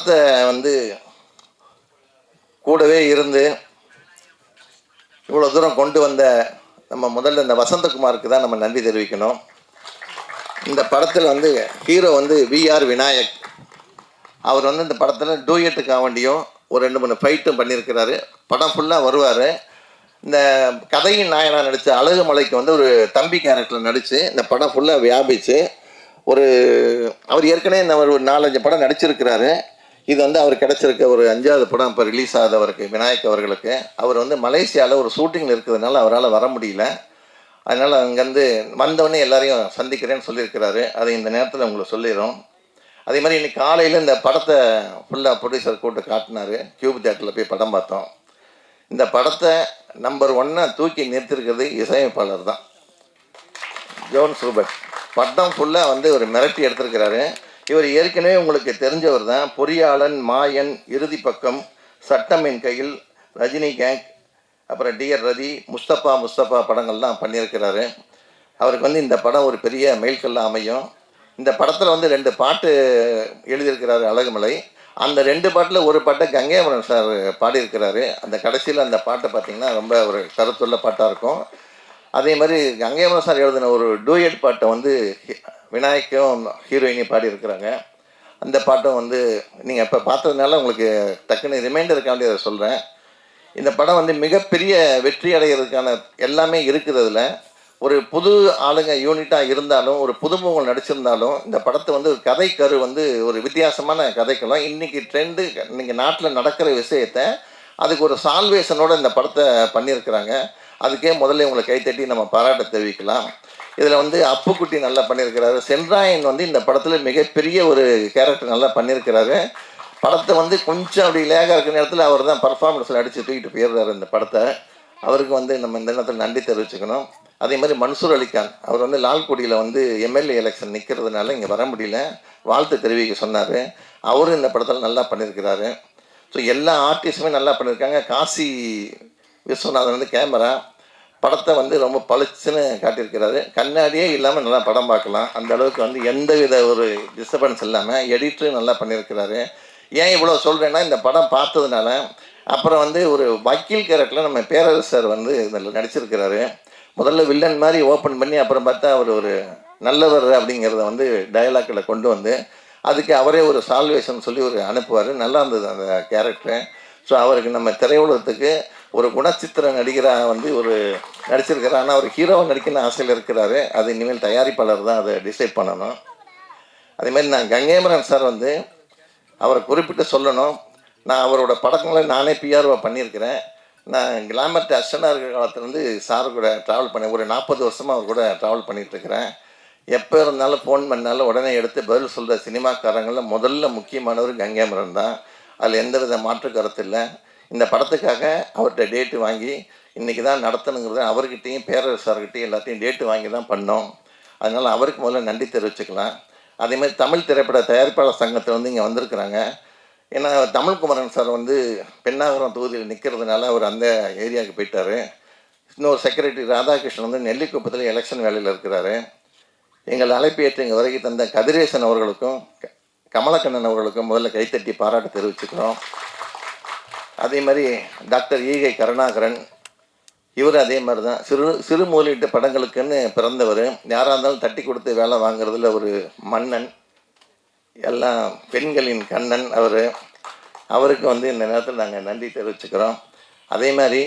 படத்தை வந்து கூடவே இருந்து இவ்வளோ தூரம் கொண்டு வந்த நம்ம முதல்ல இந்த வசந்தகுமாருக்கு தான் நம்ம நன்றி தெரிவிக்கணும். இந்த படத்தில் வந்து ஹீரோ வந்து விஆர் விநாயக். அவர் வந்து இந்த படத்தில் டூயட்டுக்காக வேண்டியும் ஒரு 2-3 ஃபைட்டும் பண்ணியிருக்கிறாரு. படம் ஃபுல்லாக வருவார். இந்த கதையின் நாயனாக நடித்த அழகுமலைக்கு வந்து ஒரு தம்பி கேரக்டரில் நடித்து இந்த படம் ஃபுல்லாக வியாபித்து அவர் ஏற்கனவே இந்த ஒரு 4-5 படம் நடிச்சிருக்கிறாரு. இது வந்து அவர் கிடச்சிருக்க ஒரு 5வது படம் இப்போ ரிலீஸ் ஆகுது அவருக்கு, விநாயக் அவர்களுக்கு. அவர் வந்து மலேசியாவில் ஒரு ஷூட்டிங்கில் இருக்கிறதுனால அவரால் வர முடியல. அதனால் அங்கேருந்து வந்தவொடனே எல்லாரையும் சந்திக்கிறேன்னு சொல்லியிருக்கிறாரு. அதை இந்த நேரத்தில் உங்களுக்கு சொல்லிடுறோம். அதே மாதிரி இன்றைக்கி காலையில் இந்த படத்தை ஃபுல்லாக ப்ரொடியூசர் கூப்பிட்டு காட்டினார். கியூப் தியேட்டரில் போய் படம் பார்த்தோம். இந்த படத்தை நம்பர் 1 தூக்கி நிறுத்திருக்கிறது இசையமைப்பாளர் தான், ஜோன்ஸ் ரூபர்ட். படம் ஃபுல்லாக வந்து ஒரு மிரட்டி எடுத்திருக்கிறாரு. இவர் ஏற்கனவே உங்களுக்கு தெரிஞ்சவர் தான். பொறியாளன், மாயன், இறுதி பக்கம், சட்டம் என் கையில், ரஜினி கேங், அப்புறம் டிஆர் ரதி, முஸ்தபா படங்கள்லாம் பண்ணியிருக்கிறாரு. அவருக்கு வந்து இந்த படம் ஒரு பெரிய மைல்கல்லாக அமையும். இந்த படத்தில் வந்து 2 பாட்டு எழுதியிருக்கிறாரு அழகுமலை. அந்த 2 பாட்டில் ஒரு பாட்டை கங்கையமரன் சார் பாடியிருக்கிறாரு. அந்த கடைசியில் அந்த பாட்டை பார்த்திங்கன்னா ரொம்ப ஒரு கருத்துள்ள பாட்டாக இருக்கும். அதே மாதிரி கங்கையமரன் சார் எழுதின ஒரு டூயட் பாட்டை வந்து விநாயக்கும் ஹீரோயினி பாடியிருக்கிறாங்க. அந்த பாட்டும் வந்து நீங்கள் இப்போ பார்த்ததுனால உங்களுக்கு டக்குன்னு ரிமைண்டருக்காண்டி அதை சொல்கிறேன். இந்த படம் வந்து மிகப்பெரிய வெற்றி அடைகிறதுக்கான எல்லாமே இருக்குது. அதில் ஒரு புது ஆளுங்க யூனிட்டாக இருந்தாலும், ஒரு புதுமுகங்கள் நடிச்சிருந்தாலும், இந்த படத்தை வந்து கதை கரு வந்து ஒரு வித்தியாசமான கதைக்கெல்லாம் இன்றைக்கி ட்ரெண்டு, இன்றைக்கி நாட்டில் நடக்கிற விஷயத்தை அதுக்கு ஒரு சால்வேஷனோடு இந்த படத்தை பண்ணியிருக்கிறாங்க. அதுக்கே முதல்ல உங்களை கைத்தட்டி நம்ம பாராட்ட தெரிவிக்கலாம். இதில் வந்து அப்புக்குட்டி நல்லா பண்ணியிருக்கிறாரு. சென்றாயன் வந்து இந்த படத்தில் மிகப்பெரிய ஒரு கேரக்டர் நல்லா பண்ணியிருக்கிறாரு. படத்தை வந்து கொஞ்சம் அப்படி லேகாக இருக்கிற நேரத்தில் அவர் தான் பர்ஃபார்மன்ஸில் அடித்து தூக்கிட்டு போயிடுறாரு இந்த படத்தை. அவருக்கு வந்து நம்ம இந்த நேரத்தில் நன்றி தெரிவிச்சுக்கணும். அதே மாதிரி மன்சூர் அலிகான், அவர் வந்து லால்குடியில் வந்து எம்எல்ஏ எலெக்ஷன் நிற்கிறதுனால இங்கே வர முடியல, வாழ்த்து தெரிவிக்க சொன்னார். அவரும் இந்த படத்தில் நல்லா பண்ணியிருக்கிறாரு. ஸோ எல்லா ஆர்டிஸ்ட்டுமே நல்லா பண்ணியிருக்காங்க. காசி விஸ்வநாதன் வந்து கேமரா படத்தை வந்து ரொம்ப பளிச்சுன்னு காட்டியிருக்கிறாரு. கண்ணாடியே இல்லாமல் நல்லா படம் பார்க்கலாம். அந்த அளவுக்கு வந்து எந்தவித ஒரு டிஸ்டர்பன்ஸ் இல்லாமல் எடிட்டரும் நல்லா பண்ணியிருக்கிறாரு. ஏன் இவ்வளோ சொல்கிறேன்னா, இந்த படம் பார்த்ததுனால அப்புறம் வந்து ஒரு வக்கீல் கேரக்டரில் நம்ம பேரரசர் வந்து இதில் நடிச்சிருக்கிறாரு. முதல்ல வில்லன் மாதிரி ஓப்பன் பண்ணி அப்புறம் பார்த்தா அவர் ஒரு நல்லவர் அப்படிங்கிறத வந்து டயலாக்கில் கொண்டு வந்து அதுக்கு அவரே ஒரு சால்வேஷன் சொல்லி ஒரு அனுப்புவார். நல்லா இருந்தது அந்த கேரக்டரு. ஸோ அவருக்கு நம்ம திரையுலகத்துக்கு ஒரு குணச்சித்திர நடிகராக வந்து ஒரு நடிச்சிருக்கிறார். ஆனால் அவர் ஹீரோவை நடிக்கணும்னு ஆசையில் இருக்கிறாரு. அது இனிமேல் தயாரிப்பாளர் தான் அதை டிசைட் பண்ணணும். அதேமாதிரி நான் கங்கையமரன் சார் வந்து அவரை குறிப்பிட்டு சொல்லணும். நான் அவரோட படங்களை நானே பிஆர்ஓ பண்ணியிருக்கிறேன். நான் கிளாமர் அஸ்டனாக இருக்கிற காலத்துலேருந்து சார் கூட ட்ராவல் பண்ணி ஒரு 40 வருஷமாக அவர் கூட ட்ராவல் பண்ணிகிட்ருக்கிறேன். எப்போ இருந்தாலும் ஃபோன் பண்ணாலும் உடனே எடுத்து பதில் சொல்கிற சினிமாக்காரங்களில் முதல்ல முக்கியமானவர் கங்கையமரன் தான். அதில் எந்தவித மாற்று கருத்து இல்லை. இந்த படத்துக்காக அவர்கிட்ட டேட்டு வாங்கி இன்றைக்கி தான் நடத்தணுங்கிறது அவர்கிட்டையும் பேரரசார்கிட்டையும் எல்லாத்தையும் டேட்டு வாங்கி தான் பண்ணோம். அதனால் அவருக்கு முதல்ல நன்றி தெரிவிச்சுக்கலாம். அதேமாதிரி தமிழ் திரைப்பட தயாரிப்பாளர் சங்கத்தில் வந்து இங்கே வந்திருக்கிறாங்க. ஏன்னா தமிழ்குமரன் சார் வந்து பெண்ணாகரம் தொகுதியில் நிற்கிறதுனால அவர் அந்த ஏரியாவுக்கு போயிட்டார். இன்னொரு செக்ரட்டரி ராதாகிருஷ்ணன் வந்து நெல்லிக்குப்பத்தில் எலெக்ஷன் வேலையில் இருக்கிறாரு. எங்கள் அழைப்பு ஏற்று இங்கே வரைக்கும் தந்த கதிரேசன் அவர்களுக்கும் கமலக்கண்ணன் அவர்களுக்கும் முதல்ல கைத்தட்டி பாராட்டு தெரிவிச்சுக்கிறோம். அதே மாதிரி டாக்டர் ஈகை கருணாகரன், இவர் அதே மாதிரி தான் சிறு முதலீட்டு படங்களுக்குன்னு பிறந்தவர். யாராக இருந்தாலும் தட்டி கொடுத்து வேலை வாங்குறதுல ஒரு மன்னன், எல்லாம் பெண்களின் கண்ணன் அவருக்கு வந்து இந்த நேரத்தில் நாங்கள் நன்றி தெரிவிச்சுக்கிறோம். அதே மாதிரி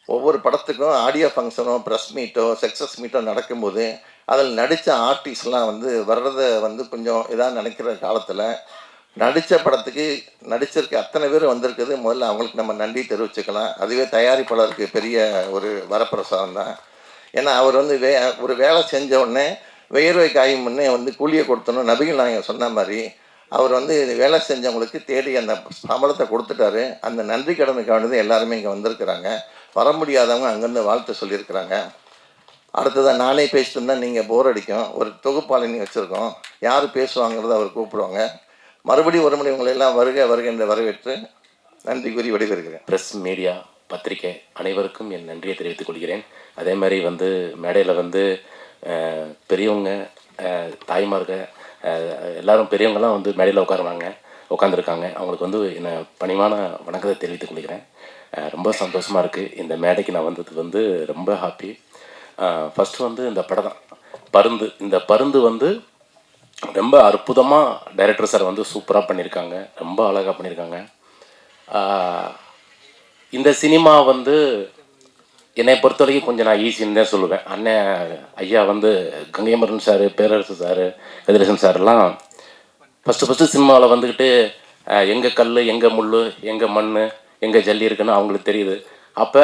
ஒவ்வொரு படத்துக்கும் ஆடியோ ஃபங்க்ஷனோ ப்ரெஸ் மீட்டோ சக்ஸஸ் மீட்டோ நடக்கும்போது அதில் நடித்த ஆர்டிஸ்ட்லாம் வந்து வர்றதை வந்து கொஞ்சம் இதாக நினைக்கிற காலத்தில் நடித்த படத்துக்கு நடிச்சிருக்க அத்தனை பேர் வந்திருக்குது. முதல்ல அவங்களுக்கு நம்ம நன்றி தெரிவிச்சுக்கலாம். அதுவே தயாரிப்பாளருக்கு பெரிய ஒரு வரப்பிரசாதம் தான். ஏன்னா அவர் வந்து ஒரு வேலை செஞ்ச உடனே வேர்வை காயும் முன்னே வந்து கூலியை கொடுத்தணும். நபிகள் நாயகம் சொன்ன மாதிரி அவர் வந்து வேலை செஞ்சவங்களுக்கு தேடி அந்த சம்பளத்தை கொடுத்துட்டாரு. அந்த நன்றி கடனுக்கானது எல்லாருமே இங்கே வந்திருக்கிறாங்க. வர முடியாதவங்க அங்கேருந்து வாழ்த்து சொல்லியிருக்கிறாங்க. அடுத்ததாக நானே பேசிட்டு இருந்தால் நீங்கள் போர் அடிக்கும். ஒரு தொகுப்பாளினி வச்சுருக்கோம். யார் பேசுவாங்கிறத அவர் கூப்பிடுவாங்க. மறுபடியும் ஒரு முறை உங்களெல்லாம் வருக என்று வரவேற்று நன்றி கூறி விடைபெறுகிறேன். ப்ரெஸ், மீடியா, பத்திரிகை அனைவருக்கும் என் நன்றியை தெரிவித்துக் கொள்கிறேன். அதே மாதிரி வந்து மேடையில் வந்து பெரியவங்க, தாய்மார்கள், எல்லோரும் பெரியவங்களாம் வந்து மேடையில் உட்காருவாங்க. உட்காந்துருக்காங்க. அவங்களுக்கு வந்து என்னை பணிவான வணக்கத்தை தெரிவித்துக் கொள்கிறேன். ரொம்ப சந்தோஷமாக இருக்குது. இந்த மேடைக்கு நான் வந்தது வந்து ரொம்ப ஹாப்பி. ஃபஸ்ட்டு வந்து இந்த படம் தான் பருந்து. இந்த பருந்து வந்து ரொம்ப அற்புதமாக டைரக்டர் சார் வந்து சூப்பராக பண்ணியிருக்காங்க. ரொம்ப அழகாக பண்ணியிருக்காங்க. இந்த சினிமா வந்து என்னை பொறுத்த வரைக்கும் கொஞ்சம் நான் ஈஸின்னு தான் சொல்லுவேன். அண்ணன் ஐயா வந்து கங்கைமரன் சார், பேரரசு சார், கதிரேசன் சார்லாம் ஃபஸ்ட்டு சினிமாவில் வந்துக்கிட்டு எங்கே கல், எங்கே முள், எங்கே மண், எங்கே ஜல்லி இருக்குன்னு அவங்களுக்கு தெரியுது. அப்போ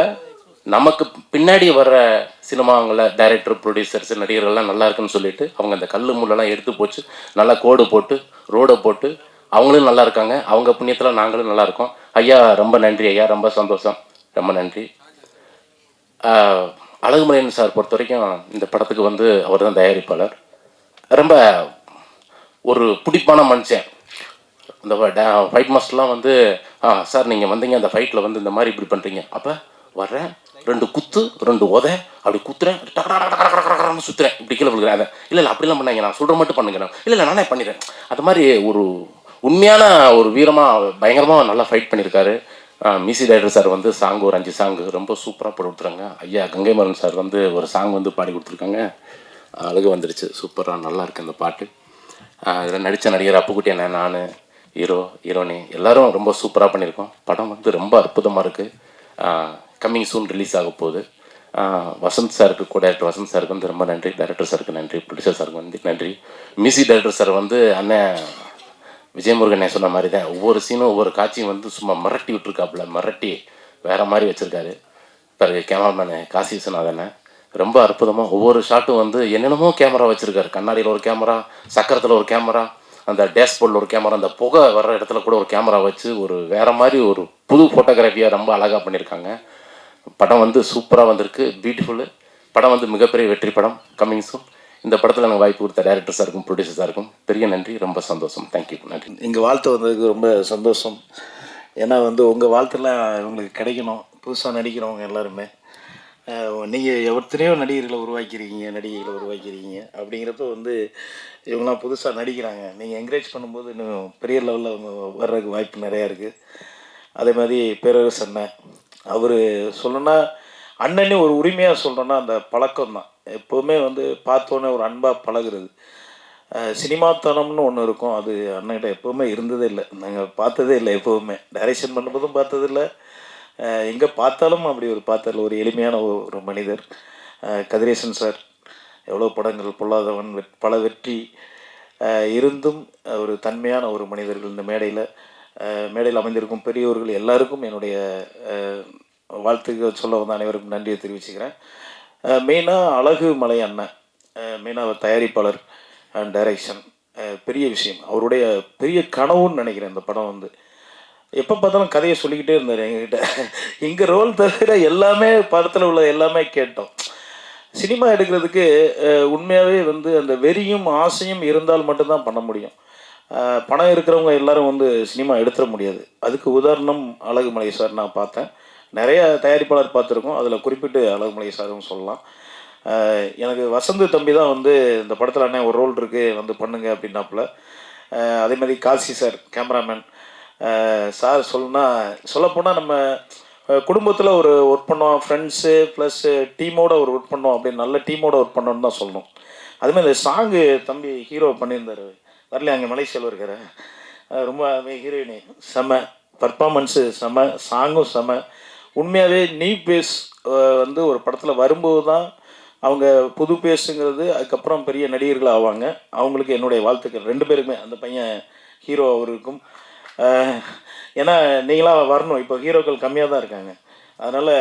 நமக்கு பின்னாடி வர்ற சினிமாவில் டைரக்டர், ப்ரொடியூசர்ஸ், நடிகர்கள்லாம் நல்லா இருக்குன்னு சொல்லிட்டு அவங்க அந்த கல் முள்ளெல்லாம் எடுத்து போச்சு நல்லா கோடு போட்டு ரோடை போட்டு அவங்களும் நல்லா இருக்காங்க. அவங்க புண்ணியத்தில் நாங்களும் நல்லா இருக்கோம். ஐயா ரொம்ப நன்றி ஐயா, ரொம்ப சந்தோஷம், ரொம்ப நன்றி. அழகுமலையன் சார் பொறுத்த வரைக்கும் இந்த படத்துக்கு வந்து அவர் தான் தயாரிப்பாளர். ரொம்ப ஒரு பிடிப்பான மனுஷன். இந்த ஃபைட் மாஸ்டர்லாம் வந்து சார் நீங்கள் வந்தீங்க அந்த ஃபைட்டில் வந்து இந்த மாதிரி இப்படி பண்ணுறீங்க, அப்போ வர்றேன் 2 குத்து 2 உதை அப்படி குத்துறேன், டக்கு சுற்றுறேன், இப்படி கீழே விழுகிறேன். அதை இல்லை அப்படிலாம் பண்ணாங்க, நான் சொல்கிற மட்டும் பண்ணுங்க, இல்லை நானே பண்ணிடுறேன். அது மாதிரி ஒரு உண்மையான ஒரு வீரமாக பயங்கரமாக நல்லா ஃபைட் பண்ணியிருக்காரு. மியூசிக் டைரக்டர் சார் வந்து சாங் ஒரு 5 சாங்கு ரொம்ப சூப்பராக போட்டு கொடுத்துருங்க. ஐயா கங்கைமரன் சார் வந்து ஒரு சாங் வந்து பாடி கொடுத்துருக்காங்க. அழகு வந்துடுச்சு, சூப்பராக நல்லா இருக்குது அந்த பாட்டு. இதில் நடித்த நடிகர் அப்புக்குட்டி அண்ணன், நான், ஹீரோனி எல்லோரும் ரொம்ப சூப்பராக பண்ணியிருக்கோம். படம் வந்து ரொம்ப அற்புதமாக இருக்குது. கம்மிங் சூன் ரிலீஸ் ஆக போகுது. வசந்த் சாருக்கு, கோ டைரக்டர் வசந்த் சாருக்கு வந்து ரொம்ப நன்றி. டைரக்டர் சாருக்கு நன்றி, ப்ரொடியூசர் சாருக்கு வந்து நன்றி. மியூசிக் டைரக்டர் சார் வந்து அண்ணன் விஜயமுருகன் சொன்ன மாதிரி தான் ஒவ்வொரு சீனும் ஒவ்வொரு காட்சியும் வந்து சும்மா மிரட்டி விட்டுருக்காப்புல, மிரட்டி வேறு மாதிரி வச்சுருக்காரு. பிறகு கேமராமேனு காசி விஸ்வநாதனை ரொம்ப அற்புதமாக ஒவ்வொரு ஷாட்டும் வந்து என்னென்னமோ கேமரா வச்சுருக்காரு. கண்ணாடியில் ஒரு கேமரா, சக்கரத்தில் ஒரு கேமரா, அந்த டேஷ்போர்டில் ஒரு கேமரா, அந்த புகை வர்ற இடத்துல கூட ஒரு கேமரா வச்சு ஒரு வேறு மாதிரி ஒரு புது ஃபோட்டோகிராஃபியாக ரொம்ப அழகாக பண்ணியிருக்காங்க. படம் வந்து சூப்பராக வந்திருக்கு, பியூட்டிஃபுல்லு. படம் வந்து மிகப்பெரிய வெற்றி படம், கம்மிங் சூன். இந்த படத்தில் எனக்கு வாய்ப்பு கொடுத்த டைரக்டர் சாருக்கும் ப்ரொடியூசர் சாருக்கும் பெரிய நன்றி, ரொம்ப சந்தோஷம். தேங்க்யூ, நன்றி. இங்கே வாழ்த்து வந்ததுக்கு ரொம்ப சந்தோஷம். ஏன்னா வந்து உங்கள் வாழ்த்துலாம் இவங்களுக்கு கிடைக்கணும். புதுசாக நடிக்கிறவங்க எல்லாருமே நீங்கள் எத்தனையோ நடிகர்களை உருவாக்கியிருக்கீங்க, நடிகைகளை உருவாக்கியிருக்கீங்க. அப்படிங்கிறப்ப வந்து இவங்களாம் புதுசாக நடிக்கிறாங்க, நீங்கள் என்கரேஜ் பண்ணும்போது இன்னும் பெரிய லெவலில் அவங்க வர்றதுக்கு வாய்ப்பு நிறையா இருக்குது. அதே மாதிரி பேரரசு அண்ணன், அவர் சொல்லணுன்னா அண்ணனே ஒரு உரிமையாக சொல்கிறோன்னா அந்த பழக்கம் தான். எப்போவுமே வந்து பார்த்தோன்னே ஒரு அன்பாக பழகுறது, சினிமாத்தனம்னு ஒன்று இருக்கும். அது அண்ணன்கிட்ட எப்போவுமே இருந்ததே இல்லை, நாங்கள் பார்த்ததே இல்லை. எப்போவுமே டைரக்ஷன் பண்ணும்போதும் பார்த்ததில்லை, எங்கே பார்த்தாலும் அப்படி ஒரு பார்த்ததில்லை. ஒரு எளிமையான ஒரு மனிதர். கதிரேசன் சார் எவ்வளோ படங்கள், பொல்லாதவன், பல வெற்றி இருந்தும் ஒரு தன்மையான ஒரு மனிதர்கள். இந்த மேடையில் அமைந்திருக்கும் பெரியோர்கள் எல்லாருக்கும் என்னுடைய வாழ்த்துக்கள் சொல்ல வந்த அனைவருக்கும் நன்றியை தெரிவிச்சுக்கிறேன். மெயினாக அழகுமலை அண்ணன், மெயினாக தயாரிப்பாளர் அண்ட் டைரக்ஷன், பெரிய விஷயம். அவருடைய பெரிய கனவுன்னு நினைக்கிறேன். இந்த படம் வந்து எப்போ பார்த்தாலும் கதையை சொல்லிக்கிட்டே இருந்தார் எங்ககிட்ட. எங்கள் ரோல் தவிர எல்லாமே படத்தில் உள்ள எல்லாமே கேட்டோம். சினிமா எடுக்கிறதுக்கு உண்மையாகவே வந்து அந்த வெறியும் ஆசையும் இருந்தால் மட்டும்தான் பண்ண முடியும். பணம் இருக்கிறவங்க எல்லாரும் வந்து சினிமா எடுத்துட முடியாது. அதுக்கு உதாரணம் அழகுமலை சார். நான் பார்த்தேன், நிறைய தயாரிப்பாளர் பார்த்துருக்கோம், அதில் குறிப்பிட்டு அழகுமலை சாரும் சொல்லலாம். எனக்கு வசந்த் தம்பி தான் வந்து இந்த படத்தில் அண்ணே ஒரு ரோல் இருக்குது வந்து பண்ணுங்க அப்படின்னாப்புல. அதே மாதிரி காசி சார் கேமராமேன் சார் சொல்லப்போனால் நம்ம குடும்பத்தில் ஒரு ஒர்க் பண்ணோம், ஃப்ரெண்ட்ஸு ப்ளஸ் டீமோட ஒரு ஒர்க் பண்ணோம், அப்படின்னு நல்ல டீமோட ஒர்க் பண்ணோன்னு தான் சொல்லணும். அதுமாதிரி இந்த சாங்கு தம்பி ஹீரோ பண்ணியிருந்தார், வரலையா அங்கே மலேசியாவில் இருக்கிற, ரொம்ப ஹீரோயினி செம, பர்ஃபார்மன்ஸு செம, சாங்கும் செம. உண்மையாகவே நீ பேஸ் வந்து ஒரு படத்தில் வரும்போது தான் அவங்க புது பேஸுங்கிறது, அதுக்கப்புறம் பெரிய நடிகர்கள் ஆவாங்க. அவங்களுக்கு என்னுடைய வாழ்த்துக்கள் 2 பேருக்குமே, அந்த பையன் ஹீரோ அவருக்கும். ஏன்னா நீங்களாம் வரணும், இப்போ ஹீரோக்கள் கம்மியாக தான் இருக்காங்க. அதனால்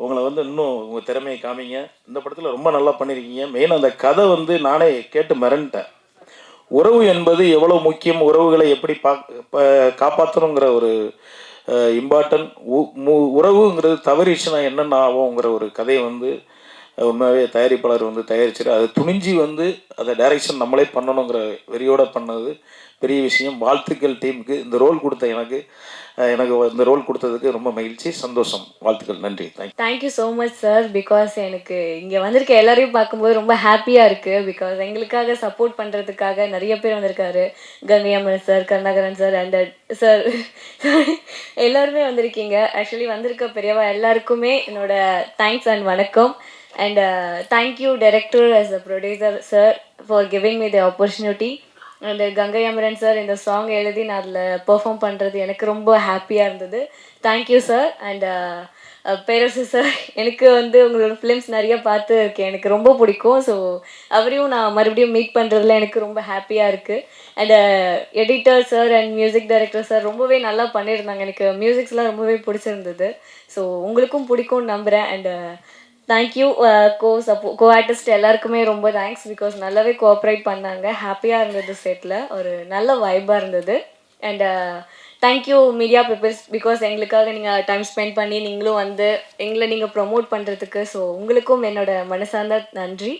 உங்களை வந்து இன்னும் உங்கள் திறமையை காமிங்க. இந்த படத்தில் ரொம்ப நல்லா பண்ணியிருக்கீங்க. மெயின் அந்த கதை வந்து நானே கேட்டு மிரண்டேன். உறவு என்பது எவ்வளோ முக்கியம், உறவுகளை எப்படி காப்பாற்றணுங்கிற ஒரு இம்பார்ட்டன்ட், உறவுங்கிறது தவறிச்சுன்னா என்னென்ன ஆகுங்கிற ஒரு கதையை வந்து உண்மையாகவே தயாரிப்பாளர் வந்து தயாரிச்சிரு அதை துணிஞ்சு வந்து அதை டைரக்ஷன் நம்மளே பண்ணணுங்கிற வெறியோட பண்ணது பெரிய விஷயம். வாழ்த்துக்கள் டீமுக்கு. இந்த ரோல் கொடுத்த எனக்கு இந்த ரோல் கொடுத்ததுக்கு ரொம்ப மகிழ்ச்சி, சந்தோஷம். வாழ்த்துக்கள், நன்றி. Thank you so much sir. Because எனக்கு இங்கே வந்திருக்க எல்லாரையும் பார்க்கும்போது ரொம்ப ஹாப்பியாக இருக்குது. பிகாஸ் எங்களுக்காக சப்போர்ட் பண்ணுறதுக்காக நிறைய பேர் வந்திருக்காரு. Gangaiamman sir, Karunakaran sir and sir எல்லாருமே வந்திருக்கீங்க. ஆக்சுவலி வந்திருக்க பெரியவா எல்லாருக்குமே என்னோட தேங்க்ஸ் அண்ட் வணக்கம். And thank you director as a producer sir for giving me the opportunity. And Gangai Amaran sir இந்த சாங் எழுதி நான் அதில் பெர்ஃபார்ம் பண்ணுறது எனக்கு ரொம்ப ஹாப்பியாக இருந்தது. Thank you sir. And Perarasu sir, எனக்கு வந்து உங்களோட ஃபிலிம்ஸ் நிறைய பார்த்து இருக்கேன், எனக்கு ரொம்ப பிடிக்கும். ஸோ அவரையும் நான் மறுபடியும் மீட் பண்ணுறதுல எனக்கு ரொம்ப ஹாப்பியாக இருக்குது. And editor sir and music director sir ரொம்பவே நல்லா பண்ணியிருந்தாங்க. எனக்கு மியூசிக்ஸ்லாம் ரொம்பவே பிடிச்சிருந்தது. ஸோ உங்களுக்கும் பிடிக்கும்னு நம்புகிறேன். அண்ட் தேங்க்யூ கோ ஆர்டிஸ்ட் எல்லாருக்குமே ரொம்ப தேங்க்ஸ். பிகாஸ் நல்லாவே கோஆப்ரேட் பண்ணாங்க. ஹாப்பியாக இருந்தது, செட்டில் ஒரு நல்ல வைபாக இருந்தது. And thank you media peoples. Because எங்களுக்காக நீங்கள் டைம் ஸ்பெண்ட் பண்ணி நீங்களும் வந்து எங்களை நீங்கள் ப்ரொமோட் பண்ணுறதுக்கு. ஸோ உங்களுக்கும் என்னோட மனசார்ந்த நன்றி.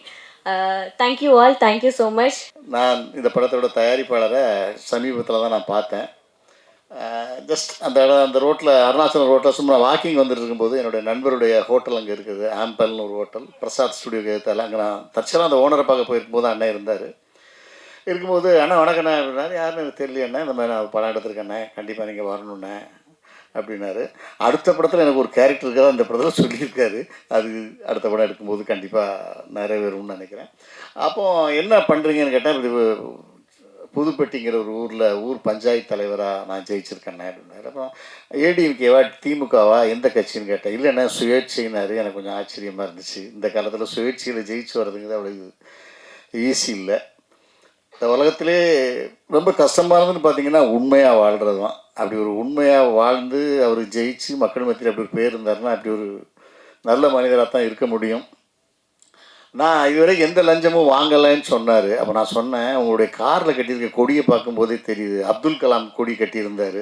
Thank you all. Thank you so much. நான் இந்த படத்தோட தயாரிப்பாளரை சமீபத்தில் தான் நான் பார்த்தேன். ஜஸ்ட் அந்த ரோட்டில், அருணாச்சலம் ரோட்டில் சும்மா வாக்கிங் வந்துட்டு இருக்கும்போது என்னுடைய நண்பருடைய ஹோட்டல் அங்கே இருக்குது, ஆம்பல்னு ஒரு ஹோட்டல், பிரசாத் ஸ்டுடியோக்கு ஏற்றால. அங்கே நான் தற்செயலாக அந்த ஓனரை பார்க்க போயிருக்கும்போது அண்ணன் இருந்தார். இருக்கும்போது அண்ணா வணக்கண்ணே அப்படின்னாரு. யாருன்னு எனக்கு தெரியலையண்ணே, இந்த மாதிரி நான் படம் எடுத்திருக்கேண்ணே, கண்டிப்பாக நீங்கள் வரணுண்ணே அப்படின்னாரு. அடுத்த படத்தில் எனக்கு ஒரு கேரக்டர் இருக்காது, அந்த படத்தில் சொல்லியிருக்காரு. அது அடுத்த படம் எடுக்கும்போது கண்டிப்பாக நிறைவேறும்னு நினைக்கிறேன். அப்போது என்ன பண்ணுறீங்கன்னு கேட்டேன். இப்படி புதுப்பட்டிங்கிற ஒரு ஊர் பஞ்சாயத்து தலைவராக நான் ஜெயிச்சிருக்கேண்ணே அப்படின்னாரு. அப்புறம் ஏடிஎம்கேவா திமுகவா எந்த கட்சின்னு கேட்டேன். இல்லைண்ணே சுயேட்சைனாரு. எனக்கு கொஞ்சம் ஆச்சரியமாக இருந்துச்சு. இந்த காலத்தில் சுயேட்சையில் ஜெயிச்சு வர்றதுங்கிறது அவ்வளோ ஈஸி இல்லை. இந்த உலகத்திலே ரொம்ப கஷ்டமானதுன்னு பார்த்தீங்கன்னா உண்மையாக வாழ்கிறது தான். அப்படி ஒரு உண்மையாக வாழ்ந்து அவர் ஜெயிச்சு மக்கள் மத்தியில் அப்படி ஒரு பேர் இருந்தாருன்னா அப்படி ஒரு நல்ல மனிதராக தான் இருக்க முடியும். நான் இதுவரை எந்த லஞ்சமும் வாங்கலைன்னு சொன்னார். அப்போ நான் சொன்னேன், உங்களுடைய காரில் கட்டியிருக்க கொடியை பார்க்கும்போதே தெரியுது, அப்துல் கலாம் கொடி கட்டியிருந்தார்.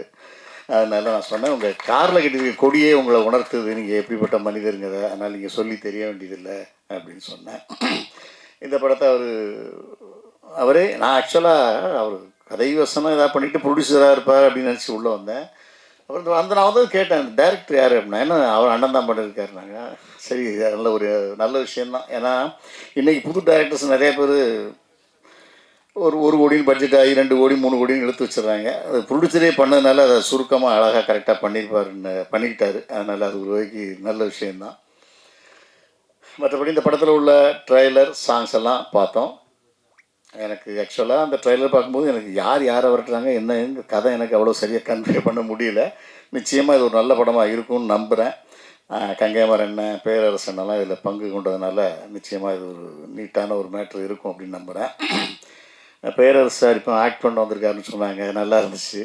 அதனால் நான் சொன்னேன், உங்கள் காரில் கட்டியிருக்க கொடியே உங்களை உணர்த்துது, நீங்கள் எப்படிப்பட்ட மனிதருங்கிறத, அதனால் நீங்கள் சொல்லி தெரிய வேண்டியதில்லை அப்படின்னு சொன்னேன். இந்த படத்தை அவரே நான் ஆக்சுவலாக அவர் கதை வசனம் ஏதாவது பண்ணிவிட்டு ப்ரொடியூசராக இருப்பார் அப்படின்னு நினச்சி உள்ளே வந்தேன். அப்புறம் நான் வந்து கேட்டேன், டேரக்டர் யார் அப்படின்னா, என்ன அவர் அண்ணன் தான் பண்ணியிருக்காரு. நாங்கள் சரி, நல்ல விஷயந்தான். ஏன்னா இன்றைக்கி புது டேரக்டர்ஸ் நிறைய பேர் ஒரு கோடின்னு பட்ஜெட் ஆகி 2 கோடி 3 கோடின்னு இழுத்து வச்சிடுறாங்க. அது ப்ரொடியூசரே பண்ணதுனால அதை சுருக்கமாக அழகாக கரெக்டாக பண்ணிக்கிட்டாரு. அதனால் அது ஒரு வகைக்கு நல்ல விஷயந்தான். மற்றபடி இந்த படத்தில் உள்ள ட்ரெய்லர் சாங்ஸ் எல்லாம் பார்த்தோம். எனக்கு ஆக்சுவலாக அந்த ட்ரெய்லர் பார்க்கும்போது எனக்கு யாரை வரட்டுறாங்க என்ன கதை எனக்கு அவ்வளோ சரியாக கன்வே பண்ண முடியல. நிச்சயமாக இது ஒரு நல்ல படமாக இருக்கும்னு நம்புகிறேன். கங்கையமரன் பேரரசனெல்லாம் இதில் பங்கு கொண்டதுனால நிச்சயமாக இது ஒரு நீட்டான ஒரு மேட்ரு இருக்கும் அப்படின்னு நம்புகிறேன். பேரரசு சார் இப்போ ஆக்ட் பண்ண வந்திருக்காருன்னு சொன்னாங்க, நல்லா இருந்துச்சு.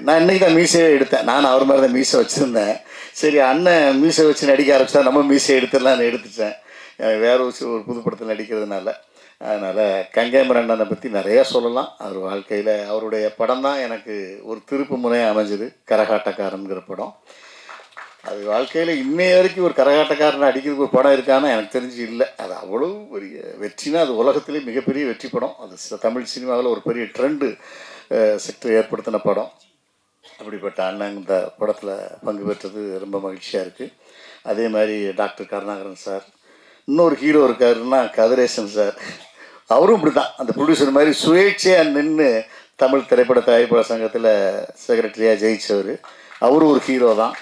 நான் இன்றைக்கி தான் மீசையே எடுத்தேன். நான் அவர் மாதிரி தான் மீசை வச்சுருந்தேன். சரி, அண்ணன் மீசை வச்சு நடிக்க ஆரம்பிச்சா நம்ம மீசை எடுத்துடலான்னு எடுத்துட்டேன். வேறு ஒரு புது படத்தில் நடிக்கிறதுனால. அதனால் கங்கையமரன் அண்ணனை பற்றி நிறையா சொல்லலாம். அவர் வாழ்க்கையில் அவருடைய படம் தான் எனக்கு ஒரு திருப்பு முனையாக அமைஞ்சது, கரகாட்டக்காரனுங்கிற படம். அது வாழ்க்கையில் இன்னைய வரைக்கும் ஒரு கரகாட்டக்காரனை அடிக்கிறதுக்கு ஒரு படம் இருக்கான்னு எனக்கு தெரிஞ்சு இல்லை. அது அவ்வளோ பெரிய வெற்றினா, அது உலகத்திலே மிகப்பெரிய வெற்றி படம். அது தமிழ் சினிமாவில் ஒரு பெரிய ட்ரெண்டு செக்டர் ஏற்படுத்தின படம். அப்படிப்பட்ட அண்ணன் இந்த படத்தில் பங்கு பெற்றது ரொம்ப மகிழ்ச்சியாக இருக்குது. அதே மாதிரி டாக்டர் கருணாகரன் சார், இன்னொரு ஹீரோ இருக்காருன்னா கதிரேசன் சார். அவரும் இப்படி தான் அந்த ப்ரொடியூசர் மாதிரி சுயேட்சையாக நின்று தமிழ் திரைப்பட தயாரிப்பாளர் சங்கத்தில் செக்ரட்டரியாக ஜெயித்தவர். அவரும் ஒரு ஹீரோ தான்.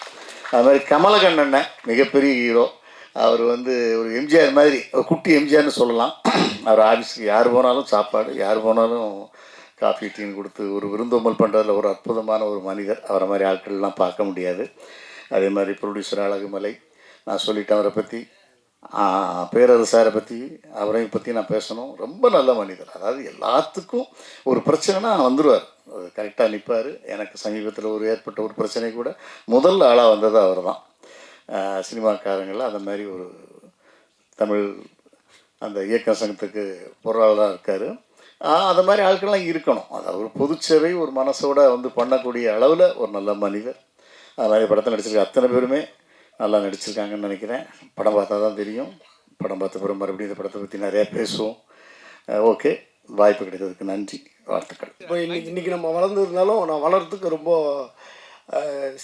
அது மாதிரி கமலக்கண்ணன் மிகப்பெரிய ஹீரோ. அவர் ஒரு எம்ஜிஆர் மாதிரி, ஒரு குட்டி எம்ஜிஆர்னு சொல்லலாம். அவர் ஆஃபீஸுக்கு யார் போனாலும் சாப்பாடு, யார் போனாலும் காஃபி டீன்னு கொடுத்து ஒரு விருந்தோம்பல் பண்ணுறதுல ஒரு அற்புதமான ஒரு மனிதர். அவரை மாதிரி ஆட்கள்லாம் பார்க்க முடியாது. அதே மாதிரி ப்ரொடியூசர் அழகுமலை, நான் சொல்லிட்டேன் அவரை பற்றி. பேரரசு சாரை பற்றி, அவரையும் பற்றி நான் பேசணும். ரொம்ப நல்ல மனிதர். அதாவது எல்லாத்துக்கும் ஒரு பிரச்சனைனா வந்துடுவார், கரெக்டாக நிற்பார். எனக்கு சமீபத்தில் ஏற்பட்ட ஒரு பிரச்சனை கூட முதல் ஆளாக வந்தது அவர் தான். சினிமாக்காரங்களில் அந்த மாதிரி ஒரு தமிழ் அந்த இயக்க சங்கத்துக்கு பொருளாளராக இருக்கார். அந்த மாதிரி ஆட்கள்லாம் இருக்கணும். அது ஒரு பொதுச்சேவை, ஒரு மனசோட பண்ணக்கூடிய அளவில் ஒரு நல்ல மனிதர். அது மாதிரி படத்தில் நடிச்சிருக்க அத்தனை பேருமே நல்லா நடிச்சிருக்காங்கன்னு நினைக்கிறேன். படம் பார்த்தா தான் தெரியும். படம் பார்த்த பிறகு மறுபடியும் இந்த படத்தை பற்றி நிறையா பேசுவோம். ஓகே, வாய்ப்பு கிடைத்ததுக்கு நன்றி, வாழ்த்துக்கள். இப்போ இன்னைக்கு நம்ம வளர்ந்துருந்தாலும் நான் வளர்றதுக்கு ரொம்ப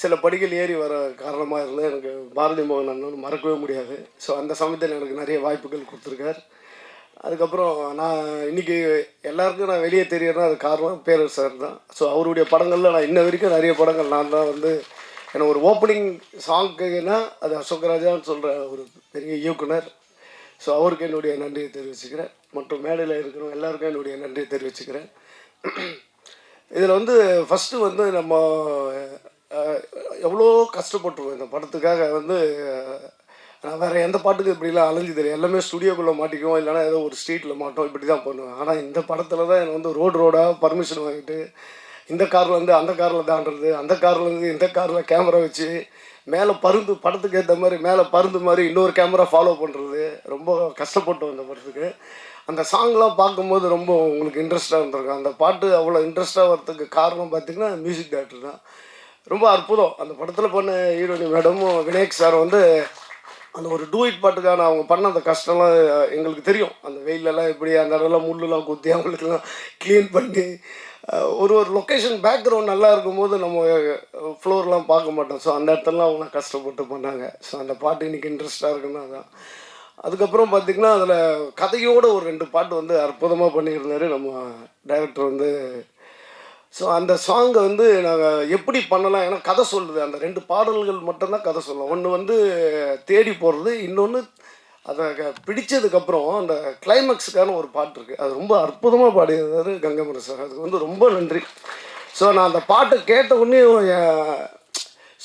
சில படிகள் ஏறி வர காரணமாக இருந்தது எனக்கு பாரதி மோகன் அண்ணன் மறக்கவே முடியாது. ஸோ அந்த சமயத்தில் எனக்கு நிறைய வாய்ப்புகள் கொடுத்துருக்கார். அதுக்கப்புறம் நான் இன்றைக்கி எல்லாருக்கும் நான் வெளியே தெரியறேன்னா அது காரணம் பேரர் சார் தான். ஸோ அவருடைய படங்களில் நான் இன்ன வரைக்கும் நிறைய படங்கள் நான் தான் வந்து எனக்கு ஒரு ஓப்பனிங் சாங்க்குன்னா அது அசோக் ராஜான்னு சொல்கிற ஒரு பெரிய இயக்குனர். ஸோ அவருக்கு என்னுடைய நன்றியை தெரிவிச்சுக்கிறேன். மற்றும் மேடையில் இருக்கிறவங்க எல்லாருக்கும் என்னுடைய நன்றியை தெரிவிச்சுக்கிறேன். இதில் வந்து ஃபஸ்ட்டு வந்து நம்ம எவ்வளோ கஷ்டப்பட்டுருவோம் இந்த படத்துக்காக. வந்து நான் வேறு எந்த பாட்டுக்கு இப்படிலாம் அலைஞ்சு தெரியும். எல்லாமே ஸ்டுடியோக்குள்ளே மாட்டிக்குவோம், இல்லைனா ஏதோ ஒரு ஸ்ட்ரீட்டில் மாட்டோம், இப்படி தான் பண்ணுவேன். ஆனால் இந்த படத்தில் தான் எனக்கு வந்து ரோடாக பர்மிஷன் வாங்கிட்டு இந்த கார்லேருந்து அந்த காரில் தாண்டுறது, அந்த கார்லேருந்து இந்த காரில் கேமரா வச்சு மேலே பருந்து படத்துக்கு ஏற்ற மாதிரி மேலே பருந்து மாதிரி இன்னொரு கேமரா ஃபாலோ பண்ணுறது, ரொம்ப கஷ்டப்பட்டோம் இந்த படத்துக்கு. அந்த சாங்லாம் பார்க்கும்போது ரொம்ப உங்களுக்கு இன்ட்ரெஸ்ட்டாக இருந்திருக்கும். அந்த பாட்டு அவ்வளோ இன்ட்ரெஸ்ட்டாக வரதுக்கு காரணம் பார்த்திங்கன்னா மியூசிக் டைரக்டர் தான். ரொம்ப அற்புதம். அந்த படத்தில் பண்ண ஹீரோனி மேடமும் விநாயக் சார் வந்து அந்த ஒரு டூயிட் பாட்டுக்கான அவங்க பண்ண அந்த கஷ்டம்லாம் எங்களுக்கு தெரியும். அந்த வெயிலெல்லாம் எப்படி அந்த இடம்லாம் முள்ளுலாம் குத்தி அவங்களுக்கெல்லாம் க்ளீன் பண்ணி ஒரு லொக்கேஷன் பேக்ரவுண்ட் நல்லா இருக்கும்போது நம்ம ஃப்ளோர்லாம் பார்க்க மாட்டோம். ஸோ அந்த இடத்துலலாம் அவங்க கஷ்டப்பட்டு பண்ணாங்க. ஸோ அந்த பாட்டு இன்றைக்கி இன்ட்ரெஸ்ட்டாக இருக்குன்னா தான். அதுக்கப்புறம் பார்த்திங்கன்னா அதில் கதையோடு ஒரு 2 பாட்டு வந்து அற்புதமாக பண்ணியிருந்தார் நம்ம டைரக்டர் வந்து. ஸோ அந்த சாங்கை வந்து நாங்கள் எப்படி பண்ணலாம், ஏன்னா கதை சொல்லுது. அந்த 2 பாடல்கள் மட்டும்தான் கதை சொல்லும். ஒன்று வந்து தேடி போடுறது, இன்னொன்று அதை பிடிச்சதுக்கப்புறம் அந்த கிளைமேக்ஸுக்கான ஒரு பாட்டு இருக்குது. அது ரொம்ப அற்புதமாக பாடியிருந்தார் கங்கைமரன் சார். அதுக்கு வந்து ரொம்ப நன்றி. ஸோ நான் அந்த பாட்டை கேட்ட உடனே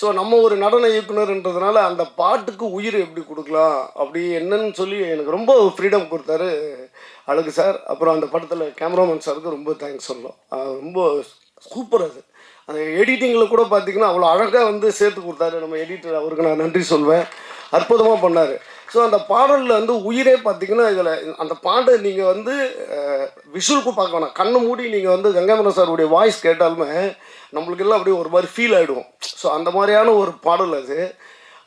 ஸோ நம்ம ஒரு நடன இயக்குனர்ன்றதுனால அந்த பாட்டுக்கு உயிர் எப்படி கொடுக்கலாம் அப்படி என்னன்னு சொல்லி எனக்கு ரொம்ப ஃப்ரீடம் கொடுத்தாரு அழகு சார். அப்புறம் அந்த படத்தில் கேமராமேன் சாருக்கு ரொம்ப தேங்க்ஸ் சொல்லலாம். ரொம்ப சூப்பர். அது அந்த எடிட்டிங்கில் கூட பார்த்திங்கன்னா அவ்வளோ அழகாக வந்து சேர்த்து கொடுத்தாரு நம்ம எடிட்டர். அவருக்கு நான் நன்றி சொல்வேன். அற்புதமாக பண்ணார். ஸோ அந்த பாடலில் வந்து உயிரே பார்த்திங்கன்னா இதில் அந்த பாட்டை நீங்கள் வந்து விஷுவலுக்கு பார்க்க வேணாம், கண்ணை மூடி நீங்கள் வந்து கங்கைமரன் சாருடைய வாய்ஸ் கேட்டாலுமே நம்மளுக்கு எல்லாம் அப்படியே ஒரு மாதிரி ஃபீல் ஆகிடுவோம். ஸோ அந்த மாதிரியான ஒரு பாடல் அது.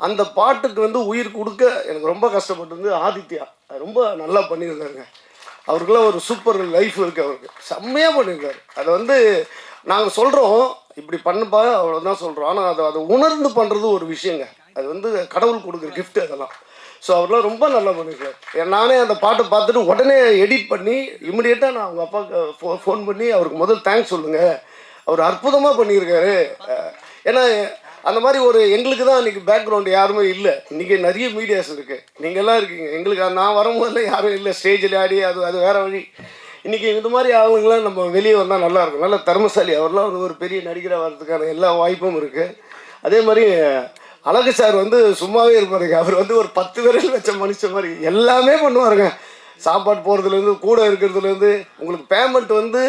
அந்த பாட்டுக்கு வந்து உயிர் கொடுக்க எனக்கு ரொம்ப கஷ்டப்பட்டு ஆதித்யா ரொம்ப நல்லா பண்ணியிருந்தாருங்க. அவருக்கெல்லாம் ஒரு சூப்பர் லைஃப் இருக்குது. அவருக்கு செம்மையாக பண்ணியிருக்காரு. அதை வந்து நாங்கள் சொல்கிறோம் இப்படி பண்ணுப்பா அவ்வளோதான் சொல்கிறோம். ஆனால் அதை உணர்ந்து பண்ணுறது ஒரு விஷயங்க. அது வந்து கடவுள் கொடுக்குற கிஃப்ட் அதெல்லாம். ஸோ அவர்லாம் ரொம்ப நல்லா பண்ணியிருக்காரு. நானே அந்த பாட்டை பார்த்துட்டு உடனே எடிட் பண்ணி இமிடியேட்டாக நான் அவங்க அப்பாவுக்கு ஃபோன் பண்ணி அவருக்கு முதல் தேங்க்ஸ் சொல்லுங்கள், அவர் அற்புதமாக பண்ணியிருக்காரு. ஏன்னா அந்த மாதிரி ஒரு எங்களுக்கு தான் இன்றைக்கி பேக்ரவுண்டு யாருமே இல்லை. இன்றைக்கி நிறைய மீடியாஸ் இருக்குது, நீங்கள்லாம் இருக்கீங்க. எங்களுக்கு நான் வரும்போதில் யாரும் இல்லை, ஸ்டேஜில் ஆடி அது வேறு வழி. இன்றைக்கி இந்த மாதிரி ஆளுங்களாம் நம்ம வெளியே வந்தால் நல்லாயிருக்கும். நல்ல திறமைசாலி. அவர்லாம் வந்து ஒரு பெரிய நடிகராக வர்றதுக்கான எல்லா வாய்ப்பும் இருக்குது. அதே மாதிரி அழகு சார் வந்து சும்மாவே இருப்பாருங்க. அவர் வந்து ஒரு 10 விரல் வச்ச மனுஷன் மாதிரி எல்லாமே பண்ணுவாருங்க. சாப்பாடு போகிறதுலேருந்து கூட இருக்கிறதுலேருந்து உங்களுக்கு பேமெண்ட் வந்து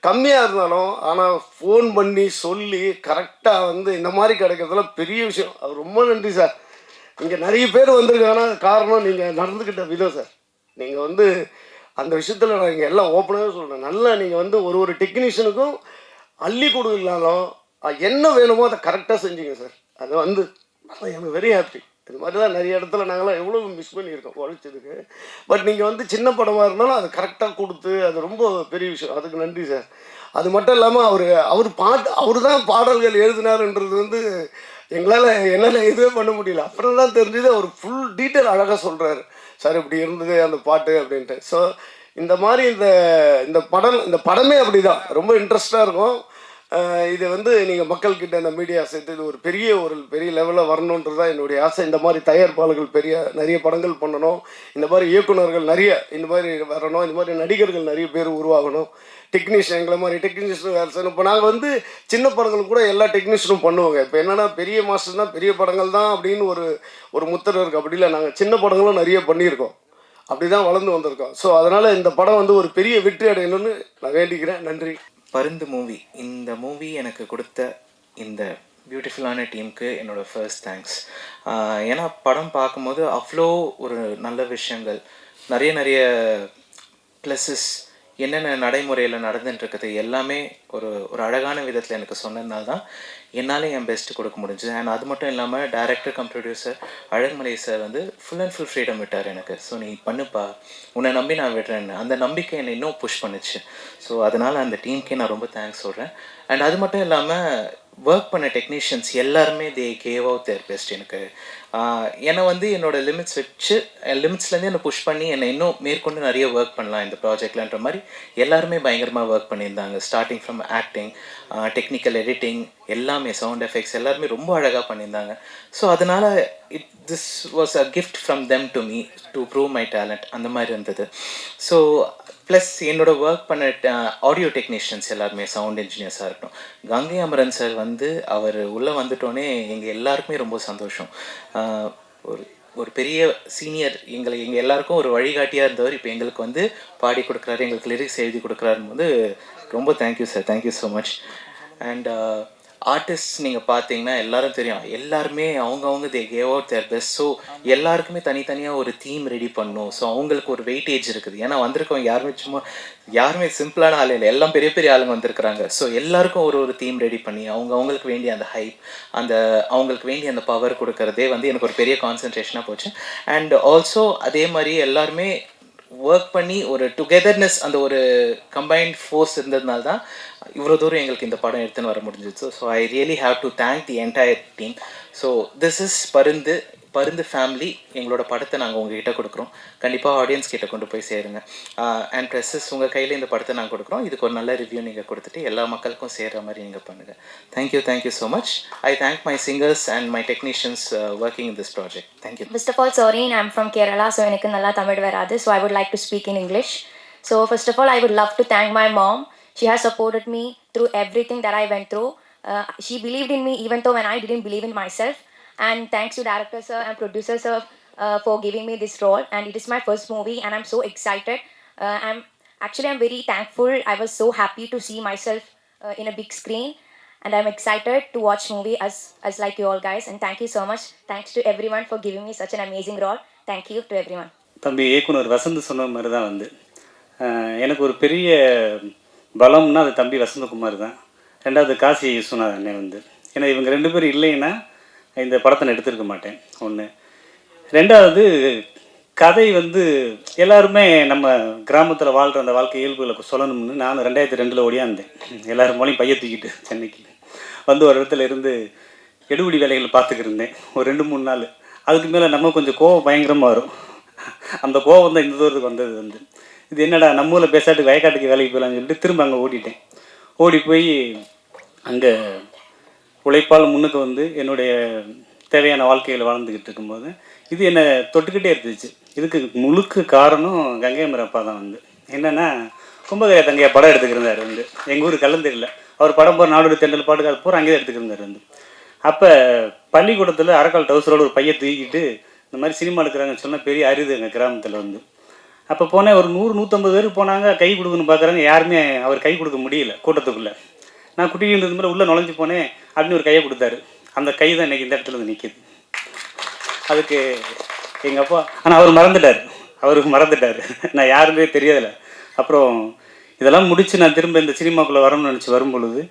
கம்மியாக இருந்தாலும் ஆனால் ஃபோன் பண்ணி சொல்லி கரெக்டாக வந்து இந்த மாதிரி கிடைக்கிறதுலாம் பெரிய விஷயம். அது ரொம்ப நன்றி சார். இங்கே நிறைய பேர் வந்திருக்காங்கன்னா காரணம் நீங்கள் நடந்துக்கிட்ட விதம் சார். நீங்கள் வந்து அந்த விஷயத்தில் நான் இங்கே எல்லாம் ஓப்பனாகவே சொல்கிறேன். நல்லா நீங்கள் வந்து ஒரு டெக்னீஷியனுக்கும் அள்ளி கொடுக்கலாலும் என்ன வேணுமோ அதை கரெக்டாக செஞ்சீங்க சார். அது வந்து எனக்கு வெரி ஹாப்பி. இது மாதிரி தான் நிறைய இடத்துல நாங்களாம் எவ்வளோ மிஸ் பண்ணியிருக்கோம் உழைச்சதுக்கு. பட் நீங்கள் வந்து சின்ன படமாக இருந்தாலும் அது கரெக்டாக கொடுத்து அது ரொம்ப பெரிய விஷயம். அதுக்கு நன்றி சார். அது மட்டும் இல்லாமல் அவர் தான் பாடல்கள் எழுதினாருன்றது வந்து என்னால் எதுவே பண்ண முடியல. அப்புறம் தான் தெரிஞ்சது அவர் ஃபுல் டீட்டெயில் அழகாக சொல்கிறாரு. சார் இப்படி இருந்தது அந்த பாட்டு அப்படின்ட்டு. ஸோ இந்த மாதிரி இந்த படமே அப்படி தான் ரொம்ப இன்ட்ரெஸ்டாக இருக்கும். இது வந்து நீங்கள் மக்கள்கிட்ட இந்த மீடியா சேர்த்து இது ஒரு பெரிய லெவலில் வரணுன்றது தான் என்னுடைய ஆசை. இந்த மாதிரி தயாரிப்பாளர்கள் நிறைய படங்கள் பண்ணணும். இந்த மாதிரி இயக்குநர்கள் நிறைய இந்த மாதிரி வரணும். இந்த மாதிரி நடிகர்கள் நிறைய பேர் உருவாகணும். டெக்னீஷியன் எங்களை மாதிரி டெக்னீஷியன் வேறு சார். இப்போ நாங்கள் வந்து சின்ன படங்கள் கூட எல்லா டெக்னீஷியனும் பண்ணுவாங்க. இப்போ என்னென்னா பெரிய மாஸ்டர் தான் பெரிய படங்கள் தான் அப்படின்னு ஒரு முத்திரை இருக்குது. அப்படி இல்லை, நாங்கள் சின்ன படங்களும் நிறைய பண்ணியிருக்கோம். அப்படி தான் வளர்ந்து வந்திருக்கோம். ஸோ அதனால் இந்த படம் வந்து ஒரு பெரிய வெற்றி அடையணும்னு நான் வேண்டிக்கிறேன். நன்றி. பருந்து மூவி, இந்த மூவி எனக்கு கொடுத்த இந்த பியூட்டிஃபுல்லான டீமுக்கு என்னோடய ஃபர்ஸ்ட் தேங்க்ஸ். ஏன்னா படம் பார்க்கும்போது அவ்வளோ ஒரு நல்ல விஷயங்கள், நிறைய ப்ளஸ்ஸஸ், என்னென்ன நடைமுறையில் நடந்துட்டுருக்குது எல்லாமே ஒரு அழகான விதத்தில் எனக்கு சொன்னதுனால தான் என்னால் என் பெஸ்ட்டு கொடுக்க முடிஞ்சுது. அண்ட் அது மட்டும் இல்லாமல் director come producer Alagumalai sir வந்து ஃபுல் அண்ட் ஃபுல் ஃப்ரீடம் விட்டார் எனக்கு. ஸோ நீ பண்ணுப்பா, உன்னை நம்பி நான் விடுறேன்னு. அந்த நம்பிக்கை என்னை இன்னும் புஷ் பண்ணுச்சு. ஸோ அதனால் அந்த டீமுக்கே நான் ரொம்ப தேங்க்ஸ் சொல்கிறேன். அண்ட் அது மட்டும் இல்லாமல் ஒர்க் பண்ண டெக்னீஷியன்ஸ் எல்லாருமே they gave out their best எனக்கு. என்னை வந்து என்னோடய லிமிட்ஸ் வச்சு லிமிட்ஸ்லேருந்து என்னை புஷ் பண்ணி என்னை இன்னும் மேற்கொண்டு நிறைய ஒர்க் பண்ணலாம் இந்த ப்ராஜெக்ட்லன்ற மாதிரி எல்லாருமே பயங்கரமாக ஒர்க் பண்ணியிருந்தாங்க. Starting from acting, technical editing, எல்லாமே சவுண்ட் எஃபெக்ட்ஸ் எல்லாருமே ரொம்ப அழகாக பண்ணியிருந்தாங்க. ஸோ அதனால் this was a gift from them to me to prove my talent, அந்த மாதிரி இருந்தது. ஸோ ப்ளஸ் என்னோடய ஒர்க் பண்ண ஆடியோ டெக்னீஷியன்ஸ் எல்லாருமே, சவுண்ட் இன்ஜினியர்ஸாக இருக்கட்டும். கங்கை அமரன் சார் வந்து அவர் உள்ளே வந்துட்டோன்னே எங்கள் எல்லாருக்குமே ரொம்ப சந்தோஷம். ஒரு ஒரு பெரிய சீனியர் எங்கள் எல்லாருக்கும் ஒரு வழிகாட்டியாக இருந்தவர் இப்போ எங்களுக்கு வந்து பாடி கொடுக்குறாரு, எங்களுக்கு லிரிக்ஸ் எழுதி கொடுக்குறாருன்னு போது ரொம்ப thank you sir, thank you so much. And artist நீங்கள் பார்த்தீங்கன்னா எல்லாரும் தெரியும், எல்லாருமே அவங்கவுங்க they gave out their best. So எல்லாருக்குமே தனித்தனியாக ஒரு தீம் ரெடி பண்ணணும். ஸோ அவங்களுக்கு ஒரு வெயிட்டேஜ் இருக்குது. ஏன்னா வந்திருக்கவங்க யாருமே சிம்பிளான ஆள் இல்லை, எல்லாம் பெரிய பெரிய ஆளுங்க வந்திருக்கிறாங்க. ஸோ எல்லாருக்கும் ஒரு தீம் ரெடி பண்ணி அவங்களுக்கு வேண்டிய அந்த ஹைப், அவங்களுக்கு வேண்டிய அந்த பவர் கொடுக்கறதே வந்து எனக்கு ஒரு பெரிய கான்சன்ட்ரேஷனாக போச்சு. அண்ட் ஆல்சோ அதே மாதிரி எல்லாருமே ஒர்க் பண்ணி ஒரு டுகெதர்னஸ், அந்த ஒரு கம்பைன்ட் ஃபோர்ஸ் இருந்ததுனால தான் இவ்வளோ தூரம் எங்களுக்கு இந்த படம் எடுத்துன்னு வர முடிஞ்சிச்சு. So I really have to thank the entire team. So this is பருந்து ஃபேமிலி. எங்களோட படத்தை நாங்கள் உங்ககிட்ட கொடுக்குறோம். கண்டிப்பாக ஆடியன்ஸ் கிட்ட கொண்டு போய் சேருங்க. அண்ட் ப்ரெஸ்ஸஸ் உங்கள் கையில் இந்த படத்தை நாங்கள் கொடுக்குறோம். இதுக்கு ஒரு நல்ல ரிவ்யூ நீங்கள் கொடுத்துட்டு எல்லா மக்களுக்கும் சேர்கிற மாதிரி நீங்கள் பண்ணுங்கள். Thank you so much. I thank my singers and my technicians working in this project. Thank you. First of all, sorry, I'm from Kerala, so எனக்கு நல்லா தமிழ் வராது. So I would like to speak in English. So first of all, I would love to thank my mom. She has supported me through everything that I went through. She believed in me even though when I didn't believe in myself. And thanks to director sir and producer sir for giving me this role. And it is my first movie and I'm so excited. I'm very thankful. I was so happy to see myself in a big screen. And I'm excited to watch movie as like you all guys. And thank you so much. Thanks to everyone for giving me such an amazing role. Thank you to everyone. தம்பி இயக்குனர் வசந்த் சொன்ன மாதிரி தான் வந்து எனக்கு ஒரு பெரிய பலம்னா அது தம்பி வசந்தகுமார் தான். ரெண்டாவது காசி விஸ்வநாதன் அண்ணே வந்து. ஏன்னா இவங்க ரெண்டு பேரும் இல்லைன்னா இந்த படத்தை நான் எடுத்திருக்க மாட்டேன். ஒன்று. ரெண்டாவது கதை வந்து எல்லாருமே நம்ம கிராமத்தில் வாழ்கிற அந்த வாழ்க்கை இயல்புகளை சொல்லணும்னு நான் 2002 ஓடியாந்தேன். எல்லோரும் மூலையும் பைய தூக்கிட்டு சென்னைக்கு வந்து ஒரு இடத்துல இருந்து எடுபடி வேலைகள் பார்த்துக்கிருந்தேன் ஒரு 2-3 நாள். அதுக்கு மேலே நம்ம கொஞ்சம் கோவம் பயங்கரமாக வரும். அந்த கோவம் தான் இந்த தூரத்துக்கு வந்தது வந்து. இது என்னடா நம்ம ஊரில் பேசாட்டு வயக்காட்டுக்கு வேலைக்கு போகலான்னு சொல்லிட்டு திரும்ப அங்கே ஓடிட்டேன். ஓடி போய் அங்கே உழைப்பால் முன்னுக்கு வந்து என்னுடைய தேவையான வாழ்க்கையில் வாழ்ந்துக்கிட்டு இருக்கும்போது இது என்னை தொட்டுக்கிட்டே இருந்துச்சு. இதுக்கு முழுக்க காரணம் கங்கை அமரப்பா தான் வந்து. என்னென்னா கும்பகரை தங்கையா படம் எடுத்துக்கிருந்தார் வந்து. எங்கள் ஊர் கலந்தரில் அவர் படம் போகிற நாடோடி தெண்டல் பாட்டுக்கு அது பூரா அங்கேயே எடுத்துக்கிருந்தார் வந்து. அப்போ பள்ளிக்கூடத்தில் அரைக்கால் டவுசரோடு ஒரு பையை தூக்கிட்டு இந்த மாதிரி சினிமா எடுக்கிறாங்கன்னு சொன்னால் பெரிய அரிது எங்கள் கிராமத்தில் வந்து. அப்போ போனேன், ஒரு 100-150 பேருக்கு போனாங்க, கை கொடுக்குன்னு பார்க்குறாங்க. யாருமே அவர் கை கொடுக்க முடியல கூட்டத்துக்குள்ளே. நான் குட்டிகிட்டு இருந்த மாதிரி உள்ளே நுழைஞ்சு போனேன். அப்படின்னு ஒரு கையை கொடுத்தாரு. அந்த கை தான் இன்றைக்கி இந்த இடத்துல வந்து நிற்கிது. அதுக்கு எங்கள் அப்பா ஆனால் அவருக்கு மறந்துட்டார். நான் யாருமே தெரியதில்லை. அப்புறம் இதெல்லாம் முடித்து நான் திரும்ப இந்த சினிமாக்குள்ளே வரணும்னு நினச்சி வரும்பொழுது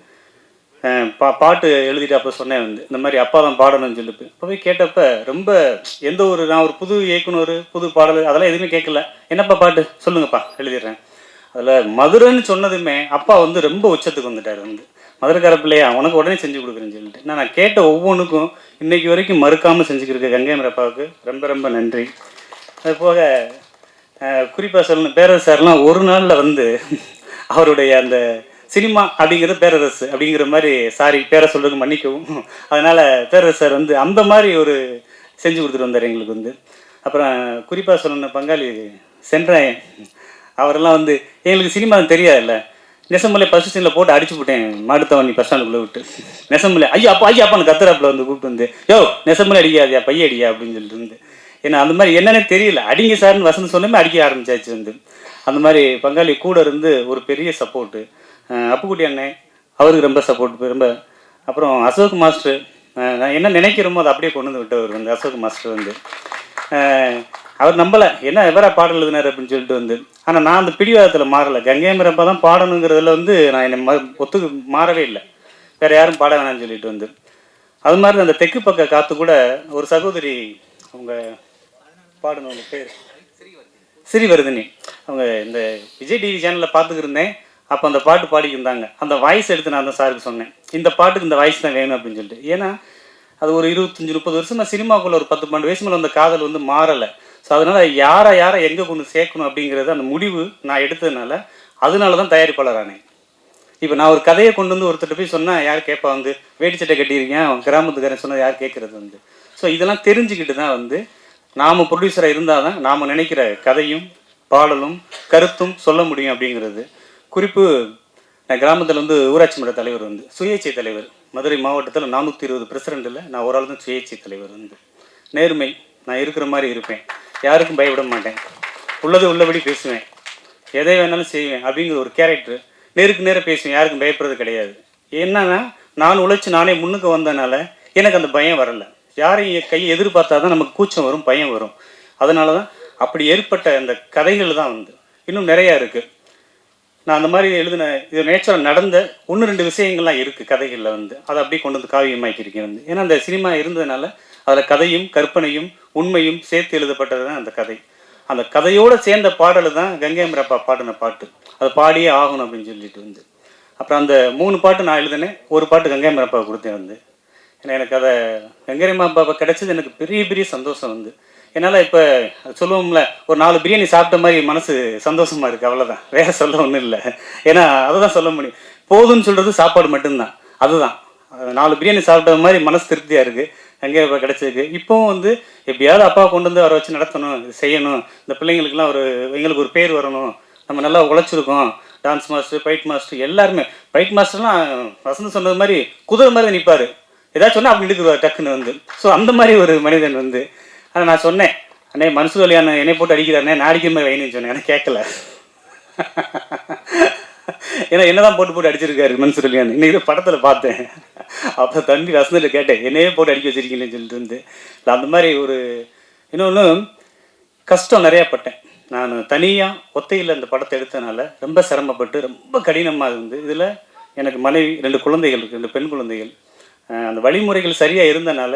பாட்டு எழுதிட்டு அப்போ சொன்னேன் வந்து இந்த மாதிரி அப்பா தான் பாடணும்னு சொல்லிட்டு. இப்போ போய் கேட்டப்போ ரொம்ப நான் ஒரு புது இயக்குனர், புது பாடல் அதெல்லாம் எதுவுமே கேட்கல. என்னப்பா பாட்டு சொல்லுங்கப்பா எழுதிடுறேன். அதில் மதுரைன்னு சொன்னதுமே அப்பா வந்து ரொம்ப உச்சத்துக்கு வந்துட்டார் வந்து. மதுரைக்கார பிள்ளையா உனக்கு உடனே செஞ்சு கொடுக்குறேன்னு சொல்லிட்டு நான் கேட்ட ஒவ்வொன்றுக்கும் இன்றைக்கி வரைக்கும் மறுக்காமல் செஞ்சுக்கிருக்க கங்கை அமரப்பாவுக்கு ரொம்ப ரொம்ப நன்றி. அது போக குறிப்பாக சொல்லணும், பேரரசு சார்லாம் ஒரு நாளில் வந்து அவருடைய அந்த சினிமா அப்படிங்கிறது பேரரசு அப்படிங்கிற மாதிரி, சாரி பேரை சொல்றதுக்கு மன்னிக்கவும். அதனால் பேரரசு சார் வந்து அந்த மாதிரி ஒரு செஞ்சு கொடுத்துட்டு வந்தார் எங்களுக்கு வந்து. அப்புறம் குறிப்பாக சொல்லணும் பங்காளி சென்றாயன் அவரெல்லாம் வந்து எங்களுக்கு சினிமா தெரியாதுல்ல. நெசமலை பஸ் ஸ்டாண்டில் போட்டு அடிச்சு போட்டேன் மாடுத்தவண்ணி பஸ் ஸ்டாண்டுக்குள்ளே விட்டு. நெசமலை அப்பான்னு கத்துறாப்புல வந்து கூப்பிட்டு வந்து யோ நெசமலை அடிக்காதியா பைய அடியா அப்படின்னு சொல்லிட்டு இருந்து. ஏன்னா அந்த மாதிரி என்னன்னே தெரியல, அடிங்க சார்னு வசந்த் சொன்னமே அடிக்க ஆரம்பிச்சாச்சு வந்து. அந்த மாதிரி பங்காளி கூட இருந்து ஒரு பெரிய சப்போர்ட்டு. அப்புக்குட்டி அண்ணன் அவருக்கு ரொம்ப சப்போர்ட் ரொம்ப. அப்புறம் அசோக் மாஸ்டர் நான் என்ன நினைக்கிறோமோ அதை அப்படியே கொண்டு வந்து விட்டவர் வந்து. அசோக் மாஸ்டர் வந்து அவர் நம்பலை, என்ன எவரா பாடல் எழுதினார் அப்படின்னு சொல்லிட்டு வந்து. ஆனால் நான் அந்த பிடிவாதத்தில் மாறலை. கங்கை அமரப்பா தான் பாடணுங்கிறதுல வந்து நான் என்னை மாறவே இல்லை. வேறு யாரும் பாட வேணாம்னு சொல்லிட்டு வந்து அது மாதிரி அந்த தெற்கு பக்க காற்று கூட ஒரு சகோதரி அவங்க பாடணும், அவங்க பேர் ஸ்ரீவர்தினி, அவங்க இந்த விஜய் டிவி சேனலில் பார்த்துக்கிருந்தேன். அப்போ அந்த பாட்டு பாடிக்கிருந்தாங்க. அந்த வாய்ஸ் எடுத்து நான் தான் சாருக்கு சொன்னேன், இந்த பாட்டுக்கு இந்த வாய்ஸ் தான் வேணும் அப்படின்னு சொல்லிட்டு. ஏன்னா அது ஒரு 25-30 வருஷமாக சினிமாக்குள்ளே ஒரு 10-12 வயசு மேலே அந்த காதல் வந்து மாறலை. ஸோ அதனால் யாரை எங்கே கொண்டு சேர்க்கணும் அப்படிங்கிறது அந்த முடிவு நான் எடுத்ததுனால அதனால தான் தயாரிப்பாளர் ஆனேன். இப்போ நான் ஒரு கதையை கொண்டு வந்து ஒருத்தர் போய் சொன்னால் யார் கேட்பா? வந்து வேட்டி சட்டை கட்டியிருக்கேன் கிராமத்துக்காரன் சொன்னால் யார் கேட்குறது வந்து? ஸோ இதெல்லாம் தெரிஞ்சுக்கிட்டு தான் வந்து நாம் ப்ரொடியூசராக இருந்தால் தான் நாம் நினைக்கிற கதையும் பாடலும் கருத்தும் சொல்ல முடியும் அப்படிங்கிறது. குறிப்பு, நான் கிராமத்தில் வந்து ஊராட்சி மன்ற தலைவர் வந்து சுயேட்சை தலைவர். மதுரை மாவட்டத்தில் 420 பிரசிடெண்ட்டில் நான் ஒரு ஆள் தான் சுயேட்சை தலைவர் வந்து. நேர்மை, நான் இருக்கிற மாதிரி இருப்பேன், யாருக்கும் பயப்பட மாட்டேன், உள்ளது உள்ளபடி பேசுவேன், எதை வேணாலும் செய்வேன் அப்படிங்கிற ஒரு கேரக்டர். நேருக்கு நேராக பேசுவேன், யாருக்கும் பயப்படுறது கிடையாது. என்னன்னா நான் உழைச்சி நானே முன்னுக்கு வந்தனால எனக்கு அந்த பயம் வரலை. யாரையும் கையை எதிர்பார்த்தா தான் நமக்கு கூச்சம் வரும், பயம் வரும். அதனால தான் அப்படி ஏற்பட்ட அந்த கதைகள் தான் வந்து இன்னும் நிறையா இருக்குது. நான் அந்த மாதிரி எழுதின இது நேச்சுரல் நடந்த 1-2 விஷயங்கள்லாம் இருக்குது கதைகளில் வந்து. அதை அப்படியே கொண்டு வந்து காவியமாக்கியிருக்கேன் வந்து. ஏன்னா அந்த சினிமா இருந்ததுனால அதில் கதையும் கற்பனையும் உண்மையும் சேர்த்து எழுதப்பட்டது தான் அந்த கதை. அந்த கதையோடு சேர்ந்த பாடல் தான் கங்கை அமரப்பா பாடின பாட்டு. அதை பாடியே ஆகணும் அப்படின்னு சொல்லிட்டு வந்து அப்புறம் அந்த 3 பாட்டு நான் எழுதினேன். ஒரு பாட்டு கங்கை அமரப்பா கொடுத்தேன் வந்து. ஏன்னா எனக்கு அதை கங்கை அமரப்பா கிடைச்சது எனக்கு பெரிய பெரிய சந்தோஷம் வந்து. என்னால் இப்போ சொல்லுவோம்ல, ஒரு 4 பிரியாணி சாப்பிட்ட மாதிரி மனசு சந்தோஷமாக இருக்குது, அவ்வளோதான், வேறு சொல்ல ஒன்றும் இல்லை. ஏன்னா அதை தான் சொல்ல முடியும். போதும்னு சொல்கிறது சாப்பாடு மட்டும்தான். அதுதான் 4 பிரியாணி சாப்பிட்ட மாதிரி மனசு திருப்தியாக இருக்குது கங்கை அமரப்பா கிடைச்சதுக்கு. இப்போவும் வந்து எப்படியாவது அப்பா கொண்டு வந்து அவரை வச்சு நடத்தணும், இது செய்யணும், இந்த பிள்ளைங்களுக்குலாம் எங்களுக்கு ஒரு பேர் வரணும், நம்ம நல்லா உழைச்சிருக்கோம், டான்ஸ் மாஸ்டர், ஃபைட் மாஸ்டர் எல்லாருமே. ஃபைட் மாஸ்டர்லாம் வசந்த் சொன்னது மாதிரி குதிரை மாதிரி நிற்பார், ஏதாச்சும் சொன்னால் அப்படி எடுக்குவார் டக்குன்னு வந்து. ஸோ அந்த மாதிரி ஒரு மனிதன் வந்து. ஆனால் நான் சொன்னேன், அண்ணே மனசு வழியான என்னை போட்டு அடிக்கிறாருண்ணே, நான் அடிக்கிற மாதிரி வைன்னு சொன்னேன். எனக்கு கேட்கல. ஏன்னா என்னதான் போட்டு அடிச்சிருக்காரு மன்சூர் அலியான். இன்னைக்கு படத்தில் பார்த்தேன். அப்போ தம்பி வசந்தில் கேட்டேன், என்னையே போட்டு அடிக்க வச்சிருக்கீங்கன்னு சொல்லிட்டு வந்து. அந்த மாதிரி ஒரு இன்னொன்று கஷ்டம் நிறையா பட்டேன் நான். தனியாக ஒத்தையில் அந்த படத்தை எடுத்ததுனால ரொம்ப சிரமப்பட்டு ரொம்ப கடினமாக இருந்து. இதில் எனக்கு மனைவி 2 குழந்தைகள் இருக்குது, 2 பெண் குழந்தைகள். அந்த வழிமுறைகள் சரியாக இருந்தனால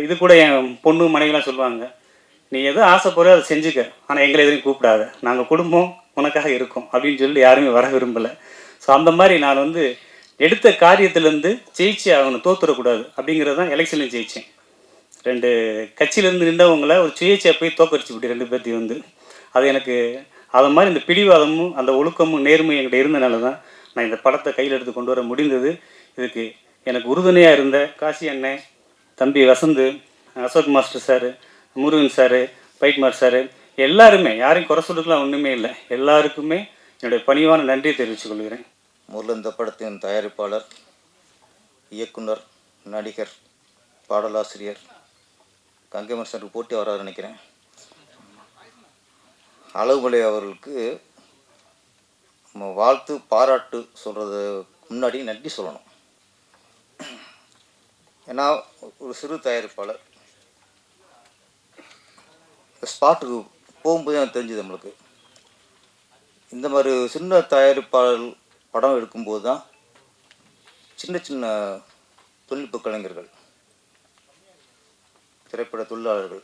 இது கூட என் பொண்ணு மனைவிலாம் சொல்லுவாங்க, நீ எதோ ஆசைப்படுற அதை செஞ்சுக்க, ஆனால் எங்களை எதுவும் கூப்பிடாத, நாங்கள் குடும்பம் உனக்காக இருக்கோம் அப்படின்னு சொல்லி யாருமே வர விரும்பலை. ஸோ அந்த மாதிரி நான் வந்து எடுத்த காரியத்திலேருந்து ஜெயிச்சு ஆகணும், தோத்துடக்கூடாது அப்படிங்கிறது தான் எலெக்ஷன்லையும் ஜெயித்தேன். 2 கட்சியிலேருந்து நின்றவங்களை ஒரு சுயேட்சையை போய் தோக்கடிச்சு விட்டு 2 பேர்த்தையும் வந்து. அது எனக்கு அதை மாதிரி இந்த பிடிவாதமும் அந்த ஒழுக்கமும் நேர்மையும் என்கிட்ட இருந்தனால தான் நான் இந்த படத்தை கையில் எடுத்து கொண்டு வர முடிந்தது. இதுக்கு எனக்கு உறுதுணையாக இருந்த காசி அண்ணன், தம்பி Vasanth, Ashok master sir, Murugan sir, fight master sir, எல்லாருமே, யாரையும் குறை சொல்றதுக்குலாம் ஒன்றுமே இல்லை, எல்லாருக்குமே என்னுடைய பணிவான நன்றியை தெரிவித்துக் கொள்கிறேன். முதல்ல இந்த படத்தின் தயாரிப்பாளர், இயக்குனர், நடிகர், பாடலாசிரியர் கங்கை மனுஷனுக்கு போட்டி வராது நினைக்கிறேன், அழகுமலை அவர்களுக்கு நம்ம வாழ்த்து பாராட்டு சொல்கிறது முன்னாடி நன்றி சொல்லணும். ஏன்னா ஒரு சிறு தயாரிப்பாளர் ஸ்பாட்டுக்கு போகும்போது எனக்கு தெரிஞ்சுது, நம்மளுக்கு இந்த மாதிரி சின்ன தயாரிப்பாளர் படம் எடுக்கும்போது தான் சின்ன சின்ன தொழில்நுட்ப கலைஞர்கள், திரைப்பட தொழிலாளர்கள்,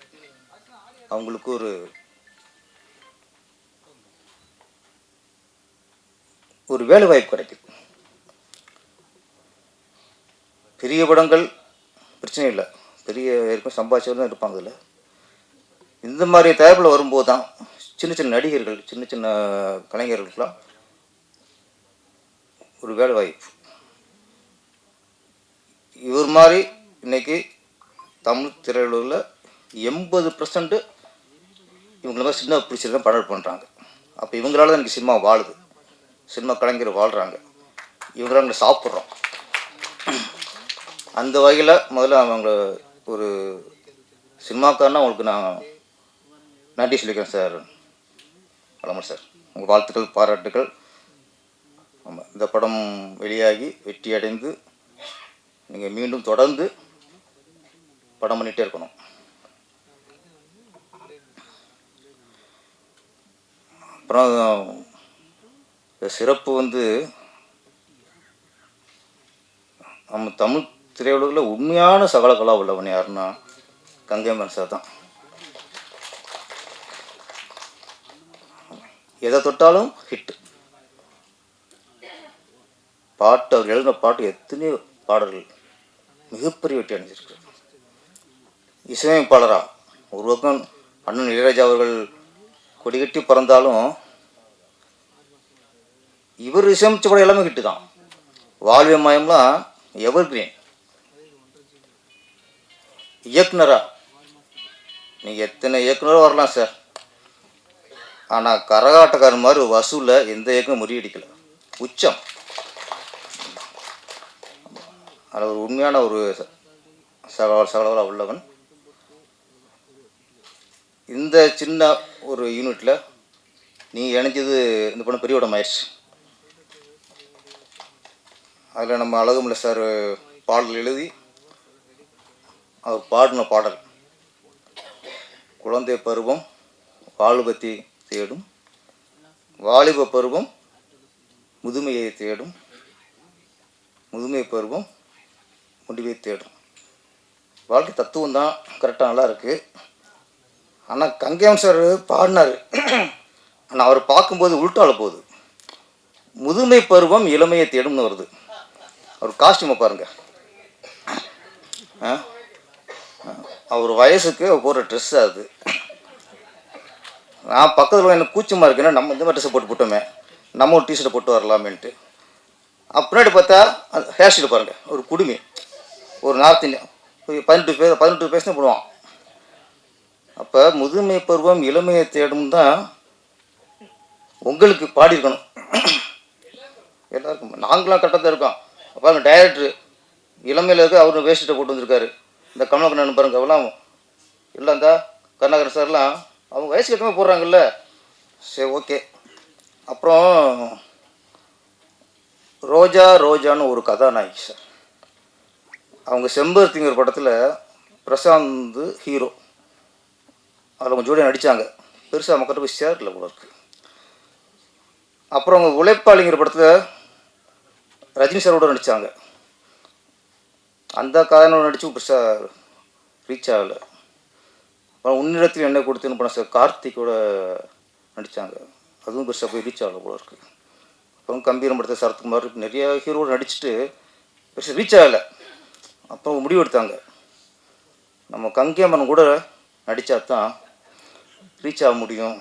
அவங்களுக்கு ஒரு வேலை வாய்ப்பு கிடைக்குது. பெரிய படங்கள் பிரச்சனை இல்லை, பெரிய இருக்கும் சம்பாதிச்சவர்கள் தான் இருப்பாங்க. இதில் இந்த மாதிரி தயாரிப்பில் வரும்போது தான் சின்ன சின்ன நடிகர்கள், சின்ன சின்ன கலைஞர்களுக்கெல்லாம் ஒரு வேலை வாய்ப்பு. இவர் மாதிரி இன்னைக்கு தமிழ் திரையுலகில் 80% இவங்கள மாதிரி சின்ன பிடிச்சிருக்க படம் பண்ணுறாங்க. அப்போ இவங்களால தான் எனக்கு சினிமா வாழுது, சினிமா கலைஞர் வாழ்கிறாங்க, இவங்களால சாப்பிட்றோம். அந்த வகையில் முதல்ல அவங்க ஒரு சினிமாக்காரனா உங்களுக்கு நான் நன்றி சொல்லிக்கிறேன் சார். வளமல் சார், உங்கள் வாழ்த்துக்கள், பாராட்டுக்கள். ஆமாம், இந்த படம் வெளியாகி வெற்றி அடைந்து நீங்கள் மீண்டும் தொடர்ந்து படம் பண்ணிகிட்டே இருக்கணும். அப்புறம் சிறப்பு வந்து நம்ம தமிழ் திரையுலகில் உண்மையான சகலகலா உள்ளவன் யாருன்னா கங்கைமரன் சார் தான். எதை தொட்டாலும் ஹிட். பாட்டு அவர் எழுதின பாட்டு எத்தனையோ பாடல்கள் மிகப்பெரிய வெற்றி அடைஞ்சிருக்கு. இசையமைப்பாளரா ஒரு பக்கம் அண்ணன் இளையராஜா அவர்கள் கொடிகட்டி பறந்தாலும் இவர் இசையமைச்ச படம் எல்லாமே ஹிட்டு தான். வாழ்வே மயம்லாம் எவர் கிரீன். இயக்குனரா நீங்கள் எத்தனை இயக்குனரும் வரலாம் சார், ஆனால் கரகாட்டக்காரன் மாதிரி வசூலில் எந்த இயக்கம் முறியடிக்கலை. உச்சம். அதில் ஒரு உண்மையான ஒரு சகலவலா உள்ளவன். இந்த சின்ன ஒரு யூனிட்டில் நீங்கள் இணைஞ்சது இந்த படம் பெரிய படம் ஆயிடுச்சு. அதில் நம்ம அழகுமலை சார் பாடல் எழுதி அவர் பாடின பாடல் குழந்தை பருவம் வாலிபத்தை தேடும், வாலிப பருவம் முதுமையை தேடும், முதுமை பருவம் முடிவை தேடும். வாழ்க்கை தத்துவம் தான் கரெக்டாக நல்லா இருக்குது. ஆனால் கங்கையம் சார் பாடினார், ஆனால் அவர் பார்க்கும்போது உள்டால போகுது. முதுமை பருவம் இளமையை தேடும்னு வருது. அவர் காஸ்டியூமை பாருங்கள், அவர் வயசுக்கு போடுற ட்ரெஸ் அது. நான் பக்கத்தில் எனக்கு கூச்சமாக இருக்குன்னா நம்ம இந்த மாதிரி ட்ரெஸ்ஸை போட்டோமே, நம்ம ஒரு டிஷர்ட்டை போட்டு வரலாமேன்ட்டு. பின்னாடி பார்த்தா அந்த ஹேர் ஸ்டைல் பாருங்கள், ஒரு குடுமி, ஒரு நார்த் இந்தியா 18 பேசுன்னு போடுவான். அப்போ முதுமை பருவம் இளமையை தேடும் தான் உங்களுக்கு பாடியிருக்கணும் எல்லாருக்கும். நாங்களாம் கட்டத்தான் இருக்கோம். பாருங்க, டைரக்டர் இளமையில் இருக்க அவரு வேஸ்ட்டை போட்டு வந்திருக்காரு. இந்த கமலக்கண்ணன் பாருங்க, அவெல்லாம் இல்லை இந்த கருணாகரன் சார்லாம் அவங்க வயசுக்கு ஏற்ற மாதிரி போடுறாங்கல்ல. சரி, ஓகே. அப்புறம் ரோஜா ரோஜான்னு ஒரு கதாநாயகி சார், அவங்க செம்பருத்திங்கிற படத்தில் பிரசாந்த் ஹீரோ, அதில் அவங்க ஜோடியாக நடித்தாங்க. பெருசாக மக்கள்கிட்ட போய் சேரல போல இருக்கு. அப்புறம் அவங்க உழைப்பாளிங்கிற படத்தில் ரஜினி சாரோட நடித்தாங்க. அந்த கதாநாயகனோட நடித்து பெருசாக ரீச் ஆகலை. அப்புறம் உன்னிடத்தில் என்ன கொடுத்துன்னு போன சார் கார்த்திக்கோட நடித்தாங்க, அதுவும் பெருசாக போய் ரீச் ஆகலை போல இருக்குது. அப்புறம் கம்பீரம் படத்தில் சரத்குமார் நிறைய ஹீரோடு நடிச்சுட்டு பெருசாக ரீச் ஆகலை. அப்போ முடிவு எடுத்தாங்க, நம்ம கங்கையம்மன் கூட நடித்தா தான் ரீச் ஆக முடியும்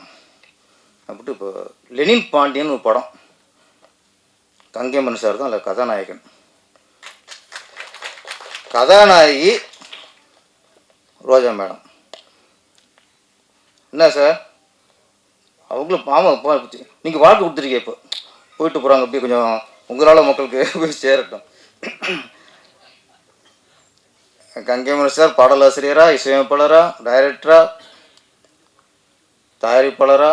அப்படின்ட்டு இப்போ லெனின் பாண்டியன் ஒரு படம், கங்கையம்மன் சார் தான் அதில் கதாநாயகன். கதாநாயகி ரோஜா மேடம். என்ன சார் அவங்களும் ஆமாம், நீங்கள் வாழ்க்கை கொடுத்துருக்கீங்க, இப்போ போயிட்டு போகிறாங்க. அப்படியே கொஞ்சம் உங்களால் மக்களுக்கு போய் சேரட்டும். கங்கைமரன் சார் பாடலாசிரியரா, இசையமைப்பாளரா, டைரக்டரா, தயாரிப்பாளரா,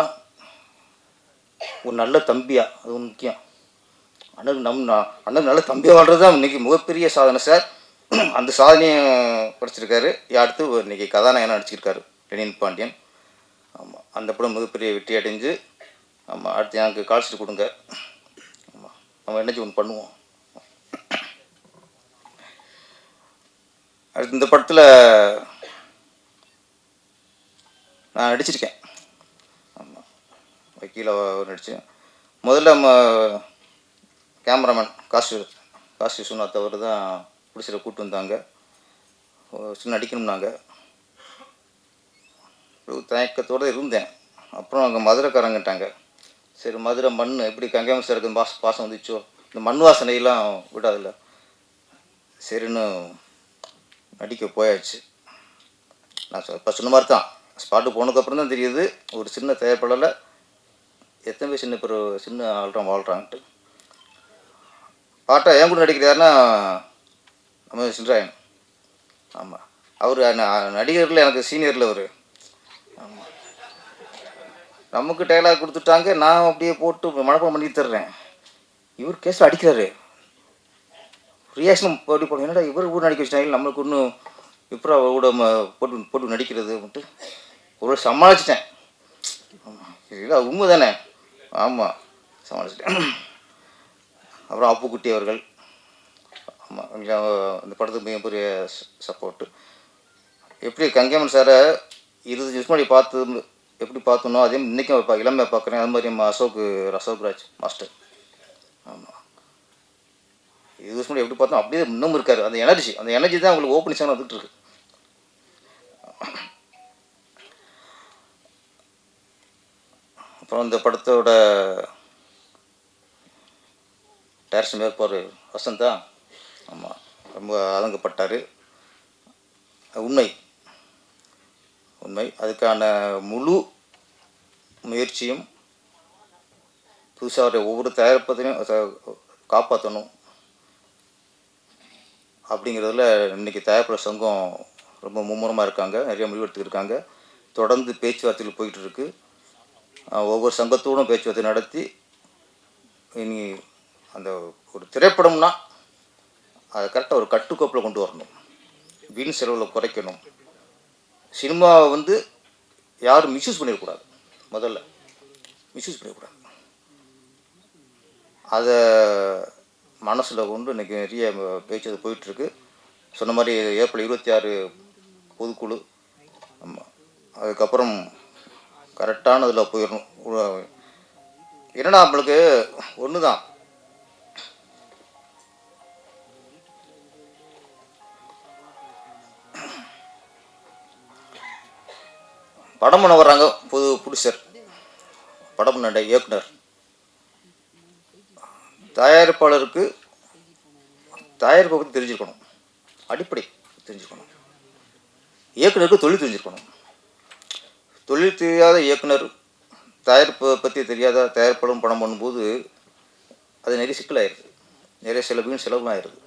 ஒரு நல்ல தம்பியா, அது முக்கியம். அண்ணன் நல்ல தம்பியாக வாழ்றது தான் இன்றைக்கி மிகப்பெரிய சாதனை சார். அந்த சாதனையை படிச்சிருக்காரு. அடுத்து இன்றைக்கி கதாநாயகனாக நடிச்சிருக்காரு லெனின் பாண்டியன். ஆமாம், அந்த படம் மிகப்பெரிய வெற்றி அடைஞ்சு. ஆமாம், அடுத்து எனக்கு கால்ஷீட் கொடுங்க. ஆமாம், நம்ம என்னச்சு ஒன்று பண்ணுவோம். அடுத்து இந்த படத்தில் நான் நடிச்சிருக்கேன். ஆமாம், வக்கீலாக நடித்தேன். முதல்ல நம்ம கேமராமேன் காசி விஸ்வநாத் அவர் தான் பிடிச்சிட கூப்பிட்டு வந்தாங்க. சின்ன நடிக்கணும்னாங்க. தயக்கத்தோடு இருந்தேன். அப்புறம் அங்கே மதுரைக்காரங்கிட்டாங்க, சரி மதுரை மண் எப்படி கங்கைமரன் சாருக்கு பாசம் வந்துச்சோ, இந்த மண் வாசனையெல்லாம் விடாதில்ல, சரின்னு நடிக்க போயாச்சு. நான் இப்போ சொன்ன மாதிரி தான், ஸ்பாட்டு போனதுக்கப்புறம் தான் தெரியுது ஒரு சின்ன தயாரிப்பாளரில் எத்தனை பேர் சின்ன ஆள்றான் வாழ்கிறான்ட்டு. பாட்டை என் கூட நடிக்கிறாருன்னா நம்ம சின்ராயன். ஆமாம், அவர் நடிகரில் எனக்கு சீனியரில் அவர். ஆமாம், நமக்கு டைலாக் கொடுத்துட்டாங்க, நான் அப்படியே போட்டு மனப்பாடம் பண்ணி தர்றேன். இவர் கேஸில் அடிக்கிறாரு, ரியாக்ஷன் அப்படி போடுங்க, என்னடா இவர் கூட நடிக்க வச்சிட்டாங்க, நம்மளுக்கு ஒன்றும் இப்போ கூட போட்டு நடிக்கிறது அப்படின்ட்டு ஒரு சமாளிச்சிட்டேன். ஆமாம், இல்லை உண்மை தானே. ஆமாம், சமாளிச்சிட்டேன். அப்புறம் அப்புக்குட்டி அவர்கள், ஆமாம், இந்த படத்துக்கு மிகப்பெரிய சப்போர்ட்டு. எப்படி கங்கைமன் சாரை 20 வருஷம் முன்னாடி எப்படி பார்த்தனோ அதே மாதிரி இன்றைக்கும் இளமையாக பார்க்குறேன். அது மாதிரி நம்ம அசோக்ராஜ் மாஸ்டர். ஆமாம், 20 வருஷம் முன்னாடி எப்படி பார்த்தோம் அப்படியே இன்னும் இருக்கார். அந்த எனர்ஜி தான் உங்களுக்கு ஓப்பனிங்ஸாக வந்துட்டு இருக்கு. அப்புறம் இந்த படத்தோட டேரக்ஷன் மேற்பார் வசந்தா. ஆமாம், ரொம்ப ஆதங்கப்பட்டார். உண்மை அதுக்கான முழு முயற்சியும் புதுசாக ஒவ்வொரு தயாரிப்பதையும் காப்பாற்றணும் அப்படிங்கிறதுல இன்றைக்கி தயாரிப்பாளர் சங்கம் ரொம்ப மும்முரமாக இருக்காங்க. நிறைய முடிவு எடுத்துக்கிருக்காங்க. தொடர்ந்து பேச்சுவார்த்தைகள் போயிட்டுருக்கு. ஒவ்வொரு சங்கத்தோடும் பேச்சுவார்த்தை நடத்தி இனி அந்த ஒரு திரைப்படம்னா அதை கரெக்டாக ஒரு கட்டுக்கோப்பில் கொண்டு வரணும். வீண் செலவில் குறைக்கணும். சினிமாவை வந்து யாரும் மிஸ்யூஸ் பண்ணிடக்கூடாது. முதல்ல மிஸ்யூஸ் பண்ணிடக்கூடாது. அதை மனசில் கொண்டு இன்றைக்கி நிறைய பேச்சு அது போயிட்டுருக்கு. சொன்ன மாதிரி ஏப்ரல் 26 பொதுக்குழு. ஆமாம், அதுக்கப்புறம் கரெக்டான இதில் போயிடணும். என்னன்னா நம்மளுக்கு ஒன்று தான், படம் பண்ண வர்றாங்க புடிசர், படம் பண்ண இயக்குனர், தயாரிப்பாளருக்கு தயாரிப்பை பற்றி தெரிஞ்சுருக்கணும், அடிப்படை தெரிஞ்சுக்கணும். இயக்குனருக்கு தொழில் தெரிஞ்சுருக்கணும். தொழில் தெரியாத இயக்குனர் தயாரிப்பை பற்றி தெரியாத தயாரிப்பாளரும் படம் பண்ணும்போது அது நிறைய சிக்கலாயிருது, நிறைய செலவுலாம் ஆயிடுது.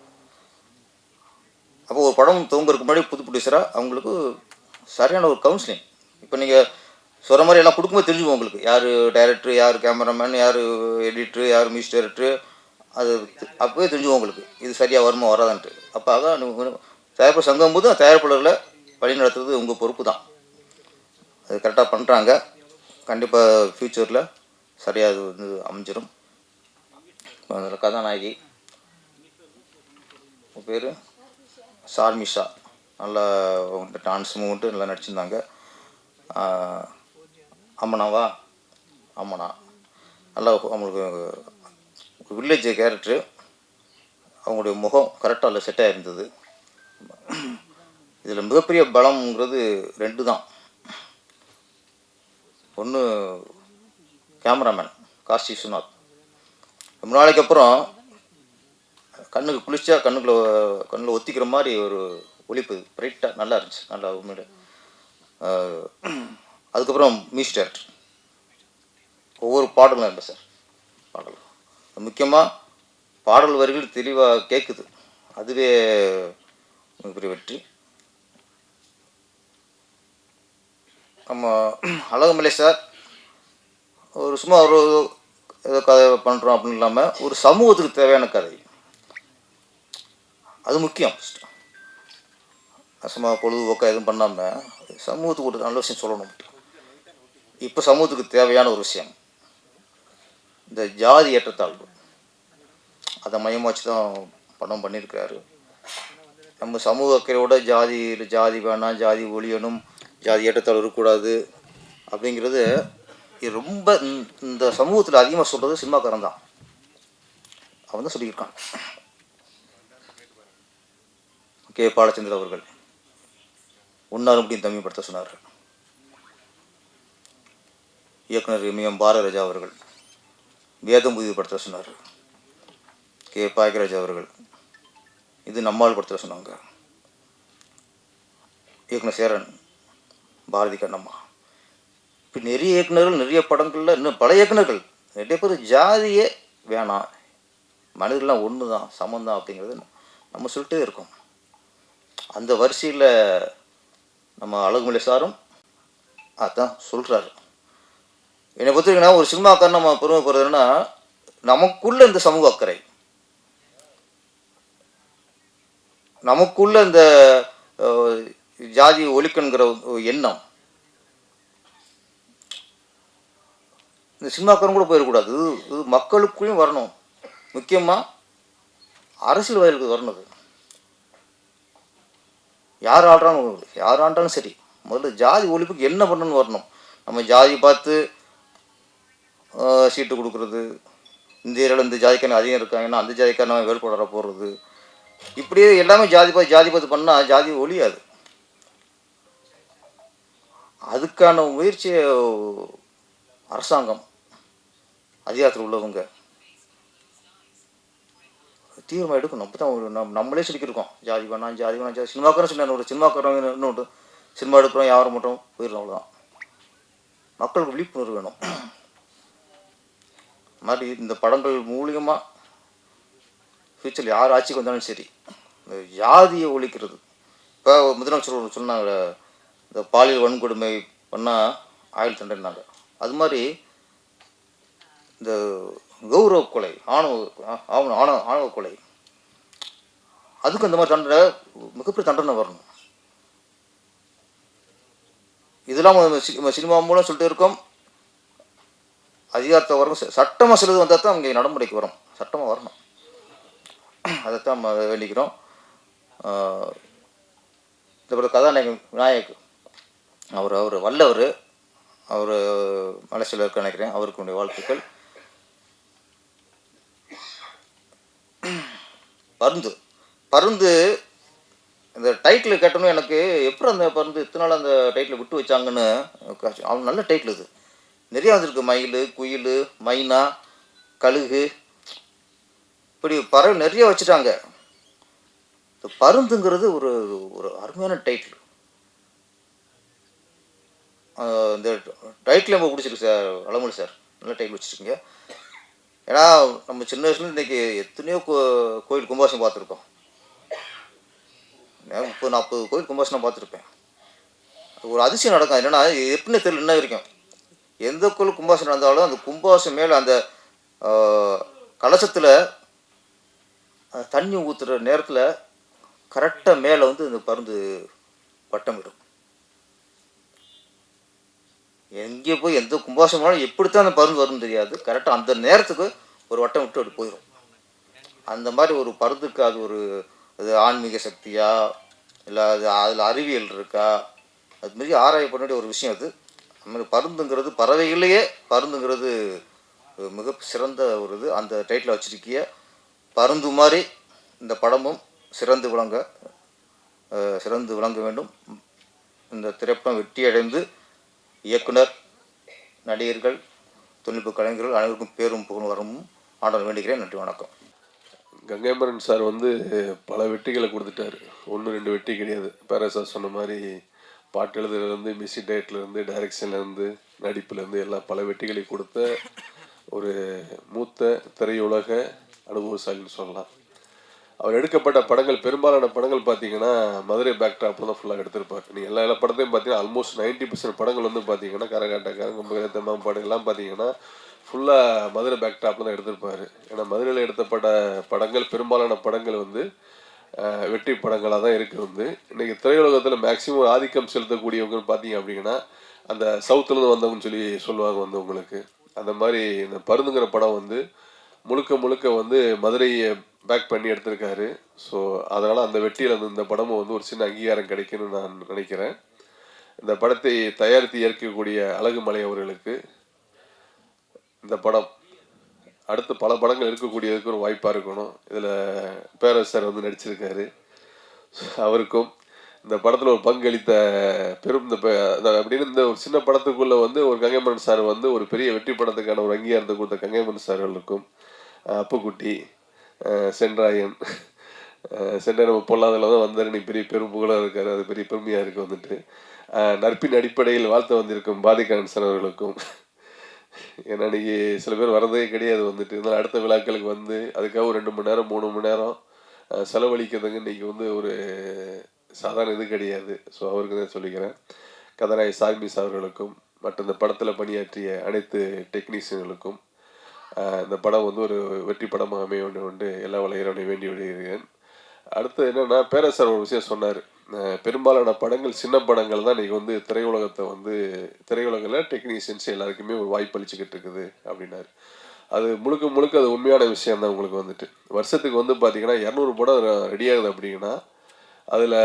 அப்போ ஒரு படம் துவங்குறதுக்கு முன்னாடி புது ப்ரொடியூசராக அவங்களுக்கு சரியான ஒரு கவுன்சிலிங். இப்போ நீங்கள் சொல்கிற மாதிரி எல்லாம் கொடுக்கும்போது தெரிஞ்சுக்கோங்க உங்களுக்கு யார் டைரக்டர், யார் கேமராமேன், யார் எடிட்ரு, யார் மியூசிக் டைரக்டரு, அது அப்போவே தெரிஞ்சுக்கோங்க உங்களுக்கு இது சரியாக வருமா வராதான்ட்டு. அப்போ அதான் தயாரிப்பு சங்கம் போது தயாரிப்பாளர்களை வழி நடத்துறது உங்கள் பொறுப்பு தான். அது கரெக்டாக பண்ணுறாங்க. கண்டிப்பாக ஃப்யூச்சரில் சரியாக அது வந்து அமைஞ்சிடும். அதில் கதாநாயகி பேர் சார்மிஷா, நல்லா டான்ஸ் மூமெண்ட்டு நல்லா நடிச்சிருந்தாங்க. அம்மனா நல்லா அவங்களுக்கு வில்லேஜ் கேரக்டரு, அவங்களுடைய முகம் கரெக்டாக அதில் செட்டாக இருந்தது. இதில் மிகப்பெரிய பலம்ங்கிறது 2 தான். ஒன்று கேமராமேன் காசி விஸ்வநாத். ரொம்ப நாளைக்கு அப்புறம் கண்ணுக்கு குளிச்சா கண்ணில் ஒத்திக்கிற மாதிரி ஒரு ஒளிப்பு பிரைட்டாக நல்லா இருந்துச்சு, நல்லா உண்மையில. அதுக்கப்புறம் மியூசிக் டைரக்டர் ஒவ்வொரு பாடலும் இல்லை சார், பாடல் முக்கியமாக பாடல் வரிகள் தெளிவாக கேட்குது, அதுவே மிகப்பெரிய வெற்றி. நம்ம அழகுமலை சார் ஒரு சும்மா ஒரு ஏதோ கதை பண்ணுறோம் அப்படின்னு இல்லாமல் ஒரு சமூகத்துக்கு தேவையான கதை, அது முக்கியம். சும்மா பொழுதுபோக்காக எதுவும் பண்ணாமல் சமூகத்துக்கு ஒரு நல்ல விஷயம் சொல்லணும். இப்போ சமூகத்துக்கு தேவையான ஒரு விஷயம் இந்த ஜாதி ஏற்றத்தாழ்வு, அதை மையமாக வச்சு தான் படம் பண்ணியிருக்கிறாரு. நம்ம சமூக அக்கறையோட ஜாதி வேணாம், ஜாதி ஒழியணும், ஜாதி ஏற்றத்தாழ்வு இருக்கக்கூடாது அப்படிங்கிறது இது ரொம்ப இந்த சமூகத்தில் அதிகமாக சொல்கிறது சினிமாக்காரன் தான். அவன் தான் சொல்லியிருக்கான். கே பாலச்சந்திர அவர்கள் உன்னாரும் முடியும் தமிழ் படத்தை சொன்னார். இயக்குனர் எம் பாரதிராஜா அவர்கள் வேதம் புதிய படத்தை சொன்னார். கே பாக்கியராஜ் அவர்கள் இது நம்மால் படத்தில் சொன்னாங்க. இயக்குனர் சேரன், பாரதி கண்ணம்மா, இப்போ நிறைய இயக்குநர்கள் நிறைய படங்களில் இன்னும் பல இயக்குநர்கள் நிறைய பேர் ஜாதியே வேணாம், மனிதர்கள்லாம் ஒன்று தான், சமந்தான் அப்படிங்கிறது நம்ம சொல்லிட்டே இருக்கோம். அந்த வரிசையில் நம்ம அழகுமலை சாரும் அதான் சொல்கிறாரு. என்னை பொறுத்தவரைக்குன்னா ஒரு சினிமாக்காரன் நம்ம பெருமைப்படுறதுன்னா நமக்குள்ள இந்த சமூக அக்கறை, நமக்குள்ள இந்த ஜாதி ஒழிக்கணுங்கிற எண்ணம் இந்த சினிமாக்காரன் கூட போயிடக்கூடாது. இது மக்களுக்குள்ளேயும் வரணும். முக்கியமாக அரசியல்வாதிகளுக்கு வரணும். யார் ஆண்டாலும் சரி, முதல்ல ஜாதி ஒழிப்புக்கு என்ன பண்ணணும்னு வரணும். நம்ம ஜாதி பார்த்து சீட்டு கொடுக்குறது, இந்த ஏரியாவில் இந்த ஜாதிக்காரன் அதிகம் இருக்காங்கன்னா அந்த ஜாதிக்காரன் வேட்பாளராக போடுறது, இப்படியே எல்லாமே ஜாதி பார்த்து பண்ணால் ஜாதி ஒழியாது. அதுக்கான முயற்சியை அரசாங்கம், அதிகாரத்தில் உள்ளவங்க தீவிரமாக எடுக்கணும். அப்போ தான் நம்மளே சொல்லிக்கிருக்கோம் ஜாதி வேணாம் ஜாதி சினிமாக்காரன் சொன்ன ஒரு சினிமாக்காரங்க இன்னொன்று சினிமா எடுக்கிறோம் வியாபாரம் மட்டும் போயிடணும், அவ்வளோதான். மக்களுக்கு விழிப்புணர்வு வேணும். மாதிரி இந்த படங்கள் மூலியமாக ஃப்யூச்சரில் யார் ஆட்சிக்கு வந்தாலும் சரி இந்த ஜாதியை ஒழிக்கிறது. இப்போ முதலமைச்சர் சொன்னாங்க, இந்த பாலியல் வன்கொடுமை பண்ணால் ஆயுள் தண்டனைனாங்க. அது மாதிரி இந்த கௌரவ கொலை, ஆணவ கொலை, அதுக்கு அந்த மாதிரி தண்டனை, மிகப்பெரிய தண்டனை வரணும். இதெல்லாம் சினிமா மூலம் சொல்லிட்டு இருக்கோம். அதிகாரத்தை வரும், சட்டமாக சிலது வந்தால் தான் அவங்க நடைமுறைக்கு வரும். சட்டமாக வரணும், அதைத்தான் நம்ம வேண்டிக்கிறோம். இந்த கதாநாயகன் விநாயக் அவர் வல்லவர், அவர் மலேசியாவில் இருக்க நினைக்கிறேன். அவருக்கு உடைய வாழ்த்துக்கள். பருந்து இந்த டைட்டில் கேட்டோன்னு எனக்கு எப்படி அந்த பருந்து இத்தனை நாள் அந்த டைட்டில் விட்டு வச்சாங்கன்னு. அவன் நல்ல டைட்டில் இது, நிறையா வந்திருக்கு. மயில், குயில், மைனா, கழுகு, இப்படி பறவை நிறைய வச்சுட்டாங்க. இந்த பருந்துங்கிறது ஒரு ஒரு அருமையான டைட்டில். இந்த டைட்டில் ரொம்ப பிடிச்சிருக்கு சார், அலமொழி சார், நல்ல டைட்டில் வச்சுருக்கீங்க. ஏன்னா நம்ம சின்ன வயசுலேருந்து இன்றைக்கி எத்தனையோ கோயில் கும்பாசனம் பார்த்துருக்கோம். 30-40 கோயில் கும்பாசனம் பார்த்துருப்பேன். ஒரு அதிசயம் நடக்கும். என்னென்னா எப்படின்னு தெரியல, இன்ன வரைக்கும் எந்த கோயில் கும்பாசனம் நடந்தாலும் அந்த கும்பாசம் மேலே அந்த கலசத்தில் தண்ணி ஊற்றுற நேரத்தில் கரெக்டாக மேலே வந்து இந்த பருந்து வட்டமிடும். எங்கே போய் எந்த கும்பாசம் போனாலும் எப்படித்தான் அந்த பருந்து வரும்னு தெரியாது, கரெக்டாக அந்த நேரத்துக்கு ஒரு வட்டம் விட்டு அப்படி போயிடும். அந்த மாதிரி ஒரு பருந்துக்கு அது ஒரு அது ஆன்மீக சக்தியா இல்லை அதில் அறிவியல் இருக்கா, அதுமாரி ஆராய பண்ண வேண்டிய ஒரு விஷயம் அது. அதுமாதிரி பருந்துங்கிறது பறவைகளையே பருந்துங்கிறது மிக சிறந்த ஒரு இது. அந்த டைட்டில் வச்சிருக்கிய பருந்து மாதிரி இந்த படமும் சிறந்து விளங்க வேண்டும். இந்த திரைப்படம் வெற்றியடைந்து இயக்குனர், நடிகர்கள், தொழில்நுட்ப கலைஞர்கள் அனைவருக்கும் பேரும் புகழும் வரவும் ஆண்டவன் வேண்டுகிறேன். நன்றி, வணக்கம். கங்கைமரன் சார் வந்து பல வெற்றிகளை கொடுத்துட்டார், 1-2 வெற்றி கிடையாது. பேரா சார் சொன்ன மாதிரி பாட்டு எழுதுறதுலேருந்து, மியூசிக் டைரக்டர்லேருந்து, டைரக்ஷன்லேருந்து, நடிப்புலேருந்து எல்லாம் பல வெற்றிகளை கொடுத்த ஒரு மூத்த திரையுலக அனுபவசாலின்னு சொல்லலாம். அவர் எடுக்கப்பட்ட படங்கள், பெரும்பாலான படங்கள் பார்த்தீங்கன்னா மதுரை பேக்ட்ராப்பில் தான் ஃபுல்லாக எடுத்திருப்பார். நீங்கள் எல்லா படத்தையும் பார்த்தீங்கன்னா ஆல்மோஸ்ட் 90% படங்கள் வந்து பார்த்தீங்கன்னா கரகாட்டக்காரன், கும்பகரத்தம்மா படங்கள்லாம் பார்த்தீங்கன்னா ஃபுல்லாக மதுரை பேக்ட்ராப்பில் தான் எடுத்திருப்பார். ஏன்னா மதுரையில் எடுத்தப்பட்ட படங்கள், பெரும்பாலான படங்கள் வந்து வெற்றி படங்களாக தான் இருக்குது. வந்து இன்றைக்கி திரையுலகத்தில் மேக்ஸிமம் ஆதிக்கம் செலுத்தக்கூடியவங்கன்னு பார்த்தீங்க அப்படின்னா அந்த சவுத்துலேருந்து வந்தவங்கன்னு சொல்லுவாங்க வந்து உங்களுக்கு. அந்த மாதிரி இந்த பருந்துங்கிற படம் வந்து முழுக்க வந்து மதுரையை பேக் பண்ணி எடுத்திருக்காரு. ஸோ அதனால் அந்த வெற்றியில் வந்து இந்த படமும் வந்து ஒரு சின்ன அங்கீகாரம் கிடைக்குன்னு நான் நினைக்கிறேன். இந்த படத்தை தயாரித்து இயக்கக்கூடிய அழகுமலை அவர்களுக்கு இந்த படம் அடுத்து பல படங்கள் இருக்கக்கூடியதுக்கு ஒரு வாய்ப்பாக இருக்கணும். இதில் பேரரசர் வந்து நடிச்சிருக்காரு. அவருக்கும் இந்த படத்தில் ஒரு பங்களித்த பெரும் அப்படின்னு இந்த ஒரு சின்ன படத்துக்குள்ளே வந்து ஒரு கங்கைமரன் சார் வந்து ஒரு பெரிய வெற்றி படத்துக்கான ஒரு அங்கீகாரத்தை கொடுத்த கங்கைமரன் சார்களுக்கும், அப்புக்குட்டி, சென்றாயன் நம்ம பொல்லாததில் தான் வந்தார், இன்னைக்கு பெரிய பெரும் புகழாக இருக்கார். அது பெரிய பெருமையாக இருக்குது. வந்துட்டு நட்பின் அடிப்படையில் வாழ்த்து வந்திருக்கும் பாதிகாரன் சார் அவர்களுக்கும், ஏன்னா இன்றைக்கி சில பேர் வரதே கிடையாது. வந்துட்டு இருந்தாலும் அடுத்த விழாக்களுக்கு வந்து அதுக்காக ஒரு 2 மணி நேரம் 3 மணி நேரம் செலவழிக்கிறதுங்க இன்றைக்கி வந்து ஒரு சாதாரண இது கிடையாது. ஸோ அவருக்கு தான் சொல்லிக்கிறேன். கதாநாயகி சார்மிஸ் அவர்களுக்கும் மற்றும் இந்த படத்தில் பணியாற்றிய அனைத்து டெக்னீஷியன்களுக்கும் இந்த படம் வந்து ஒரு வெற்றி படமாக அமைய வேண்டும் என்று எல்லா வலையிறனை வேண்டி விடுகிறேன். அடுத்து என்னென்னா, பேரரசர் ஒரு விஷயம் சொன்னார். பெரும்பாலான படங்கள் சின்ன படங்கள் தான் இன்றைக்கி வந்து திரையுலகத்தை வந்து திரையுலகில் டெக்னீஷியன்ஸ் எல்லாருக்குமே ஒரு வாய்ப்பு அளிச்சுக்கிட்டு இருக்குது அப்படின்னாரு. அது முழுக்க முழுக்க அது உண்மையான விஷயம் தான். உங்களுக்கு வந்துட்டு வருஷத்துக்கு வந்து பார்த்தீங்கன்னா 200 படம் ரெடி ஆகுது அப்படின்னா அதில்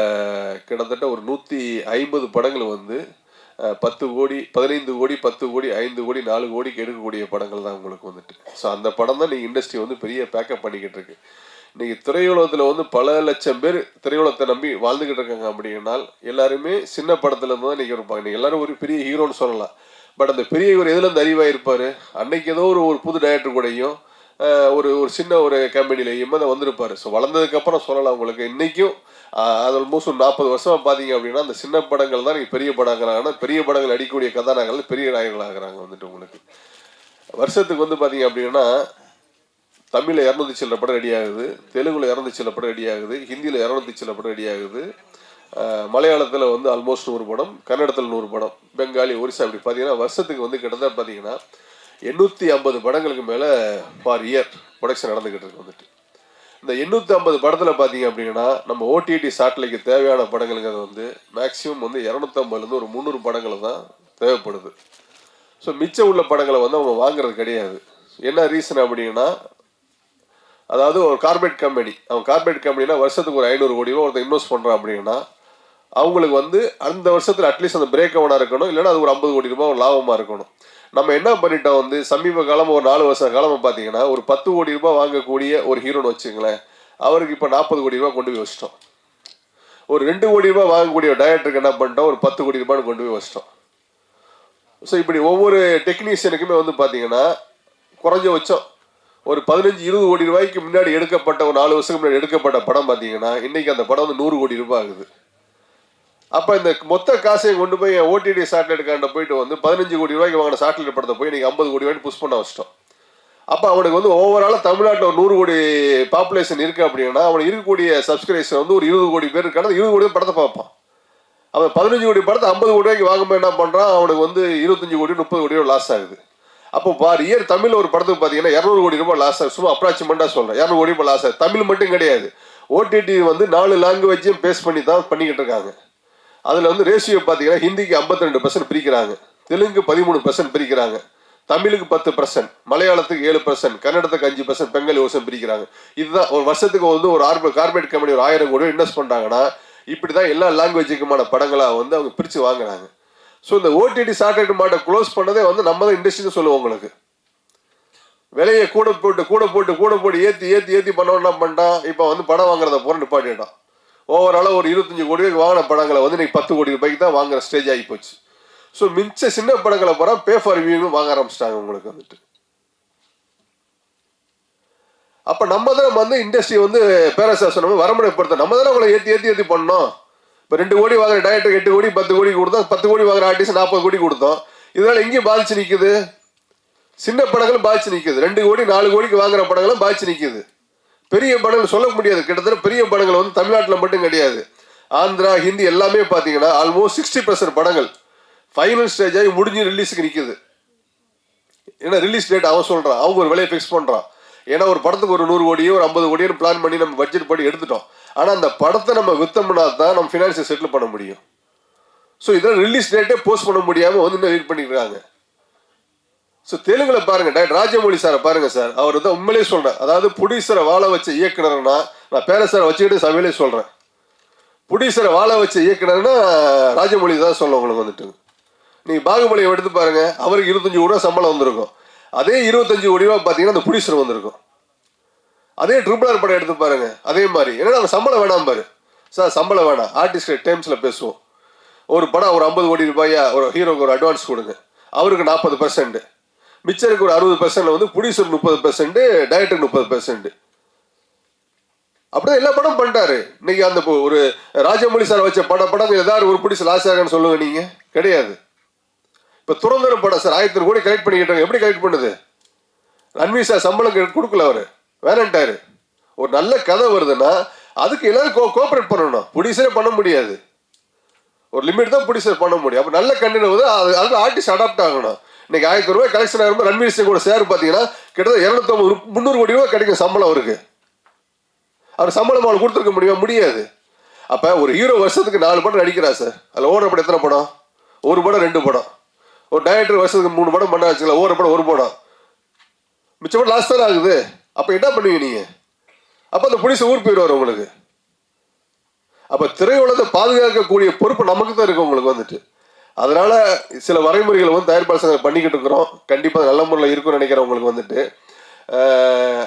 கிட்டத்தட்ட ஒரு 150 படங்கள் வந்து 10 கோடி 15 கோடி 10 கோடி 5 கோடி 4 கோடிக்கு எடுக்கக்கூடிய படங்கள் தான் உங்களுக்கு வந்துட்டு. ஸோ அந்த படம் தான் நீங்கள் இண்டஸ்ட்ரி வந்து பெரிய பேக்கப் பண்ணிக்கிட்டு இருக்கு. இன்றைக்கி திரையுலகத்தில் வந்து பல லட்சம் பேர் திரையுலகத்தை நம்பி வாழ்ந்துக்கிட்டு இருக்காங்க அப்படின்னால் எல்லாருமே சின்ன படத்துலேருந்து தான் இன்றைக்கி இருப்பாங்க. நீங்கள் எல்லோரும் ஒரு பெரிய ஹீரோன்னு சொல்லலாம். பட் அந்த பெரிய இவர் எதுலேருந்து அறிவாக இருப்பார், அன்னைக்கு ஏதோ ஒரு புது டைரக்டர் கூடயும் ஒரு சின்ன ஒரு கம்பெனிலையும் தான் வந்திருப்பார். ஸோ வளர்ந்ததுக்கப்புறம் சொல்லலாம் உங்களுக்கு. இன்றைக்கும் அது ஆல்மோஸ்ட் ஒரு 40 வருஷமாக பார்த்தீங்க அப்படின்னா அந்த சின்ன படங்கள் தான் நீங்கள் பெரிய படங்களாக, பெரிய படங்கள் அடிக்கக்கூடிய கதாநாயகர்கள் பெரிய நாயகர்கள் ஆகிறாங்க வந்துட்டு. உங்களுக்கு வருஷத்துக்கு வந்து பார்த்தீங்க அப்படின்னா தமிழில் 200 சில படம் ரெடி ஆகுது, தெலுங்குல 200 சில படம் ரெடி ஆகுது, ஹிந்தியில் 200 சில படம் ரெடி ஆகுது, மலையாளத்தில் வந்து ஆல்மோஸ்ட் 100 படம், கன்னடத்தில் 100 படம், பெங்காலி, ஒரிசா இப்படி பார்த்தீங்கன்னா வருஷத்துக்கு வந்து கிட்டத்தட்ட பார்த்தீங்கன்னா 850 படங்களுக்கு மேலே பார் இயர் ப்ரொடக்ஷன் நடந்துக்கிட்டு இருக்கு வந்துட்டு. இந்த 850 படத்தில் பார்த்தீங்க அப்படின்னா நம்ம ஓடிடி சாட்டிலைக்கு தேவையான படங்களுங்கிறது வந்து மேக்ஸிமம் வந்து 250லேருந்து ஒரு 300 படங்கள் தான் தேவைப்படுது. ஸோ மிச்சம் உள்ள படங்களை வந்து அவங்க வாங்குறது கிடையாது. என்ன ரீசன் அப்படின்னா அதாவது ஒரு கார்பரேட் கம்பெனி, அவன் கார்பரேட் கம்பெனினா வருஷத்துக்கு ஒரு 500 கோடி ரூபா ஒருத்தர் இன்வெஸ்ட் பண்ணுறான் அப்படின்னா அவங்களுக்கு வந்து அந்த வருஷத்தில் அட்லீஸ்ட் அந்த பிரேக் அவனாக இருக்கணும், இல்லைன்னா அது ஒரு 50 கோடி ரூபாய் ஒரு லாபமாக இருக்கணும். நம்ம என்ன பண்ணிட்டோம் வந்து சமீப காலம் ஒரு 4 வருஷ காலமாக பார்த்தீங்கன்னா ஒரு 10 கோடி ரூபாய் வாங்கக்கூடிய ஒரு ஹீரோன்னு வச்சுங்களேன், அவருக்கு இப்போ 40 கோடி ரூபாய் கொண்டு போய் வச்சிட்டோம். ஒரு 2 கோடி ரூபாய் வாங்கக்கூடிய டைரக்டருக்கு என்ன பண்ணிட்டோம், ஒரு 10 கோடி ரூபாய்னு கொண்டு போய் வச்சிட்டோம். ஸோ இப்படி ஒவ்வொரு டெக்னீஷியனுக்குமே வந்து பார்த்தீங்கன்னா குறைஞ்சபட்சம் ஒரு 15-20 கோடி ரூபாய்க்கு முன்னாடி எடுக்கப்பட்ட ஒரு 4 வருஷத்துக்கு முன்னாடி எடுக்கப்பட்ட படம் பார்த்தீங்கன்னா இன்றைக்கி அந்த படம் வந்து 100 கோடி ரூபாய் ஆகுது. அப்போ இந்த மொத்த காசையும் கொண்டு போய் ஓடிடி சேட்டலைட் காண்ட போயிட்டு வந்து 15 கோடி ரூபாய்க்கு வாங்கின சேட்டலைட் படத்தை போய் இன்றைக்கி 50 கோடி ரூபாய்க்கு புஷ் பண்ண வச்சிட்டோம். அப்போ அவனுக்கு வந்து ஓவராலாக தமிழ்நாட்டில் ஒரு 100 கோடி பாப்புலேஷன் இருக்குது அப்படின்னா அவனுக்கு இருக்கக்கூடிய சப்ஸ்கிரைபர் வந்து ஒரு 20 கோடி பேர் இருக்கான 20 கோடி படத்தை பார்ப்பான். அவன் 15 கோடி படத்தை 50 கோடி ரூபாய்க்கு வாங்கும்போது என்ன பண்ணுறான், அவனுக்கு வந்து 25 கோடி 30 கோடி ரூபா லாஸ் ஆகுது. அப்போ பார் இயர் தமிழ் ஒரு படத்துக்கு பார்த்தீங்கன்னா 200 கோடி ரூபாய் லாஸ் ஆகுது. சும்மா அப்ராக்சிமெண்ட்டாக சொல்கிறேன், 200 கோடி ரூபாய் லாஸ் ஆகுது. தமிழ் மட்டும் கிடையாது, ஓடிடி வந்து 4 லாங்குவேஜையும் பேஸ் பண்ணி தான் பண்ணிக்கிட்டு இருக்காங்க. அதில் வந்து ரேஷியோ பார்த்தீங்கன்னா ஹிந்திக்கு 52% பிரிக்கிறாங்க, தெலுங்கு 13% பிரிக்கிறாங்க, தமிழுக்கு 10%, மலையாளத்துக்கு 7%, கன்னடத்துக்கு 5%, பெங்காலி 1% பிரிக்கிறாங்க. இதுதான் ஒரு வருஷத்துக்கு வந்து ஒரு கார்பரேட் கம்பெனி ஒரு 1000 கோடி இன்வெஸ்ட் பண்ணுறாங்கன்னா இப்படி தான் எல்லா லாங்குவேஜுக்குமான படங்களாக வந்து அவங்க பிரித்து வாங்குறாங்க. ஸோ இந்த ஓடிடி சேட்டலைட் மாட்டை க்ளோஸ் பண்ணதே வந்து நம்ம தான் இண்டஸ்ட்ரின்னு சொல்லுவோம். உங்களுக்கு விலையை கூட போட்டு ஏற்றி பண்ண என்ன பண்ணிட்டான், இப்போ வந்து படம் வாங்குறத போகிற நிப்பாட்டிட்டான். ஓவராலாக ஒரு 25 கோடி ரூபாய்க்கு வாங்கின படங்களை வந்து இன்னைக்கு 10 கோடி ரூபாய்க்கு தான் வாங்குற ஸ்டேஜ் ஆகி போச்சு. ஸோ மிச்ச சின்ன படங்களை போகிறா பே ஃபார் வியூன்னு வாங்க ஆரம்பிச்சிட்டாங்க உங்களுக்கு வந்துட்டு. அப்போ நம்ம தான் வந்து இண்டஸ்ட்ரி வந்து பேரசா சொன்ன வரமுறைப்படுத்த நம்ம தானே உங்களை ஏற்றி பண்ணோம். இப்போ 2 கோடி வாங்குற டைரக்டர் 8 கோடி 10 கோடி கொடுத்தோம், 10 கோடி வாங்குற ஆர்டிஸ்ட் 40 கோடி கொடுத்தோம். இதனால் எங்கேயும் பாதிச்சு நிற்குது, சின்ன படங்களும் பாதிச்சு நிற்குது. 2 கோடி 4 கோடிக்கு வாங்குற படங்களும் பாதிச்சு நிற்குது. பெரிய படங்கள் சொல்ல முடியாது, கிட்டத்தட்ட பெரிய படங்கள் வந்து தமிழ்நாட்டில் மட்டும் கிடையாது, ஆந்திரா ஹிந்தி எல்லாமே பார்த்தீங்கன்னா ஆல்மோஸ்ட் 60% படங்கள் ஃபைனல் ஸ்டேஜ் ஆகி முடிஞ்சு ரிலீஸுக்கு நிற்குது. ஏன்னா ரிலீஸ் டேட் அவன் சொல்கிறான், அவங்க ஒரு விலையை ஃபிக்ஸ் பண்ணுறான். ஏன்னா ஒரு படத்துக்கு ஒரு 100 கோடியோ ஒரு 50 கோடியோ பிளான் பண்ணி நம்ம பட்ஜெட் படி எடுத்துட்டோம். ஆனால் அந்த படத்தை நம்ம வித்தோம்னா தான் நம்ம ஃபினான்ஷியல் செட்டில் பண்ண முடியும். ஸோ இதெல்லாம் ரிலீஸ் டேட்டே போஸ்ட் பண்ண முடியாமல் வந்து இன்னும் வெயிட் பண்ணிக்கிறாங்க. ஸோ தெலுங்குல பாருங்க, டாக்டர் ராஜமௌழி சாரை பாருங்க சார், அவர் தான் உண்மையிலேயே சொல்கிறேன், அதாவது ப்ரொடியூசரை வாழ வச்ச இயக்குனர்னா, நான் பேரசாரை வச்சுக்கிட்டு சபையிலே சொல்கிறேன், ப்ரொடியூசரை வாழ வச்ச இயக்குனர்னா ராஜமௌழி தான் சொல்ல. உங்களுக்கு வந்துட்டு நீங்கள் பாகுபலியை எடுத்து பாருங்க, அவருக்கு 25 கோடி ரூபா சம்பளம் வந்திருக்கும். அதே 25 கோடி ரூபா பார்த்தீங்கன்னா அந்த ப்ரொடியூசர் வந்திருக்கும். அதே ட்ரிபிள் படம் எடுத்து பாருங்க, அதே மாதிரி. ஏன்னா நம்ம சம்பளம் வேணாம் பாரு சார், சம்பளம் வேணாம், ஆர்டிஸ்ட் டைம்ஸில் பேசுவோம். ஒரு படம் ஒரு 50 கோடி ரூபாயா ஒரு ஹீரோக்கு ஒரு அட்வான்ஸ் கொடுங்க, அவருக்கு 40%, மிச்சருக்கு ஒரு 60% வந்து ப்ரொடியூசர் 30%, டைரக்டர் 30%. அப்படிதான் எல்லா படம் பண்ணிட்டாரு. இன்னைக்கு அந்த ஒரு ராஜமௌழி சார் வச்ச படம் ஏதாவது ஒரு ப்ரொடியூசர் லாஸ் ஆகுன்னு சொல்லுங்க, நீங்கள் கிடையாது. இப்போ துறந்தர படம் சார் 1000 கோடி கலெக்ட் பண்ணிக்கிட்டாங்க. எப்படி கலெக்ட் பண்ணுது? ரன்வீர் சார் சம்பளம் கொடுக்கல, அவர் வேணான்ட்டாரு. ஒரு நல்ல கதை வருதுன்னா அதுக்கு எல்லாரும் கோஆப்ரேட் பண்ணணும், ப்ரொடியூசரே பண்ண முடியாது, ஒரு லிமிட் தான் ப்ரொடியூசர் பண்ண முடியும். அப்போ நல்ல கண்டென்ட் வந்து அதுக்கு ஆர்டிஸ்ட் அடாப்ட் ஆகணும். இன்னைக்கு 1000 ரூபாய் கலெக்ஷன் ஆகும்போது ரன்வீர் சிங் கூட சேர் பார்த்தீங்கன்னா கிட்டத்தட்ட 250-300 கோடி ரூபாய் கிடைக்கும் சம்பளம் அவருக்கு. அவர் சம்பளம் அவளுக்கு கொடுத்துருக்க முடியாது. அப்போ ஒரு ஹீரோ வருஷத்துக்கு 4 படம் நடிக்கிறார் சார், அதில் ஓடுற படம் எத்தனை படம்? 1 படம் 2 படம். ஒரு டைரக்டர் வருஷத்துக்கு 3 படம் பண்ண வச்சுக்கலாம், ஓடுற படம் 1 படம். மிச்சமாக லாஸ் தானே ஆகுது. அப்போ என்ன பண்ணுவீங்க நீங்கள்? அப்போ அந்த போலீஸ் ஊர் போயிடுவார் உங்களுக்கு. அப்போ திரையுலகத்தை பாதுகாக்கக்கூடிய பொறுப்பு நமக்கு தான் இருக்கு உங்களுக்கு வந்துட்டு. அதனால சில வரைமுறைகளை வந்து தயாரிப்பாளர் சங்கம் பண்ணிக்கிட்டு இருக்கிறோம். கண்டிப்பாக நல்ல முறையில் இருக்கும்னு நினைக்கிறேன் உங்களுக்கு வந்துட்டு.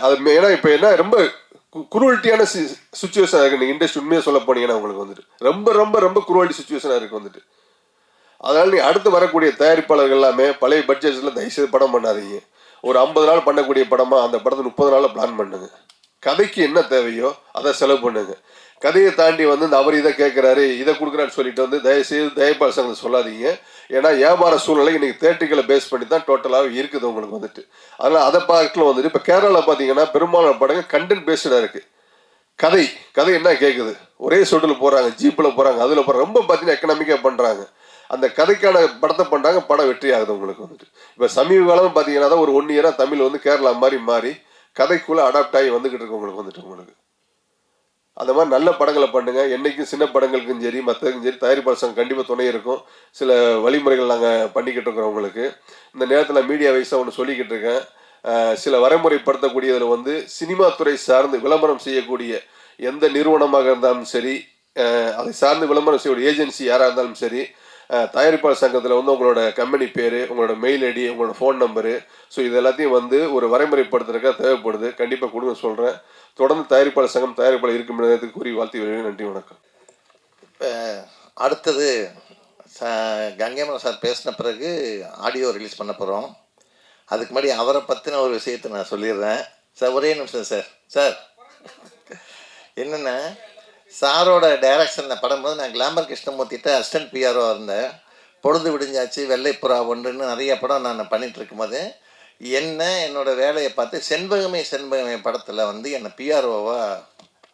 அது ஏன்னா இப்போ என்ன ரொம்ப குரூவல்ட்டியான சுச்சுவேஷனாக இருக்குது. நீங்கள் இண்டஸ்ட்ரி உண்மையாக சொல்ல போனீங்கன்னா உங்களுக்கு வந்துட்டு ரொம்ப ரொம்ப ரொம்ப குரூவல்ட்டி சுச்சுவேஷனாக இருக்குது வந்துட்டு. அதனால் நீ அடுத்து வரக்கூடிய தயாரிப்பாளர்கள் எல்லாமே பழைய பட்ஜெட்ஸில் தயவுசெய்து படம் பண்ணாதீங்க. ஒரு 50 நாள் பண்ணக்கூடிய படமாக அந்த படத்தை 30 நாளில் பிளான் பண்ணுங்க. கதைக்கு என்ன தேவையோ அதை செலவு பண்ணுங்க. கதையை தாண்டி வந்து இந்த அவர் இதை கேட்குறாரு இதை கொடுக்குறான்னு சொல்லிட்டு வந்து தயவுசெய்து தயாரிப்பாளர் சங்கத்தை சொல்லாதீங்க. ஏன்னா வியாபார சூழ்நிலை இன்றைக்கி தேட்டர்களை பேஸ் பண்ணி தான் டோட்டலாக இருக்குது உங்களுக்கு வந்துட்டு. அதனால் அதை பார்க்கல வந்துட்டு இப்போ கேரளாவில் பார்த்தீங்கன்னா பெரும்பாலான படங்கள் கண்டென்ட் பேஸ்டாக இருக்குது. கதை என்ன கேட்குது, ஒரே ஷெட்யூல் போகிறாங்க, ஜீப்பில் போகிறாங்க, அதில் போகிறாங்க, ரொம்ப பார்த்தீங்கன்னா எக்கனாமிக்காக பண்ணுறாங்க. அந்த கதைக்கான படத்தை பண்ணுறாங்க, படம் வெற்றி ஆகுது உங்களுக்கு வந்துட்டு. இப்போ சமீப காலம் பார்த்தீங்கன்னா தான் ஒரு 1 இயராக தமிழ் வந்து கேரளா மாறி கதைக்குள்ளே அடாப்ட் ஆகி வந்துக்கிட்டு இருக்கு உங்களுக்கு வந்துட்டு. உங்களுக்கு அந்த மாதிரி நல்ல படங்களை பண்ணுங்க. என்றைக்கும் சின்ன படங்களுக்கும் சரி மற்றதுக்கும் சரி தயாரிப்பாளர் சங்கம் கண்டிப்பாக துணை இருக்கும். சில வழிமுறைகள் நாங்கள் பண்ணிக்கிட்டு இருக்கிறோம் உங்களுக்கு. இந்த நேரத்தில் மீடியா வைஸாக ஒன்று சொல்லிக்கிட்டு இருக்கேன். சில வரைமுறைப்படுத்தக்கூடியதில் வந்து சினிமா துறை சார்ந்து விளம்பரம் செய்யக்கூடிய எந்த நிறுவனமாக இருந்தாலும் சரி, அதை சார்ந்து விளம்பரம் செய்யக்கூடிய ஏஜென்சி யாராக இருந்தாலும் சரி, தயாரிப்பாளர் சங்கத்தில் வந்து உங்களோட கம்பெனி பேர், உங்களோட மெயில் ஐடி, உங்களோட ஃபோன் நம்பரு, ஸோ இது எல்லாத்தையும் வந்து ஒரு வரைமுறைப்படுத்துறதுக்காக தேவைப்படுது. கண்டிப்பாக கொடுங்க சொல்கிறேன். தொடர்ந்து தயாரிப்பாளர் சங்கம் தயாரிப்பாளர் இருக்கும் நேரத்துக்கு கூறி வாழ்த்து வருகிறேன். நன்றி, வணக்கம். இப்போ அடுத்தது கங்கைமரன் சார் பேசின பிறகு ஆடியோ ரிலீஸ் பண்ண போகிறோம். அதுக்கு முன்னாடி அவரை பற்றின ஒரு விஷயத்தை நான் சொல்லிடுறேன். சார் ஒரே நிமிஷம் சார் என்னென்னா சாரோட டைரக்ஷனில் படும்போது நான் கிளாமர் கிருஷ்ணமூர்த்திட்ட அசிஸ்டன்ட் பிஆர்ஓ இருந்தேன். பொழுது விடிஞ்சாச்சு, வெள்ளைப்புறா ஒன்றுன்னு நிறைய படம் நான் பண்ணிகிட்டு இருக்கும்போது என்னோடய வேலையை பார்த்து செண்பகமே படத்தில் வந்து என்னை பிஆர்ஓவாக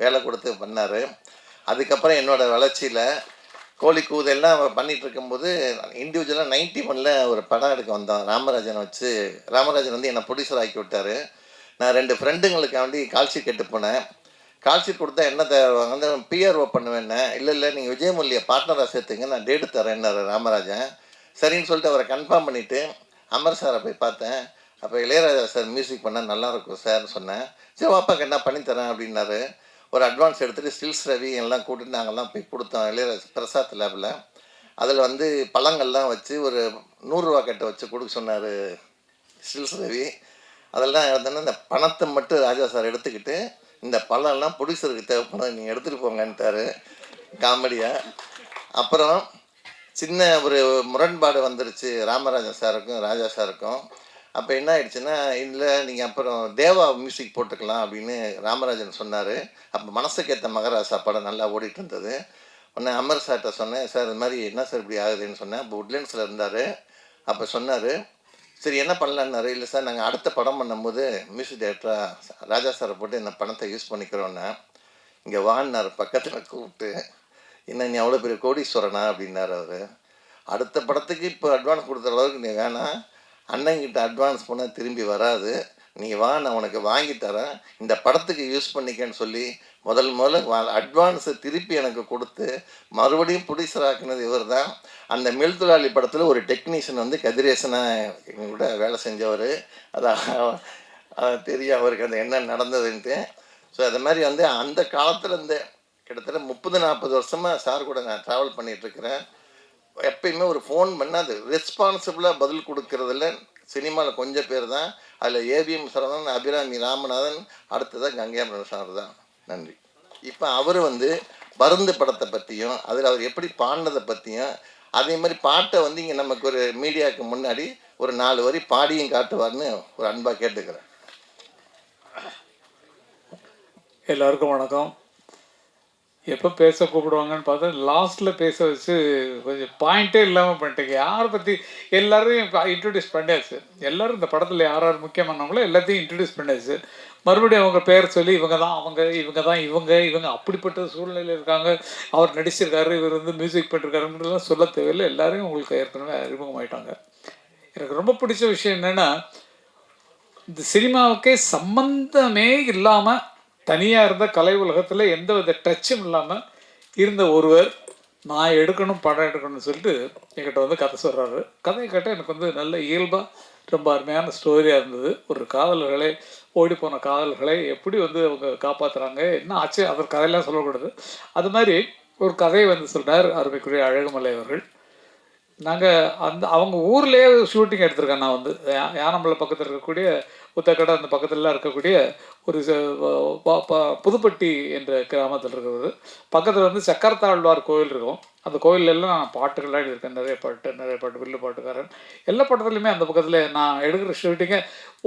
வேலை கொடுத்து பண்ணார். அதுக்கப்புறம் என்னோடய வளர்ச்சியில் கோழி கூதெல்லாம் பண்ணிகிட்டு இருக்கும்போது இண்டிவிஜுவலாக 91 ஒரு படம் எடுக்க வந்தோம். ராமராஜன் வந்து என்னை ப்ரொடியூசர் ஆக்கி விட்டார். நான் 2 ஃப்ரெண்டுங்களுக்காண்டி கால்ஷீட் கேட்டு போனேன். கால்ஷீட் கொடுத்தா என்ன தருவாங்க, வந்து பிஆர்ஓ பண்ணுவேன்னு. இல்லை நீங்கள் விஜயமுல்லியை பார்ட்னராக சேர்த்துங்க, நான் டேட்டு தரேன்னாரு ராமராஜன். சரின்னு சொல்லிட்டு அவரை கன்ஃபார்ம் பண்ணிவிட்டு அமர் சாரை போய் பார்த்தேன். அப்போ இளையராஜா சார் மியூசிக் பண்ணால் நல்லாயிருக்கும் சார்னு சொன்னேன். சரி வாப்பாக்கு என்ன பண்ணித்தரேன் அப்படின்னாரு. ஒரு அட்வான்ஸ் எடுத்துகிட்டு ஸ்டில்ஸ் ரவி எல்லாம் கூட்டிட்டு நாங்கள்லாம் போய் கொடுத்தோம் இளையராஜா பிரசாத் லேபில். அதில் வந்து பழங்கள்லாம் வச்சு ஒரு 100 ரூபா கட்டை வச்சு கொடுக்க சொன்னார் ஸ்டில்ஸ் ரவி. அதெல்லாம் இருந்தோன்னா இந்த பணத்தை மட்டும் ராஜா சார் எடுத்துக்கிட்டு இந்த பழம்லாம் ப்ரொடியூசருக்கு தேவைப்படும், நீங்கள் எடுத்துகிட்டு போங்கன்ட்டார் காமெடியாக. அப்புறம் சின்ன ஒரு முரண்பாடு வந்துருச்சு ராமராஜன் சாருக்கும் ராஜா சாருக்கும். அப்போ என்ன ஆயிடுச்சுன்னா, இல்லை நீங்கள் அப்புறம் தேவா மியூசிக் போட்டுக்கலாம் அப்படின்னு ராமராஜன் சொன்னார். அப்போ மனசுக்கேற்ற மகராசா படம் நல்லா ஓடிட்டு இருந்தது. உடனே அமர் சார்கிட்ட சொன்னேன், சார் இது மாதிரி என்ன சார் இப்படி ஆகுதுன்னு சொன்னேன். அப்போ உட்லண்ட்ஸில் இருந்தார். அப்போ சொன்னார், சரி என்ன பண்ணலான்னாரு. இல்லை சார் நாங்கள் அடுத்த படம் பண்ணும்போது மியூசிக் டைரக்டராக ராஜா சாரை போட்டு இந்த பணத்தை யூஸ் பண்ணிக்கிறோன்னே. இங்கே வான்னார் பக்கத்தில் கூப்பிட்டு, என்ன நீ அவ்வளோ பெரிய கோடீஸ்வரனா அப்படின்னார் அவர். அடுத்த படத்துக்கு இப்போ அட்வான்ஸ் கொடுத்த அளவுக்கு நீ வேணாம், அண்ணங்கிட்ட அட்வான்ஸ் போனால் திரும்பி வராது, நீ வா நான் உனக்கு வாங்கி தரேன், இந்த படத்துக்கு யூஸ் பண்ணிக்கன்னு சொல்லி முதல்ல அட்வான்ஸை திருப்பி எனக்கு கொடுத்து மறுபடியும் ப்ரொடியூசர் ஆக்குனது இவர் தான். அந்த மில் தொழிலாளி படத்தில் ஒரு டெக்னீஷியன் வந்து கதிரேசனாக கூட வேலை செஞ்சவர். அதான் தெரியும் அவருக்கு அந்த என்ன நடந்ததுன்ட்டு. ஸோ அது மாதிரி வந்து அந்த காலத்தில் இந்த கிட்டத்தட்ட 30-40 வருஷமாக சார் கூட நான் ட்ராவல் பண்ணிகிட்ருக்கிறேன். எப்பயுமே ஒரு ஃபோன் பண்ணால் அது ரெஸ்பான்சிபிளாக பதில் கொடுக்கறதில்ல சினிமாவில் கொஞ்சம் பேர் தான். அதில் ஏவிஎம் சரவணன், அபிராமி ராமநாதன், அடுத்ததான் கங்கைமரன் சார் தான். நன்றி. இப்போ அவர் வந்து பருந்து படத்தை பற்றியும் அதில் அவர் எப்படி பாடினதை பற்றியும் அதே மாதிரி பாட்டை வந்து இங்கே நமக்கு ஒரு மீடியாவுக்கு முன்னாடி ஒரு 4 வரி பாடியும் காட்டுவார்னு ஒரு அன்பாக கேட்டுக்கிறேன். எல்லாருக்கும் வணக்கம். எப்போ பேச கூப்பிடுவாங்கன்னு பார்த்தா லாஸ்ட்டில் பேச வச்சு கொஞ்சம் பாயிண்ட்டே இல்லாமல் பண்ணிட்டீங்க. யாரை பற்றி எல்லோரும் இன்ட்ரடியூஸ் பண்ணியாச்சு. எல்லோரும் இந்த படத்தில் யார் யார் முக்கியமானவங்களோ எல்லாத்தையும் இன்ட்ரடியூஸ் பண்ணியாச்சு. மறுபடியும் அவங்க பேர் சொல்லி இவங்க தான் இவங்க அப்படிப்பட்ட சூழ்நிலையில் இருக்காங்க, அவர் நடிச்சிருக்காரு, இவர் வந்து மியூசிக் பண்ணிருக்காருன்றதுலாம் சொல்ல தேவையில்லை. எல்லாரையும் உங்களுக்கு ஏற்கனவே அறிமுகமாயிட்டாங்க. எனக்கு ரொம்ப பிடிச்ச விஷயம் என்னென்னா, இந்த சினிமாவுக்கே சம்பந்தமே இல்லாமல் தனியாக இருந்த கலை உலகத்தில் எந்த வித டச்சும் இல்லாமல் இருந்த ஒருவர் நான் எடுக்கணும், படம் எடுக்கணும்னு சொல்லிட்டு என்கிட்ட வந்து கதை சொல்கிறாரு. கதையை கேட்டால் எனக்கு வந்து நல்ல இயல்பாக ரொம்ப அருமையான ஸ்டோரியாக இருந்தது. ஒரு காதலர்களை, ஓடி போன காதல்களை எப்படி வந்து அவங்க காப்பாற்றுறாங்க, என்ன ஆச்சு, அதற்கு கதையெல்லாம் சொல்லக்கூடாது. அது மாதிரி ஒரு கதையை வந்து சொன்னார் அருமைக்குரிய அழகுமலை அவர்கள். நாங்கள் அவங்க ஊர்லேயே ஷூட்டிங் எடுத்திருக்கேன். நான் வந்து யானம்பலம் பக்கத்தில் இருக்கக்கூடிய புத்தக்கடை அந்த பக்கத்துலலாம் இருக்கக்கூடிய ஒரு புதுப்பட்டி என்ற கிராமத்தில் இருக்கிறது. பக்கத்தில் வந்து சக்கரத்தாழ்வார் கோயில் இருக்கும். அந்த கோயிலெல்லாம் நான் பாட்டுகள்லாம் எழுதியிருக்கேன். நிறைய பாட்டு, வில்லு பாட்டுக்காரன், எல்லா படத்துலையுமே அந்த பக்கத்தில் நான் எடுக்கிற ஷூட்டிங்கை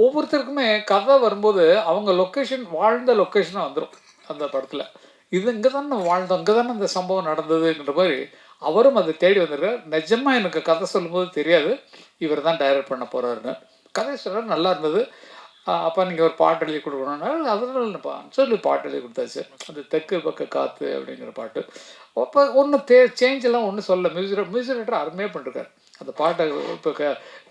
ஒவ்வொருத்தருக்குமே கதை வரும்போது அவங்க லொக்கேஷன், வாழ்ந்த லொக்கேஷனாக வந்துடும் அந்த படத்தில். இது இங்கே தானே வாழ்ந்தோம், இங்கே தானே இந்த சம்பவம் நடந்ததுங்கிற மாதிரி அவரும் அதை தேடி வந்திருக்கார். நிஜமாக எனக்கு கதை சொல்லும்போது தெரியாது இவர் தான் டைரக்ட் பண்ண போகிறாருன்னு. கதை சொல்கிறார், நல்லா இருந்தது. அப்போ நீங்கள் ஒரு பாட்டு எழுதி கொடுக்கணுன்னா அதனாலப்பா சொல்லி பாட்டு எழுதி கொடுத்தாச்சு. அந்த தெற்கு பக்க காற்று அப்படிங்கிற பாட்டு. அப்போ ஒன்றும் சேஞ்செல்லாம் ஒன்றும் சொல்ல. மியூசிக் டைரக்டர் அருமையாக பண்ணிருக்கார். அந்த பாட்டை இப்போ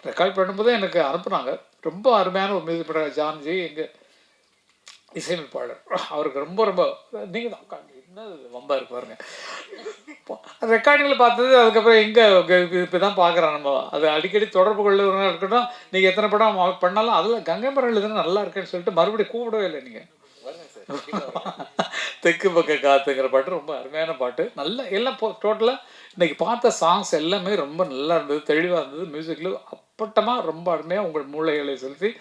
ரெக்கார்ட் பண்ணும்போதே எனக்கு அனுப்புனாங்க. ரொம்ப அருமையான ஒரு மியூசிக் டைரக்டர் ஜான்ஜி, எங்கள் இசையமைப்பாளர். அவருக்கு ரொம்ப ரொம்ப நீங்கள் தான் என்ன வம்பா இருக்கு பாருங்க. ரெக்கார்டிங்கில் பார்த்தது, அதுக்கப்புறம் எங்கே இப்போ தான் பார்க்குறோம் நம்ம. அது அடிக்கடி தொடர்பு கொள்ளுறவங்க இருக்கட்டும். நீங்கள் எத்தனை படம் பண்ணாலும் அதில் கங்கை மரம் எழுதுனா நல்லா இருக்குன்னு சொல்லிட்டு மறுபடியும் கூப்பிடவே இல்லை நீங்கள். தெற்கு பக்க காத்துங்கிற பாட்டு ரொம்ப அருமையான பாட்டு. நல்ல எல்லாம் டோட்டலாக இன்றைக்கி பார்த்த சாங்ஸ் எல்லாமே ரொம்ப நல்லா இருந்தது, தெளிவாக இருந்தது. மியூசிக்கில் அப்பட்டமாக ரொம்ப அருமையாக உங்கள் மூளைகளை செலுத்தி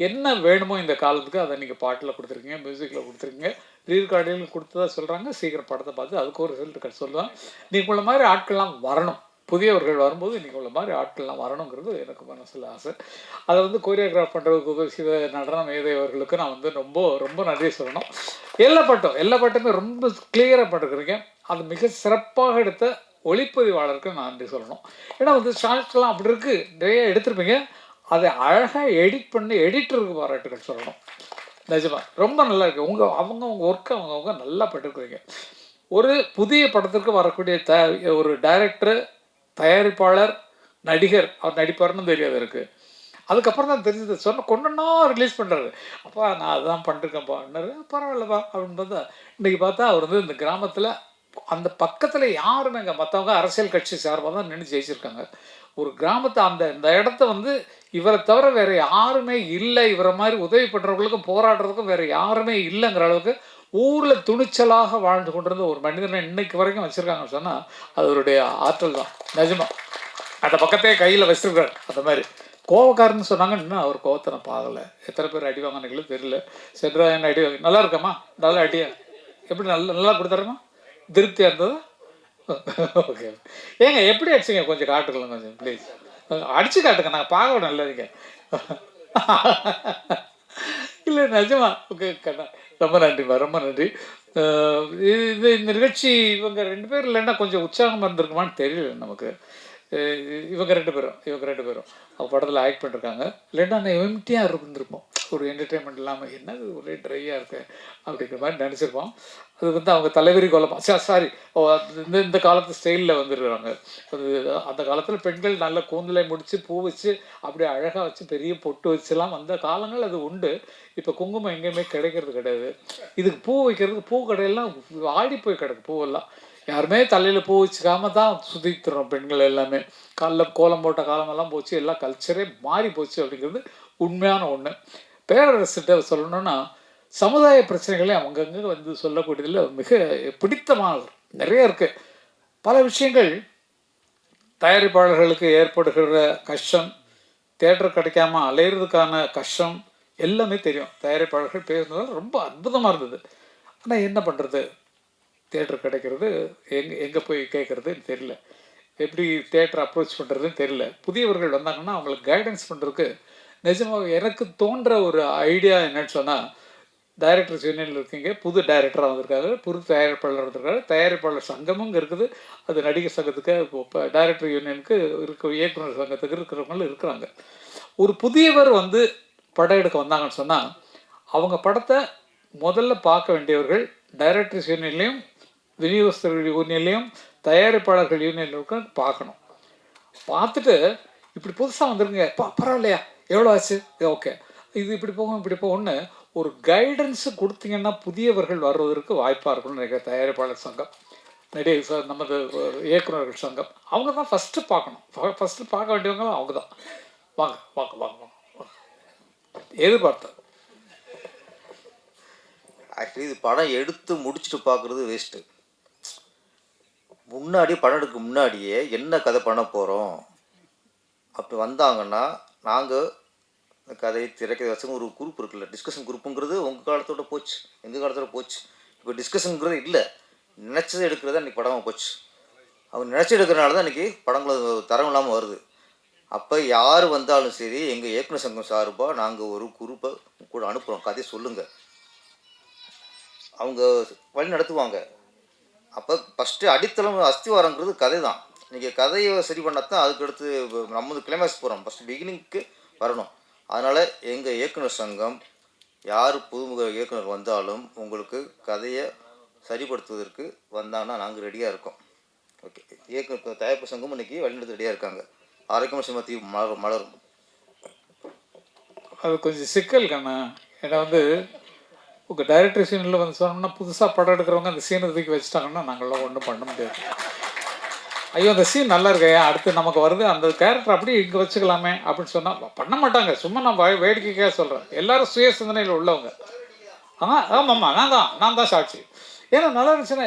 என்ன வேணுமோ இந்த காலத்துக்கு அதை நீங்கள் பாட்டில் கொடுத்துருக்கீங்க, மியூசிக்கில் கொடுத்துருக்கீங்க, ரீகார்டிங் கொடுத்ததா சொல்கிறாங்க. சீக்கிரம் படத்தை பார்த்து அதுக்கு ஒரு ரிசல்ட் சொல்லுவேன். நீங்கள் உள்ள மாதிரி ஆட்கள்லாம் வரணும். புதியவர்கள் வரும்போது நீங்கள் உள்ள மாதிரி ஆட்கள்லாம் வரணுங்கிறது எனக்கு மனசில் ஆசை. அதை வந்து கோரியோகிராஃப் பண்ணுறதுக்கு சிவ நடன மேதையவர்களுக்கு நான் வந்து ரொம்ப ரொம்ப நன்றி சொல்லணும். எல்லா பாட்டுமே ரொம்ப கிளியராக பண்ணிருக்கிறீங்க. அது மிக சிறப்பாக எடுத்த ஒளிப்பதிவாளருக்கு நான் நன்றி சொல்லணும். ஏன்னா வந்து ஷார்ட்ஸ்லாம் அப்படி இருக்குது, நிறைய எடுத்திருப்பீங்க. அதை அழகாக எடிட் பண்ணி எடிட்டருக்கு பாராட்டுகள் சொல்லணும். நிஜமாக ரொம்ப நல்லா இருக்குது. உங்கள் ஒர்க்கை அவங்க நல்லா பண்ணிருக்கிறீங்க. ஒரு புதிய படத்துக்கு வரக்கூடிய ஒரு டைரக்டர், தயாரிப்பாளர், நடிகர், அவர் நடிப்பார்னு தெரியாது இருக்குது. அதுக்கப்புறம் தான் தெரிஞ்சது. கொண்டா ரிலீஸ் பண்ணுறாரு. அப்பா நான் அதுதான் பண்ணிருக்கேன்ப்பான்னாரு. பரவாயில்லப்பா அப்படின்னு பார்த்தா இன்றைக்கி பார்த்தா அவர் வந்து இந்த கிராமத்தில் அந்த பக்கத்தில் யாருமே இங்கே மற்றவங்க அரசியல் கட்சி சார்பாக தான் நின்று ஜெயிச்சிருக்காங்க. ஒரு கிராமத்தை இந்த இடத்த வந்து இவரை தவிர வேறு யாருமே இல்லை, இவரை மாதிரி உதவி பண்ணுறவங்களுக்கும் போராடுறதுக்கும் வேறு யாருமே இல்லைங்கிற அளவுக்கு ஊரில் துணிச்சலாக வாழ்ந்து கொண்டிருந்த ஒரு மனிதனை இன்னைக்கு வரைக்கும் வச்சுருக்காங்கன்னு சொன்னால் அது அவருடைய ஆற்றல் தான். நிஜமாக அந்த பக்கத்தையே கையில் வச்சுருக்காரு. அந்த மாதிரி கோவக்காரன்னு சொன்னாங்க. இன்னும் அவர் கோவத்தை நான் பார்க்கலை. எத்தனை பேர் அடி வாங்கினீங்களும் தெரியல. சென்றாயன் அடி வாங்கி நல்லா இருக்காம்மா, நல்லா அடியா, எப்படி நல்லா கொடுத்தாருமா, திருப்தியாக இருந்தது. ஓகே, ஏங்க எப்படி அடிச்சுங்க கொஞ்சம் காட்டுக்கலாம், கொஞ்சம் ப்ளீஸ் அடிச்சு காட்டுங்க, நாங்கள் பார்க்க நல்லதுங்க. இல்லை நிஜமா. ஓகே கண்ணா, ரொம்ப நன்றிம்மா, ரொம்ப நன்றி. இந்த நிகழ்ச்சி இவங்க 2 பேர் இல்லைன்னா கொஞ்சம் உற்சாகமாக இருந்திருக்குமான்னு தெரியல நமக்கு. இவங்க ரெண்டு பேரும் அவங்க படத்தில் ஆக்ட் பண்ணிருக்காங்க. இல்லைன்னா நான் எம்டியாக இருந்திருப்போம், ஒரு என்டர்டெயின்மெண்ட் இல்லாமல் என்னது ஒரே ட்ரையாக இருக்கு அப்படிங்கிற மாதிரி நினச்சிருப்போம். அது வந்து அவங்க தலைவரி கோலமாக சாரி இந்த காலத்து ஸ்டைலில் வந்துருக்குறாங்க. அது அந்த காலத்தில் பெண்கள் நல்ல கூந்தலை முடித்து பூ வச்சு அப்படியே அழகாக வச்சு பெரிய பொட்டு வச்சுலாம் வந்த காலங்கள் அது உண்டு. இப்போ குங்குமம் எங்கேயுமே கிடைக்கிறது கிடையாது. இதுக்கு பூ வைக்கிறதுக்கு பூ கடையெல்லாம் ஆடி போய் கிடக்கு. பூவெல்லாம் யாருமே தலையில் பூ வச்சுக்காம தான் சுற்றிட்டுறோம் பெண்கள் எல்லாமே. காலில் கோலம் போட்ட காலமெல்லாம் போச்சு, எல்லாம் கல்ச்சரே மாறி போச்சு அப்படிங்கிறது உண்மையான ஒன்று. பேரரசிட்ட சொல்லணுன்னா சமுதாய பிரச்சனைகளே அவங்கங்கே வந்து சொல்லக்கூடியதில் மிக பிடித்தமானது நிறைய இருக்குது. பல விஷயங்கள் தயாரிப்பாளர்களுக்கு ஏற்படுகிற கஷ்டம், தேட்டர் கிடைக்காம அலையிறதுக்கான கஷ்டம் எல்லாமே தெரியும். தயாரிப்பாளர்கள் பேசுனது ரொம்ப அற்புதமாக இருந்தது. ஆனால் என்ன பண்ணுறது, தேட்டர் கிடைக்கிறது எங்கே போய் கேட்குறதுன்னு தெரியல, எப்படி தேட்டர் அப்ரோச் பண்ணுறதுன்னு தெரியல. புதியவர்கள் வந்தாங்கன்னா அவங்களுக்கு கைடன்ஸ் பண்ணுறதுக்கு நிஜமாக எனக்கு தோன்ற ஒரு ஐடியா என்னன்னு சொன்னால், டைரக்டர்ஸ் யூனியனில் இருக்கீங்க, புது டைரக்டராக வந்திருக்காரு, புது தயாரிப்பாளர் வந்திருக்காரு, தயாரிப்பாளர் சங்கமும் இங்கே இருக்குது. அது நடிகர் சங்கத்துக்கு இப்போ டைரக்டர் யூனியனுக்கு இயக்குனர் சங்கத்துக்கு இருக்கிறவங்களும் இருக்கிறாங்க. ஒரு புதியவர் வந்து படம் எடுக்க வந்தாங்கன்னு சொன்னால் அவங்க படத்தை முதல்ல பார்க்க வேண்டியவர்கள் டைரக்டர்ஸ் யூனியன்லேயும் விநியோகஸ்தர்கள் யூனியன்லேயும் தயாரிப்பாளர்கள் யூனியன்களுக்கும் பார்க்கணும். பார்த்துட்டு இப்படி புதுசாக வந்துருங்க, பரவாயில்லையா, எவ்வளோ ஆச்சு, ஓகே, இது இப்படி போகும்னு ஒரு கைடன்ஸு கொடுத்தீங்கன்னா புதியவர்கள் வர்றதற்கு வாய்ப்பாக இருக்கணும்னு நினைக்கிறேன் தயாரிப்பாளர் சங்கம். நடிகர் சார் நமது இயக்குநர்கள் சங்கம் அவங்க தான் ஃபஸ்ட்டு பார்க்கணும். ஃபஸ்ட்டு பார்க்க வேண்டியவங்க அவங்க தான். வாங்க வாங்க வாங்க வாங்க. எதிர்பார்த்தேன். ஆக்சுவலி இது படம் எடுத்து முடிச்சுட்டு பார்க்குறது வேஸ்ட்டு. முன்னாடி படம் எடுக்க முன்னாடியே என்ன கதை பண்ண போகிறோம் அப்படி வந்தாங்கன்னா நாங்கள் இந்த கதையை திரைக்கதை வச்சு ஒரு குரூப் இருக்குல்ல, டிஸ்கஷன் குரூப்புங்கிறது உங்கள் காலத்தோட போச்சு, எங்கள் காலத்தோட போச்சு. இப்போ டிஸ்கஷனுங்கிறது இல்லை, நினச்சது எடுக்கிறது அன்றைக்கி படமாக போச்சு. அவங்க நினச்சி எடுக்கிறனால தான் இன்றைக்கி படங்கள் தரம் இல்லாமல் வருது. அப்போ யார் வந்தாலும் சரி எங்கள் இயக்குனர் சங்கம் சார்பாக நாங்கள் ஒரு குரூப்பை கூட அனுப்புகிறோம், கதையை சொல்லுங்கள், அவங்க வழி நடத்துவாங்க. அப்போ ஃபஸ்ட்டு அடித்தளம் அஸ்திவாரங்கிறது கதை தான். நீங்கள் கதையை சரி பண்ணால் தான் அதுக்கடுத்து நம்ம கிளைமேக்ஸ் போகிறோம். ஃபஸ்ட்டு பிகினிங்க்கு வரணும். அதனால் எங்கள் இயக்குனர் சங்கம் யார் புதுமுக இயக்குனர் வந்தாலும் உங்களுக்கு கதையை சரிப்படுத்துவதற்கு வந்தாங்கன்னா நாங்கள் ரெடியாக இருக்கோம். ஓகே, இயக்குனர் தயாரிப்பு சங்கம் இன்றைக்கி வழிநடத்த ரெடியாக இருக்காங்க. ஆரோக்கியமான சினிமா தீ மலரும். அது கொஞ்சம் சிக்கல் கண்ணா. ஏன்னா உங்கள் டைரக்டர் சீனில் சொன்னோம்னா புதுசாக படம் எடுக்கிறவங்க அந்த சீனை தூக்கி வச்சுட்டாங்கன்னா நாங்களாம் ஒன்றும் பண்ண முடியாது. ஐயோ அந்த சீன் நல்லா இருக்கே, அடுத்து நமக்கு வருது, அந்த கேரக்டர் அப்படியே இங்கே வச்சுக்கலாமே அப்படின்னு சொன்னால் பண்ண மாட்டாங்க. சும்மா நான் வேடிக்கைக்காக சொல்கிறேன். எல்லோரும் சுய சிந்தனையில் உள்ளவங்க. ஆமாம்மா நான் தான் சாட்சி. ஏன்னா நல்லா இருந்துச்சுன்னா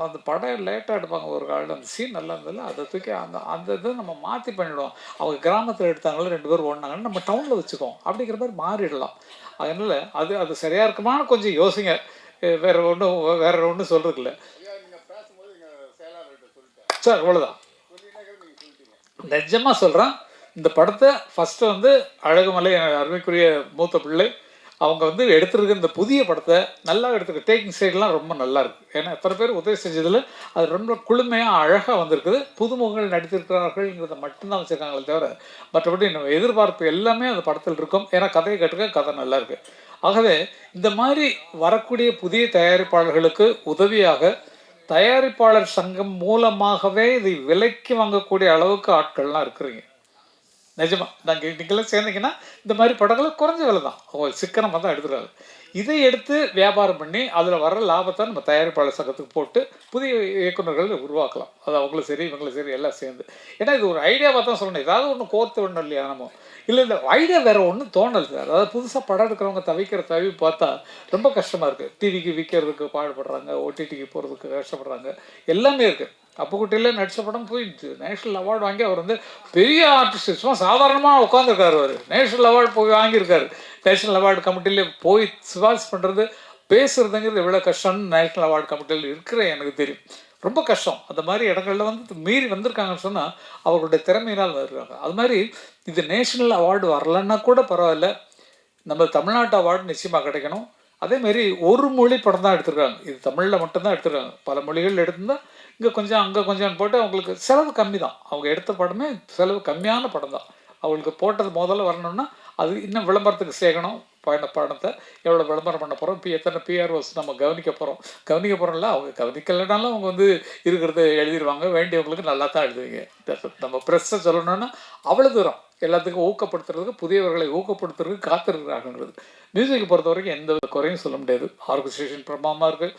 அந்த படம் லேட்டாக எடுப்பாங்க ஒரு காலம். அந்த சீன் நல்லா இருந்ததில்ல, அதை தூக்கி அந்த இதை நம்ம மாற்றி பண்ணிவிடுவோம். அவங்க கிராமத்தில் எடுத்தாங்களும் 2 பேரும் ஓடினாங்கன்னு நம்ம டவுனில் வச்சுக்கோம் அப்படிங்கிற மாதிரி மாறிடலாம். அதனால் அது சரியாக இருக்குமான்னு கொஞ்சம் யோசிங்க. வேறு ஒன்றும் சொல்கிறதுக்கு இல்லை சார். அவ்வளோதான், நிஜமாக சொல்கிறேன். இந்த படத்தை ஃபஸ்ட்டு அழகுமலை அருமைக்குரிய மூத்த பிள்ளை அவங்க எடுத்துருக்க இந்த புதிய படத்தை நல்லா எடுத்துருக்கு. டேக்கிங் சைடெலாம் ரொம்ப நல்லா இருக்குது. ஏன்னா எத்தனை பேர் உதவி செஞ்சதில் அது ரொம்ப குளுமையாக அழகாக வந்திருக்குது. புதுமுகங்கள் நடித்திருக்கிறார்கள்ங்கிறத மட்டும்தான் வச்சுருக்காங்களே தவிர மற்றபடி நம்ம எதிர்பார்ப்பு எல்லாமே அந்த படத்தில் இருக்கும். ஏன்னா கதையை கட்டுக்க கதை நல்லா இருக்குது. ஆகவே இந்த மாதிரி வரக்கூடிய புதிய தயாரிப்பாளர்களுக்கு உதவியாக தயாரிப்பாளர் சங்கம் மூலமாகவே இதை விலைக்கு வாங்கக்கூடிய அளவுக்கு ஆட்கள்லாம் இருக்கிறீங்க. நிஜமா நீங்களாம் சேர்ந்தீங்கன்னா இந்த மாதிரி படங்களை குறைஞ்ச விலை தான், அவங்க சிக்கனமாக தான் எடுத்துருக்காங்க. இதை எடுத்து வியாபாரம் பண்ணி அதில் வர லாபத்தை நம்ம தயாரிப்பாளர் சங்கத்துக்கு போட்டு புதிய இயக்குநர்கள் உருவாக்கலாம். அது அவங்களும் சரி இவங்களும் சரி எல்லாம் சேர்ந்து. ஏன்னா இது ஒரு ஐடியாவாக தான் சொல்லணும். ஏதாவது ஒன்று கோர்த்து விடணும் இல்லையா நம்ம. இல்லை ஐடியா வேறு ஒன்றும் தோணல் சார். அதாவது புதுசாக படம் எடுக்கிறவங்க தவிக்கிற தவி பார்த்தா ரொம்ப கஷ்டமாக இருக்குது. டிவிக்கு விற்கிறதுக்கு பாடுபடுறாங்க, ஓடிடிக்கு போகிறதுக்கு கஷ்டப்படுறாங்க, எல்லாமே இருக்குது. அப்புக்குட்டியில் நடித்த படம் போயிடுச்சு, நேஷ்னல் அவார்டு வாங்கி அவர் பெரிய ஆர்டிஸ்ட், சும்மா சாதாரணமாக உட்காந்துருக்காரு. அவர் நேஷ்னல் அவார்டு போய் வாங்கியிருக்காரு. நேஷ்னல் அவார்டு கமிட்டியில் போய் சிபாரிசு பண்ணுறது பேசுகிறதுங்கிறது எவ்வளோ கஷ்டம்னு நேஷ்னல் அவார்டு கமிட்டியில் இருக்கிற எனக்கு தெரியும். ரொம்ப கஷ்டம். அந்த மாதிரி இடங்களில் மீறி வந்திருக்காங்கன்னு சொன்னால் அவர்களுடைய திறமையினால் வந்திருக்காங்க. அது மாதிரி இது நேஷ்னல் அவார்டு வரலன்னா கூட பரவாயில்ல, நம்ம தமிழ்நாட்டு அவார்டு நிச்சயமாக கிடைக்கணும். அதேமாரி ஒரு மொழி படம் தான் எடுத்துருக்காங்க. இது தமிழில் மட்டும்தான் எடுத்துருக்காங்க. பல மொழிகள் எடுத்திருந்தால் இங்கே கொஞ்சம் அங்கே கொஞ்சம் போட்டு அவங்களுக்கு செலவு கம்மி தான். அவங்க எடுத்த படமே செலவு கம்மியான படம் தான். அவங்களுக்கு போட்டது முதல்ல வரணும்னா அது இன்னும் விளம்பரத்துக்கு சேர்க்கணும். படத்தை எவ்வளோ விளம்பரம் பண்ண போகிறோம், இப்போ எத்தனை பிஆர்ஓஸ் நம்ம கவனிக்க போகிறோம்ல. அவங்க கவனிக்கலைனாலும் அவங்க இருக்கிறத எழுதிடுவாங்க. வேண்டியவங்களுக்கு நல்லா தான் எழுதுவீங்க. நம்ம ப்ரெஸ்ஸை சொல்லணுன்னா அவ்வளோ தூரம் எல்லாத்துக்கும் ஊக்கப்படுத்துறதுக்கு, புதியவர்களை ஊக்கப்படுத்துறதுக்கு காத்திருக்கிறாங்கிறது. மியூசிக்கை பொறுத்த வரைக்கும் எந்த குறையும் சொல்ல முடியாது. ஆர்கஸ்ட்ரேஷன் பிரமாதமாக இருக்குது.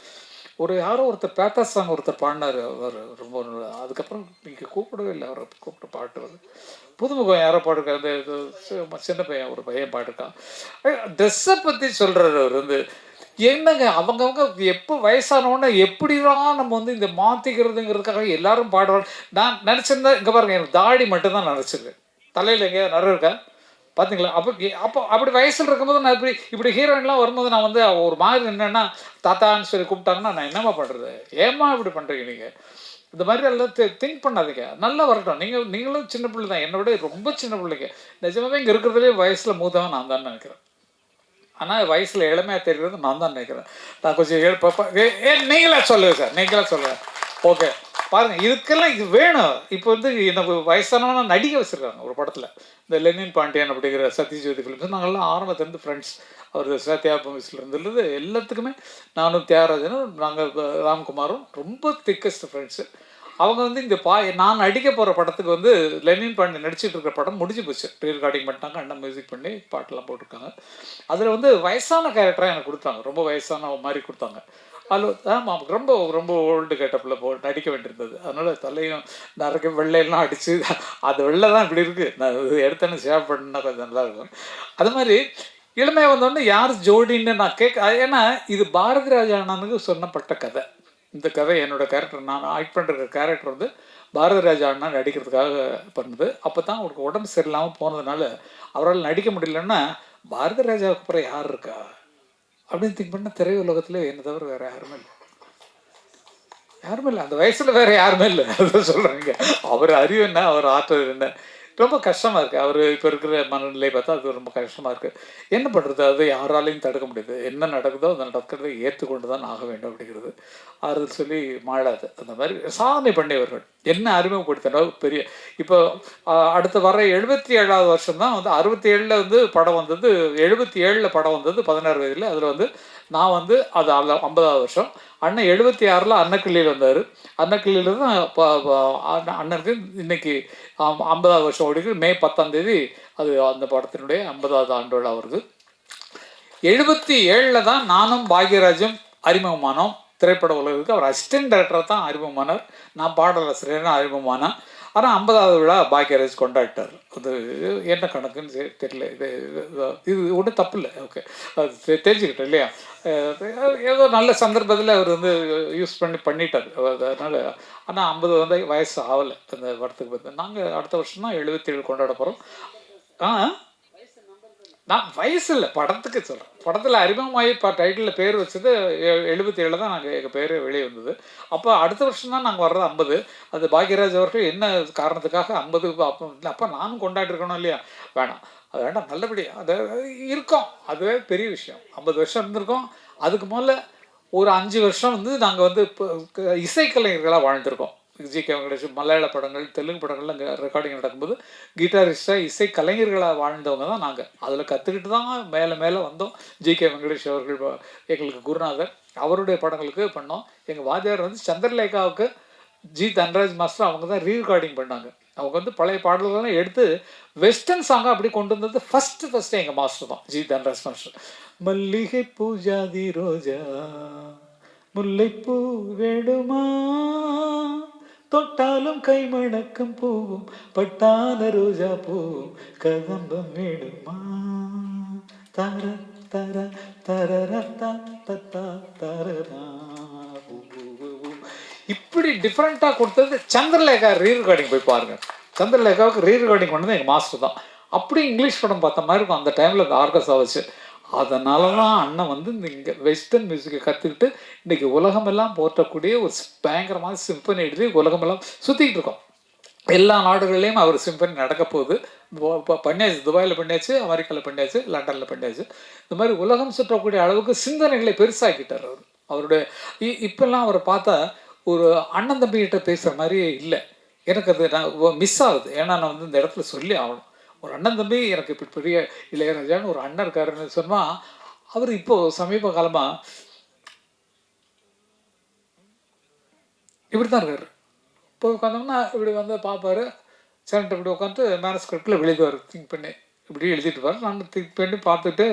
யாரோ ஒருத்தர் பேத்தா சாங் ஒருத்தர் பாடினார். அவர் ரொம்ப அதுக்கப்புறம் நீங்கள் கூப்பிடவே இல்லை. அவரை கூப்பிட்டு பாட்டு புதுமுகம் யாரோ பாடுக்கா, அந்த சின்ன பையன் ஒரு பையன் பாடுக்கான். ட்ரெஸ்ஸை பற்றி சொல்கிறார் அவர். என்னங்க அவங்கவுங்க எப்போ வயசானவொன்னே எப்படிலாம் நம்ம இந்த மாற்றிக்கிறதுங்கிறதுக்காக எல்லாரும் பாடுவாங்க. நான் நினச்சிருந்தேன், இங்கே பாருங்கள், எனக்கு தாடி மட்டும்தான் நினச்சிருக்கேன். தலையில் எங்கேயா நிறைய இருக்கா பார்த்தீங்களா? அப்போ அப்படி வயசில் இருக்கும்போது நான் இப்படி ஹீரோயின்லாம் வரும்போது நான் ஒரு மாதிரி என்னென்னா தாத்தான்னு சொல்லி கூப்பிட்டாங்கன்னா நான் என்னம்மா பண்ணுறது, ஏம்மா இப்படி பண்ணுறீங்க நீங்கள்? இந்த மாதிரி எல்லாம் திங்க் பண்ணாதீங்க. நல்லா வரட்டும். நீங்களும் சின்ன பிள்ளை தான், என்னை விட ரொம்ப சின்ன பிள்ளைங்க. நிஜமாவே இங்கே இருக்கிறதுலே வயசில் மூத்தவன் நான் தான் நினைக்கிறேன். ஆனால் வயசில் இளமையாக தெரிகிறது நான் தான் நினைக்கிறேன். நான் கொஞ்சம் நீங்களே சொல்லுங்கள் சார், நீங்களே சொல்லுங்கள். ஓகே பாருங்கள், இதுக்கெல்லாம் இது வேணும். இப்போ எனக்கு வயசானவனா நடிக்க வச்சுருக்காங்க ஒரு படத்தில். இந்த லெனின் பாண்டியன் அப்படிங்கிற சத்யஜோதி ஃபிலிம்ஸ் நாங்கள்லாம் ஆரம்பத்துலேருந்து ஃப்ரெண்ட்ஸ். அவர் சத்யாபமிஸ்ல இருந்துள்ளது எல்லாத்துக்குமே நானும் தியாகராஜனும் நாங்கள் ராம்குமாரும் ரொம்ப திக்கஸ்ட் ஃப்ரெண்ட்ஸு. அவங்க இந்த நான் நடிக்க போகிற படத்துக்கு லெனின் பாண்டியன் நடிச்சிட்டு இருக்கிற படம் முடிஞ்சு போச்சு. ப்ரீ ரெக்கார்டிங் பண்ணிட்டாங்க, அண்ணன் மியூசிக் பண்ணி பாட்டெல்லாம் போட்டிருக்காங்க. அதில் வயசான கேரக்டராக எனக்கு கொடுத்தாங்க, ரொம்ப வயசான மாதிரி கொடுத்தாங்க. ஹலோ ஆமாம், ரொம்ப ரொம்ப ஓல்டு கெட்டப்பில் நடிக்க வேண்டியிருந்தது. அதனால் தலையும் நிறைய வெள்ளையெல்லாம் அடித்து அது வெள்ளை தான் இப்படி இருக்குது. நான் இது எடுத்தேன்னு சேவ் பண்ணால் கொஞ்சம் நல்லாயிருக்கும். அது மாதிரி இளமையாக வந்தோடனே யார் ஜோடின்னு நான் ஏன்னா இது பாரதி ராஜா அண்ணனுக்கு சொன்னப்பட்ட கதை. இந்த கதை என்னோடய கேரக்டர், நான் ஆக்ட் பண்ணுற கேரக்டர் வந்து பாரதி ராஜா அண்ணா நடிக்கிறதுக்காக பண்ணுது. அப்போ தான் அவருக்கு உடம்பு சரியில்லாமல் போனதுனால அவரால் நடிக்க முடியலன்னா பாரதி ராஜாவுக்கு அப்புறம் யார் இருக்கா அப்படின்னு திங்க் பண்ணால் திரையுலகத்தில் என்னை தவிர வேறு யாருமே இல்லை. யாருமே இல்லை, அந்த வயசில் வேறு யாருமே இல்லை. அதை சொல்கிறேங்க. அவர் அறிவு என்ன, அவர் ஆற்றல் என்ன, ரொம்ப கஷ்டமாக இருக்குது. அவர் இப்போ இருக்கிற மனநிலை பார்த்தா அது ரொம்ப கஷ்டமாக இருக்குது. என்ன பண்ணுறது, அது யாராலையும் தடுக்க முடியாது. என்ன நடக்குதோ அதை நடக்கிறத ஏற்றுக்கொண்டு தான் ஆக வேண்டும் அப்படிங்கிறது. ஆறுதல் சொல்லி மாளாது. அந்த மாதிரி சாதனை பண்ணியவர்கள் என்ன அறிமுகப்படுத்தினோ பெரிய. இப்போ அடுத்து வர 77வது வருஷம் தான் வந்து 67 வந்து படம் வந்தது. 77 படம் வந்தது 16 வயதில். அதில் வந்து நான் வந்து அது 50வது வருஷம். அண்ணன் 76 அன்னக்கிள்ளியில் வந்தார். அன்னக்கிள்ளியில் தான் அண்ணனுக்கு இன்னைக்கு 50வது வருஷம் ஓடிக்கு. மே 10ஆம் தேதி அது அந்த படத்தினுடைய 50வது ஆண்டு விழா வருது. 77 தான் நானும் பாக்யராஜும் அறிமுகமானோம் திரைப்பட உலகத்துக்கு. அவர் அசிஸ்டன்ட் டைரக்டராக தான் அறிமுகமானார். நான் பாடலாசிரியராக அறிமுகமானேன். ஆனால் 50வது விழா பாக்யராஜ் கொண்டாடிட்டார். அது என்ன கணக்குன்னு தெரியல. இது ஒன்றும் தப்பு இல்லை. ஓகே, அது தெரிஞ்சுக்கிட்டேன் இல்லையா. ஏதோ நல்ல சந்தர்ப்பத்தில் அவர் வந்து யூஸ் பண்ணிட்டார். அதனால் ஆனால் 50 வந்து வயசு ஆகலை அந்த படத்துக்கு வந்து. நாங்கள் அடுத்த வருஷம் தான் 77 கொண்டாட போகிறோம். நான் வயசு இல்லை, படத்துக்கு சொல்கிறேன். படத்தில் அறிமுகமாகி டைட்டிலில் பேர் வச்சது 77 தான் நாங்கள் எங்கள் பேர் வெளியே வந்தது. அப்போ அடுத்த வருஷம் தான் நாங்கள் வர்றது 50. அது பாக்யராஜ் அவர்கள் என்ன காரணத்துக்காக 50 அப்போ நானும் கொண்டாடிருக்கணும் இல்லையா. வேணாம், அது வேண்டாம், நல்லபடியாக அது இருக்கோம். அதுவே பெரிய விஷயம். 50 வருஷம் இருந்திருக்கோம். அதுக்கு முதல்ல ஒரு 5 வருஷம் வந்து நாங்கள் வந்து இப்போ இசைக்கலைஞர்களாக வாழ்ந்துருக்கோம். ஜி.கே. வெங்கடேஷ் மலையாள படங்கள், தெலுங்கு படங்கள் அங்கே ரெக்கார்டிங் நடக்கும்போது கிட்டாரிஸ்டாக இசை கலைஞர்களாக வாழ்ந்தவங்க தான் நாங்கள். அதில் கற்றுக்கிட்டு தான் மேலே மேலே வந்தோம். ஜி.கே. வெங்கடேஷ் அவர்கள் எங்களுக்கு குருநாதர். அவருடைய படங்களுக்கு பண்ணோம். எங்கள் வாத்தியார் வந்து சந்திரலேகாவுக்கு ஜி. தன்ராஜ் மாஸ்டர் அவங்க தான் ரீரெக்கார்டிங் பண்ணாங்க. அவங்க வந்து பழைய பாடல்கள்லாம் எடுத்து வெஸ்டர்ன் சாங்காக அப்படி கொண்டு வந்தது ஃபஸ்ட்டு எங்கள் மாஸ்டர் தான், ஜி. தன்ராஜ் மாஸ்டர். மல்லிகை பூஜாதி ரோஜா முல்லைப்பூ வேடுமா தொட்டாலும் கைமணக்கும் பூவும் பட்டான ரோஜா பூவும் கதம்பம் வேடுமா தர தர தரரத்தா தத்தா தரரா. இப்படி டிஃப்ரெண்ட்டாக கொடுத்தது சந்திரலேகா ரீரெக்கார்டிங் போய் பாருங்கள். சந்திரலேகாவுக்கு ரீரெக்கார்டிங் பண்ணது எங்கள் மாஸ்டர் தான். அப்படி இங்கிலீஷ் படம் பார்த்த மாதிரி இருக்கும் அந்த டைமில் அந்த ஆர்கஸ்ட்ரா வச்சு. அதனால தான் அண்ணன் வந்து இங்கே வெஸ்டர்ன் மியூசிக்கை கற்றுக்கிட்டு இன்றைக்கி உலகமெல்லாம் போற்றக்கூடிய ஒரு பயங்கரமான சிம்பனி எழுதி உலகமெல்லாம் சுற்றிக்கிட்டு இருக்கோம். எல்லா நாடுகள்லேயும் அவர் சிம்பனி நடக்க போகுது. பண்ணியாச்சு, துபாயில் பண்ணியாச்சு, அமெரிக்காவில் பண்ணியாச்சு, லண்டனில் பண்ணியாச்சு. இந்த மாதிரி உலகம் சுற்றக்கூடிய அளவுக்கு சிந்தனைகளை பெருசாக்கிட்டார் அவர். அவருடைய இப்போல்லாம் அவரை பார்த்தா ஒரு அண்ணன் தம்பிகிட்ட பேசுகிற மாதிரியே இல்லை. எனக்கு அது மிஸ் ஆகுது. ஏன்னா நான் வந்து இந்த இடத்துல சொல்லி ஆகணும். ஒரு அண்ணன் தம்பி எனக்கு இப்படி பெரிய இளையராஜான்னு ஒரு அண்ணன் இருக்காருன்னு சொன்னால், அவர் இப்போது சமீப காலமாக இப்படி தான் இருக்கார். இப்போ உட்காந்தோம்னா இப்படி வந்து பார்ப்பார், சேனல்கிட்ட இப்படி உட்காந்து மேனஸ்கிரிப்டில் எழுதுவார். திங்க் பண்ணி இப்படி எழுதிட்டு பார். நான் திங்க் பண்ணி பார்த்துட்டு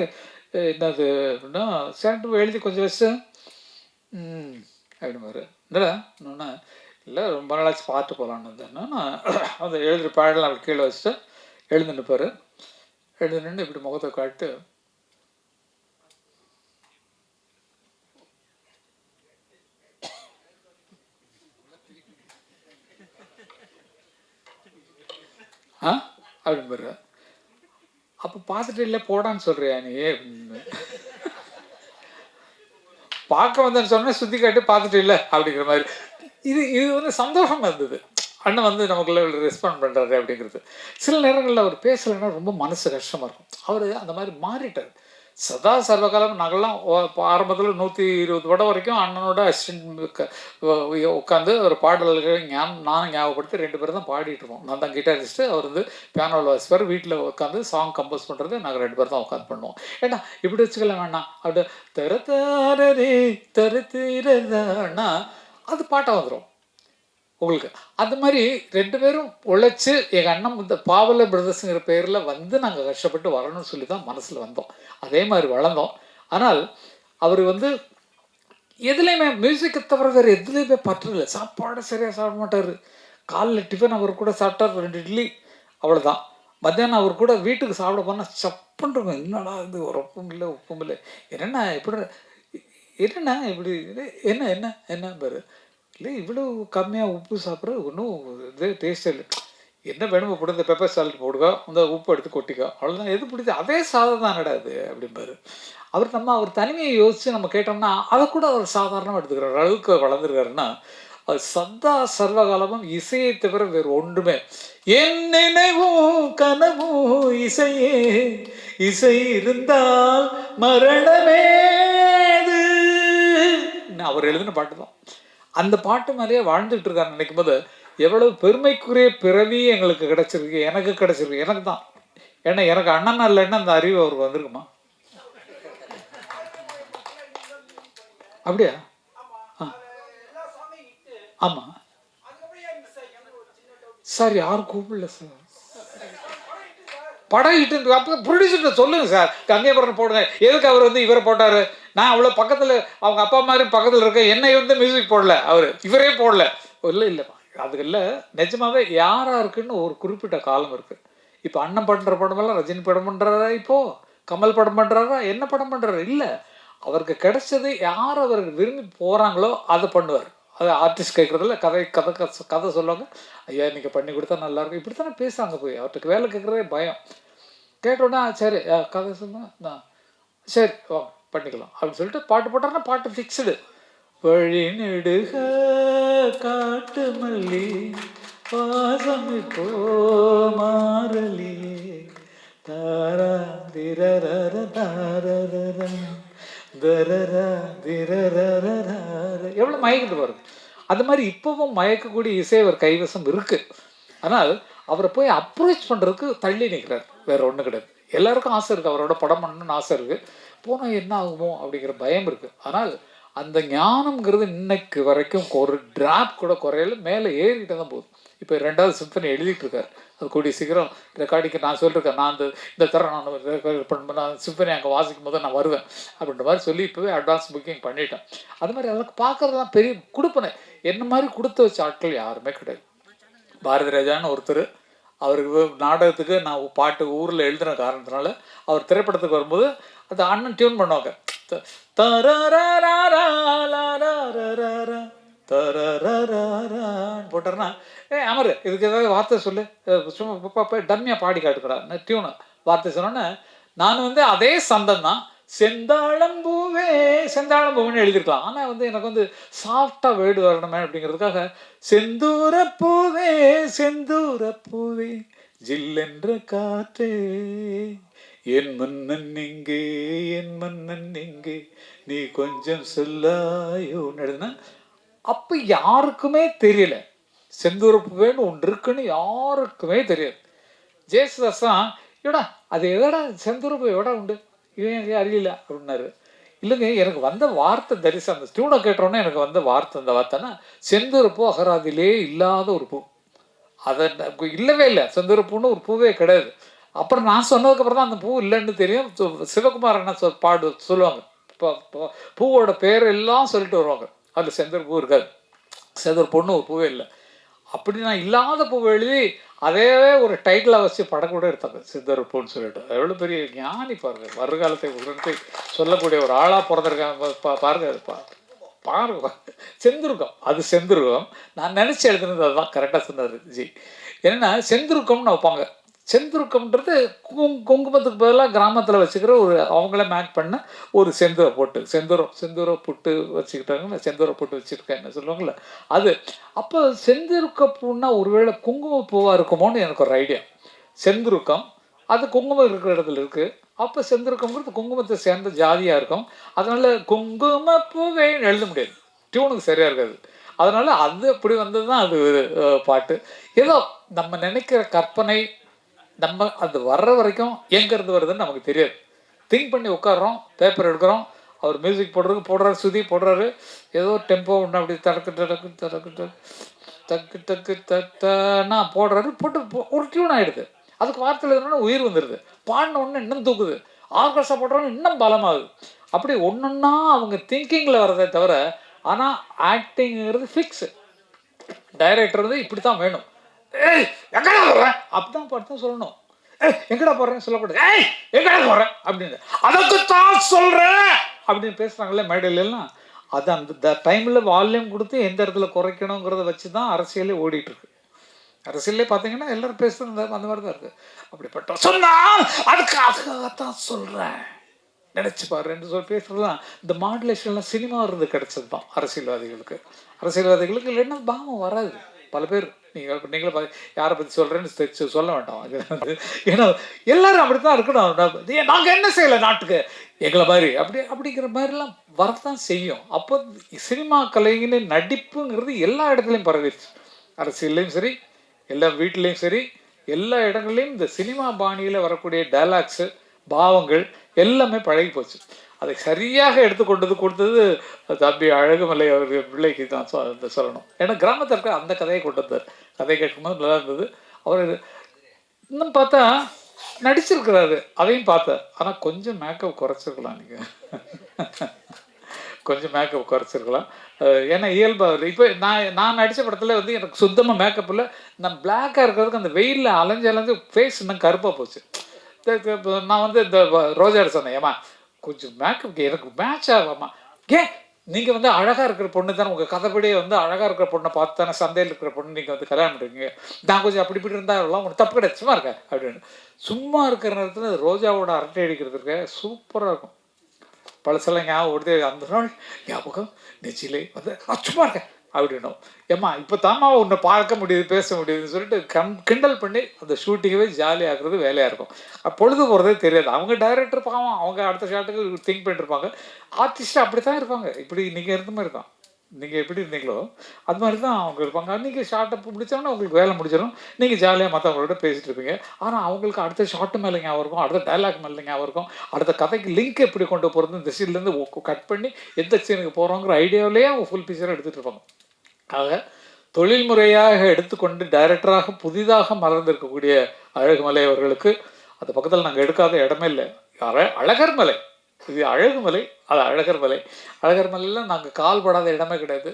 என்னது அப்படின்னா சேனல் எழுதி கொஞ்சம் வச்சு அப்படின்பாரு. இல்லைடா இன்னொன்று இல்லை, ரொம்ப நாளாச்சு பார்த்து போகலான்னு வந்தேன்னா நான் அந்த எழுதுகிற பாடலாம் அப்படி கீழே வச்சுட்டு எழுந்து நிற்பார். எழுந்து நின்று இப்படி முகத்தை காட்டு அப்படின்னு பாரு. அப்போ பார்த்துட்டு இல்லை போடான்னு சொல்கிறியா நீ அப்படின்னு. பார்க்க வந்தேன்னு சொன்னால் சுற்றி காட்டி பார்த்துட்டு இல்லை அப்படிங்கிற மாதிரி. இது வந்து சந்தோஷமாக இருந்தது. அண்ணன் வந்து நமக்குள்ள ரெஸ்பாண்ட் பண்ணுறாரு அப்படிங்கிறது. சில நேரங்களில் அவர் பேசலைன்னா ரொம்ப மனசு கஷ்டமாக இருக்கும். அவர் அந்த மாதிரி மாறிட்டார். சதா சர்வகாலம் நாங்கள்லாம் ஆரம்பத்தில் 120 படம் வரைக்கும் அண்ணனோட அசிஸ்டன்ட் உட்காந்து ஒரு பாடல்கள் நானும் ஞாபகப்படுத்தி 2 பேரும் தான் பாடிட்டு இருக்கோம். நான் தான் கிட்டாரிஸ்ட்டு, அவர் வந்து பியானோவில் வாசிப்பார். வீட்டில் உட்காந்து சாங் கம்போஸ் பண்ணுறது நாங்கள் 2 பேர் தான் உட்காந்து பண்ணுவோம். ஏன்னா இப்படி வச்சுக்கலாம் வேணாம் அப்படி தரத்தாரே தரத்தீரதானா அது பாட்டாக வந்துடும் உங்களுக்கு. அது மாதிரி 2 பேரும் உழைச்சி எங்கள் அண்ணன் இந்த பாவல பிரதர்ஸுங்கிற பேரில் வந்து நாங்கள் கஷ்டப்பட்டு வரணும்னு சொல்லி தான் மனசில் வந்தோம். அதே மாதிரி வளர்ந்தோம். ஆனால் அவர் வந்து எதுலேயுமே மியூசிக்கை தவிர வேறு எதுலேயுமே பற்று இல்லை. சாப்பாடு சரியாக சாப்பிட மாட்டார். காலைல டிஃபன் அவர் கூட சாப்பிட்டார் 2 இட்லி, அவ்வளோதான். மத்தியானம் அவர் கூட வீட்டுக்கு சாப்பிட போனால் சப்புன்னு இருக்கும். என்னடா இது உரப்பும் இல்லை உப்பும் இல்லை, என்னென்ன இப்படி என்னென்ன இப்படி என்ன என்ன என்ன பாரு, இல்லை இவ்வளோ கம்மியாக உப்பு சாப்பிட்ற ஒன்றும் இது டேஸ்ட் இல்லை. என்ன வேணுமோ போட்டு இந்த பெப்பர் சால்ட் போடுங்க, இந்த உப்பு எடுத்து கொட்டிக்கோ, அவ்வளோதான். எது பிடிச்சி அதே சாதம் தான் கிடையாது அப்படிம்பாரு. அவர் தனிமையை யோசித்து நம்ம கேட்டோம்னா அதை கூட அவர் சாதாரணமாக எடுத்துக்கிறார். அளவுக்கு வளர்ந்துருக்காருன்னா அது சதா சர்வகாலமும் இசையை தவிர வேறு ஒன்றுமே. என் நினைவும் கனவும் இசையே, இசை இருந்தால் மரணமேது, அவர் எழுதின பாட்டு தான். அந்த பாட்டு மேலேயே வாழ்ந்துட்டு இருக்காரு நினைக்கும் போது எவ்வளவு பெருமைக்குரிய பிறவி எங்களுக்கு கிடைச்சிருக்கு, எனக்கு கிடைச்சிருக்கு. எனக்கு தான், ஏன்னா எனக்கு அண்ணன் இல்லைன்னா அந்த அறிவு அவருக்கு வந்திருக்குமா? அப்படியா? ஆமா சார், யாரும் கூப்பிடல சார். படம் இட்டு அப்போ ப்ரொடியூசர்கிட்ட சொல்லுங்க சார், கங்கைபுரம் போடுங்க. எதுக்கு அவர் வந்து இவரை போட்டாரு? நான் அவ்வளோ பக்கத்தில் அவங்க அப்பா மாதிரி பக்கத்தில் இருக்க, என்னை வந்து மியூசிக் போடல அவர், இவரே போடல. இல்லை இல்லை, அதுக்கு இல்லை, நிஜமாவே யாராக இருக்குன்னு ஒரு குறிப்பிட்ட காலம் இருக்குது. இப்போ அண்ணன் பண்ணுற படமெல்லாம் ரஜினி படம் பண்ணுறாரா, இப்போது கமல் படம் பண்ணுறாரா, என்ன படம் பண்ணுறாரு? இல்லை, அவருக்கு கிடைச்சது யார் அவர் விரும்பி போகிறாங்களோ அதை பண்ணுவார். அது ஆர்டிஸ்ட் கேட்குறதில்ல, கதை சொல்லுவாங்க. ஐயா நீங்கள் பண்ணி கொடுத்தா நல்லாயிருக்கும், இப்படி தானே பேசுகிறாங்க. போய் அவர்கிட்ட வேலை கேட்குறதே பயம். கேட்டோன்னா சரி கதை சொன்னா சரி வாங்க பண்ணிக்கலாம் அப்படின்னு சொல்லிட்டு பாட்டு போட்டாருன்னா பாட்டு ஃபிக்ஸ்டு. வழி நெடுக காட்டு மல்லி வாசம் இப்போ மாறலி தாரா திரர தாரர தரரா திரர, எவ்வளோ மயக்கிட்டு வரும். அது மாதிரி இப்போவும் மயக்கக்கூடிய இசை அவர் கைவசம் இருக்குது. ஆனால் அவரை போய் அப்ரோச் பண்ணுறதுக்கு தள்ளி நிற்கிறார், வேறு ஒன்றும் கிடையாது. எல்லாருக்கும் ஆசை இருக்குது, அவரோட படம் பண்ணணும்னு ஆசை இருக்குது, போனால் என்ன ஆகுமோ அப்படிங்கிற பயம் இருக்குது. ஆனால் அந்த ஞானம்ங்கிறது இன்னைக்கு வரைக்கும் ஒரு டிராப் கூட குறையில, மேலே ஏறிக்கிட்டே தான் போகுது. இப்போ 2வது சிம்பனி எழுதிட்டு இருக்கார், அது கூடிய சீக்கிரம் ரெக்கார்டிங்கு நான் சொல்லியிருக்கேன். நான் இந்த தரம் நான் ரெக்கார்ட் பண்ண சிம்பனி அங்கே வாசிக்கும் போது நான் வருவேன் அப்படின்ற மாதிரி சொல்லி இப்போவே அட்வான்ஸ் புக்கிங் பண்ணிட்டேன். அது மாதிரி அதற்கு பார்க்குறதுலாம் பெரிய கொடுப்பனை. என்ன மாதிரி கொடுத்து வச்ச ஆட்கள் யாருமே கிடையாது. பாரதி ராஜான்னு ஒருத்தர், அவருக்கு நாடகத்துக்கு நான் பாட்டு ஊரில் எழுதுன காரணத்தினால அவர் திரைப்படத்துக்கு வரும்போது அந்த அண்ணன் டியூன் பண்ணுவாங்க. போட்டார்னா அமர் இதுக்கு ஏதாவது வார்த்தை சொல்லு, சும்மா டம்மியாக பாடி காட்டுக்கிறா டியூனு. வார்த்தை சொன்னோன்னே நான் வந்து அதே சந்தம் தான், செந்தாழம்பூவே செந்தாழம்பூவேன்னு எழுதியிருக்கலாம். ஆனால் வந்து எனக்கு வந்து சாஃப்டாக வேர்டு வரணுமே அப்படிங்கிறதுக்காக செந்தூரப்பூவே செந்தூரப்பூவே ஜில்லென்ற காற்றே என் மன்னன் எங்கே என் மன்னன் எங்கே நீ கொஞ்சம் சொல்லாயோன்னு எழுதுனா அப்போ யாருக்குமே தெரியல செந்தூரப்பூவேன்னு ஒன்று இருக்குன்னு யாருக்குமே தெரியாது. ஜேசுதாஸ் தான் எடா அது எதடா செந்தூரப்பூ எடா உண்டு, இவன் அறியல அப்படின்னாரு. இல்லைங்க, எனக்கு வந்த வார்த்தை தரிசனம், அந்த டியூனை கேட்டோன்னே எனக்கு வந்த வார்த்தை, அந்த வார்த்தைன்னா செந்தூரப்பூ அகராதிலே இல்லாத ஒரு பூ. அதை இல்லவே இல்லை, செந்தூரப்பூன்னு ஒரு பூவே கிடையாது. அப்புறம் நான் சொன்னதுக்கப்புறம் தான் அந்த பூ இல்லைன்னு தெரியும். சிவகுமார் என்ன சொல்லுவாங்க, இப்போ பூவோட பேர் எல்லாம் சொல்லிட்டு வருவாங்க, அதில் செந்தூர் பூ இருக்காது, செந்தூர் பொண்ணு ஒரு பூவே இல்லை. அப்படி நான் இல்லாத பூவை எழுதி அதே ஒரு டைட்டிலாக வச்சு படம் கூட எடுத்தாங்க, செந்தூர் பூன்னு சொல்லிட்டு. எவ்வளோ பெரிய ஞானி பாருங்க, வருங்காலத்தை உடனே சொல்லக்கூடிய ஒரு ஆளாக பிறந்திருக்காங்க பாருங்க. பாருங்க செந்துருக்கம், அது செந்துருக்கம். நான் நினச்சி எழுதுனது அதுதான், கரெக்டாக சொன்னார் ஜி. என்னென்னா செந்துருக்கம்னு வைப்பாங்க. செந்துருக்கம்ன்றது குங்குமத்துக்கு பதிலாக கிராமத்தில் வச்சுக்கிற ஒரு அவங்களே மேக் பண்ண ஒரு செந்தூரை போட்டு செந்தூரை புட்டு வச்சுக்கிட்டாங்க, செந்தூரை போட்டு வச்சுருக்கேன்னு சொல்லுவாங்கள்ல அது. அப்போ செந்துருக்க பூன்னா ஒருவேளை குங்குமப்பூவாக இருக்குமோன்னு எனக்கு ஒரு ஐடியா. செந்துருக்கம் அது குங்குமம் இருக்கிற இடத்துல இருக்குது. அப்போ செந்துருக்கம்ங்கிறது குங்குமத்தை சேர்ந்த ஜாதியாக இருக்கும். அதனால் குங்குமப்பூவேன்னு எழுத முடியாது, டியூனுக்கு சரியாக இருக்காது. அதனால் அது அப்படி வந்தது தான் அது பாட்டு. ஏதோ நம்ம நினைக்கிற கற்பனை நம்ம அது வர்ற வரைக்கும் எங்கேருந்து வருதுன்னு நமக்கு தெரியாது. திங்க் பண்ணி உட்காடுறோம், பேப்பர் எடுக்கிறோம், அவர் மியூசிக் போடுறாரு, சுதி போடுறாரு, ஏதோ டெம்போ ஒன்று அப்படி தடக்கு தடக்கு தடக்கு டக்கு டக்கு தட்டா போடுறாரு, போட்டு ஒரு டியூன் ஆகிடுது. அதுக்கு வார்த்தையில் எழுதுனா உயிர் வந்துடுது, பாடின ஒன்று இன்னும் தூக்குது, ஆர்கெஸ்ட்ரா போடுறோன்னு இன்னும் பலமாகுது. அப்படி ஒன்றொன்னா அவங்க திங்கிங்கில் வரதே தவிர, ஆனால் ஆக்டிங்கிறது ஃபிக்ஸு. டைரக்டர் வந்து இப்படி தான் வேணும், ஏய் எங்கடா போடுறேன் அப்படிதான் பார்த்து சொல்லணும், ஏய் எங்கடா போடுறேன்னு சொல்லக்கூடாது, ஏய் எங்கடா போடுறேன் அப்படின்னு, அதுக்கு தான் சொல்கிறேன் அப்படின்னு பேசுகிறாங்களே மேடையிலலாம். அது அந்த டைமில் வால்யூம் கொடுத்து எந்த இடத்துல குறைக்கணுங்கிறத வச்சு தான் அரசியலே ஓடிட்டுருக்கு. அரசியலே பார்த்தீங்கன்னா எல்லோரும் பேசுகிறது அந்த மாதிரி தான் இருக்குது. அப்படிப்பட்ட சொன்னால் அதுக்காகத்தான் சொல்கிறேன் நினச்சி பாருன்னு சொல்லி பேசுகிறதுலாம் இந்த மாடுலேஷன்லாம் சினிமா இருந்து கிடைச்சது தான் அரசியல்வாதிகளுக்கு. அரசியல்வாதிகளுக்கு இல்லைன்னா பாவம் வராது. பல பேர் நீங்களும் யாரை பற்றி சொல்கிறேன்னு சொல்ல வேண்டாம். அது வந்து ஏன்னா எல்லோரும் அப்படி தான் இருக்கணும். நாங்கள் என்ன செய்யலை நாட்டுக்கு எங்களை மாதிரி அப்படிங்கிற மாதிரிலாம் வரத்தான் செய்யும். அப்போ சினிமா கலைஞனே நடிப்புங்கிறது எல்லா இடத்துலையும் பரவிடுச்சு. அரசியல்லையும் சரி, எல்லா வீட்லேயும் சரி, எல்லா இடங்கள்லையும் இந்த சினிமா பாணியில் வரக்கூடிய டைலாக்ஸு, பாவங்கள் எல்லாமே பழகி போச்சு. அதை சரியாக எடுத்துக்கொண்டது கொடுத்தது தம்பி அழகுமலை அவர்கள் பிள்ளைக்கு தான் சொல்லணும். ஏன்னா கிராமத்தில் இருக்க அந்த கதையை கொண்டு வந்தார். கதை கேட்கும்போது நல்லா இருந்தது. அவர் இன்னும் பார்த்தா நடிச்சிருக்கிறாரு, அதையும் பார்த்தேன். ஆனால் கொஞ்சம் மேக்கப் குறைச்சிருக்கலாம், நீங்கள் கொஞ்சம் மேக்கப் குறைச்சிருக்கலாம். ஏன்னா இயல்பாக இப்போ நான் நடித்த படத்தில் வந்து எனக்கு சுத்தமாக மேக்கப் இல்லை. நான் பிளாக்காக இருக்கிறதுக்கு அந்த வெயிலில் அலைஞ்சு ஃபேஸ் இன்னும் கருப்பாக போச்சு. நான் வந்து இந்த ரோஜார் சொன்னேன், ஏமா கொஞ்சம் மேக்கப் எனக்கு மேட்ச் ஆகாமா, ஏன் நீங்கள் வந்து அழகாக இருக்கிற பொண்ணு தானே, உங்கள் கதைப்படியே வந்து அழகாக இருக்கிற பொண்ணை பார்த்து தானே சந்தையில் இருக்கிற பொண்ணு நீங்கள் வந்து கல்யாணம் பண்ணுறீங்க, நான் கொஞ்சம் அப்படி இப்படி இருந்தால் எல்லாம் ஒன்று தப்பு கிடையாது, சும்மா இருக்கேன் அப்படின்னு. சும்மா இருக்கிற நேரத்தில் ரோஜாவோட அரட்டை அடிக்கிறதுக்கு சூப்பராக இருக்கும். பழசெல்லாம் ஞாபகம் ஓடுது. அந்த நாள் ஞாபகம் நெச்சிலே வந்து சும்மா இருக்கேன் அப்படின்னும். ஏம்மா இப்போ தாம்மா உன்னை பார்க்க முடியுது, பேச முடியுதுன்னு சொல்லிட்டு கிண்டல் பண்ணி அந்த ஷூட்டிங்கவே ஜாலியாகிறது வேலையாக இருக்கும். பொழுது போகிறதே தெரியாது. அவங்க டைரக்டர் பாவம், அவங்க அடுத்த ஷாட்டுக்கு திங்க் பண்ணிருப்பாங்க. ஆர்டிஸ்ட் அப்படி தான் இருப்பாங்க. இப்படி நீங்கள் இருந்த மாதிரி தான், நீங்கள் எப்படி இருந்தீங்களோ அது மாதிரி தான் அவங்க இருப்பாங்க. நீங்கள் ஷார்ட்டை பிடிச்சோன்னா உங்களுக்கு வேலை முடிச்சிடும், நீங்கள் ஜாலியாக மற்றவங்களோட பேசிகிட்டு இருப்பீங்க. ஆனால் அவங்களுக்கு அடுத்த ஷார்ட்டு மேலே ஞாபகம் இருக்கும், அடுத்த டைலாக் மேலே ஞாபகம் இருக்கும், அடுத்த கதைக்கு லிங்க் எப்படி கொண்டு போகிறது, இந்த சீன்லேருந்து கட் பண்ணி எந்த சீனுக்கு போகிறோங்கிற ஐடியாவிலேயே அவங்க ஃபுல் பிக்சராக எடுத்துகிட்டு இருப்பாங்க. ஆக தொழில்முறையாக எடுத்துக்கொண்டு டைரக்டராக புதிதாக மலர்ந்திருக்கக்கூடிய அழகுமலை அவர்களுக்கு அந்த பக்கத்தில் நாங்கள் எடுக்காத இடமே இல்லை. அழகர் மலை, இது அழகுமலை, அது அழகர் மலை. அழகர் மலையில் நாங்கள் கால் படாத இடமே கிடையாது.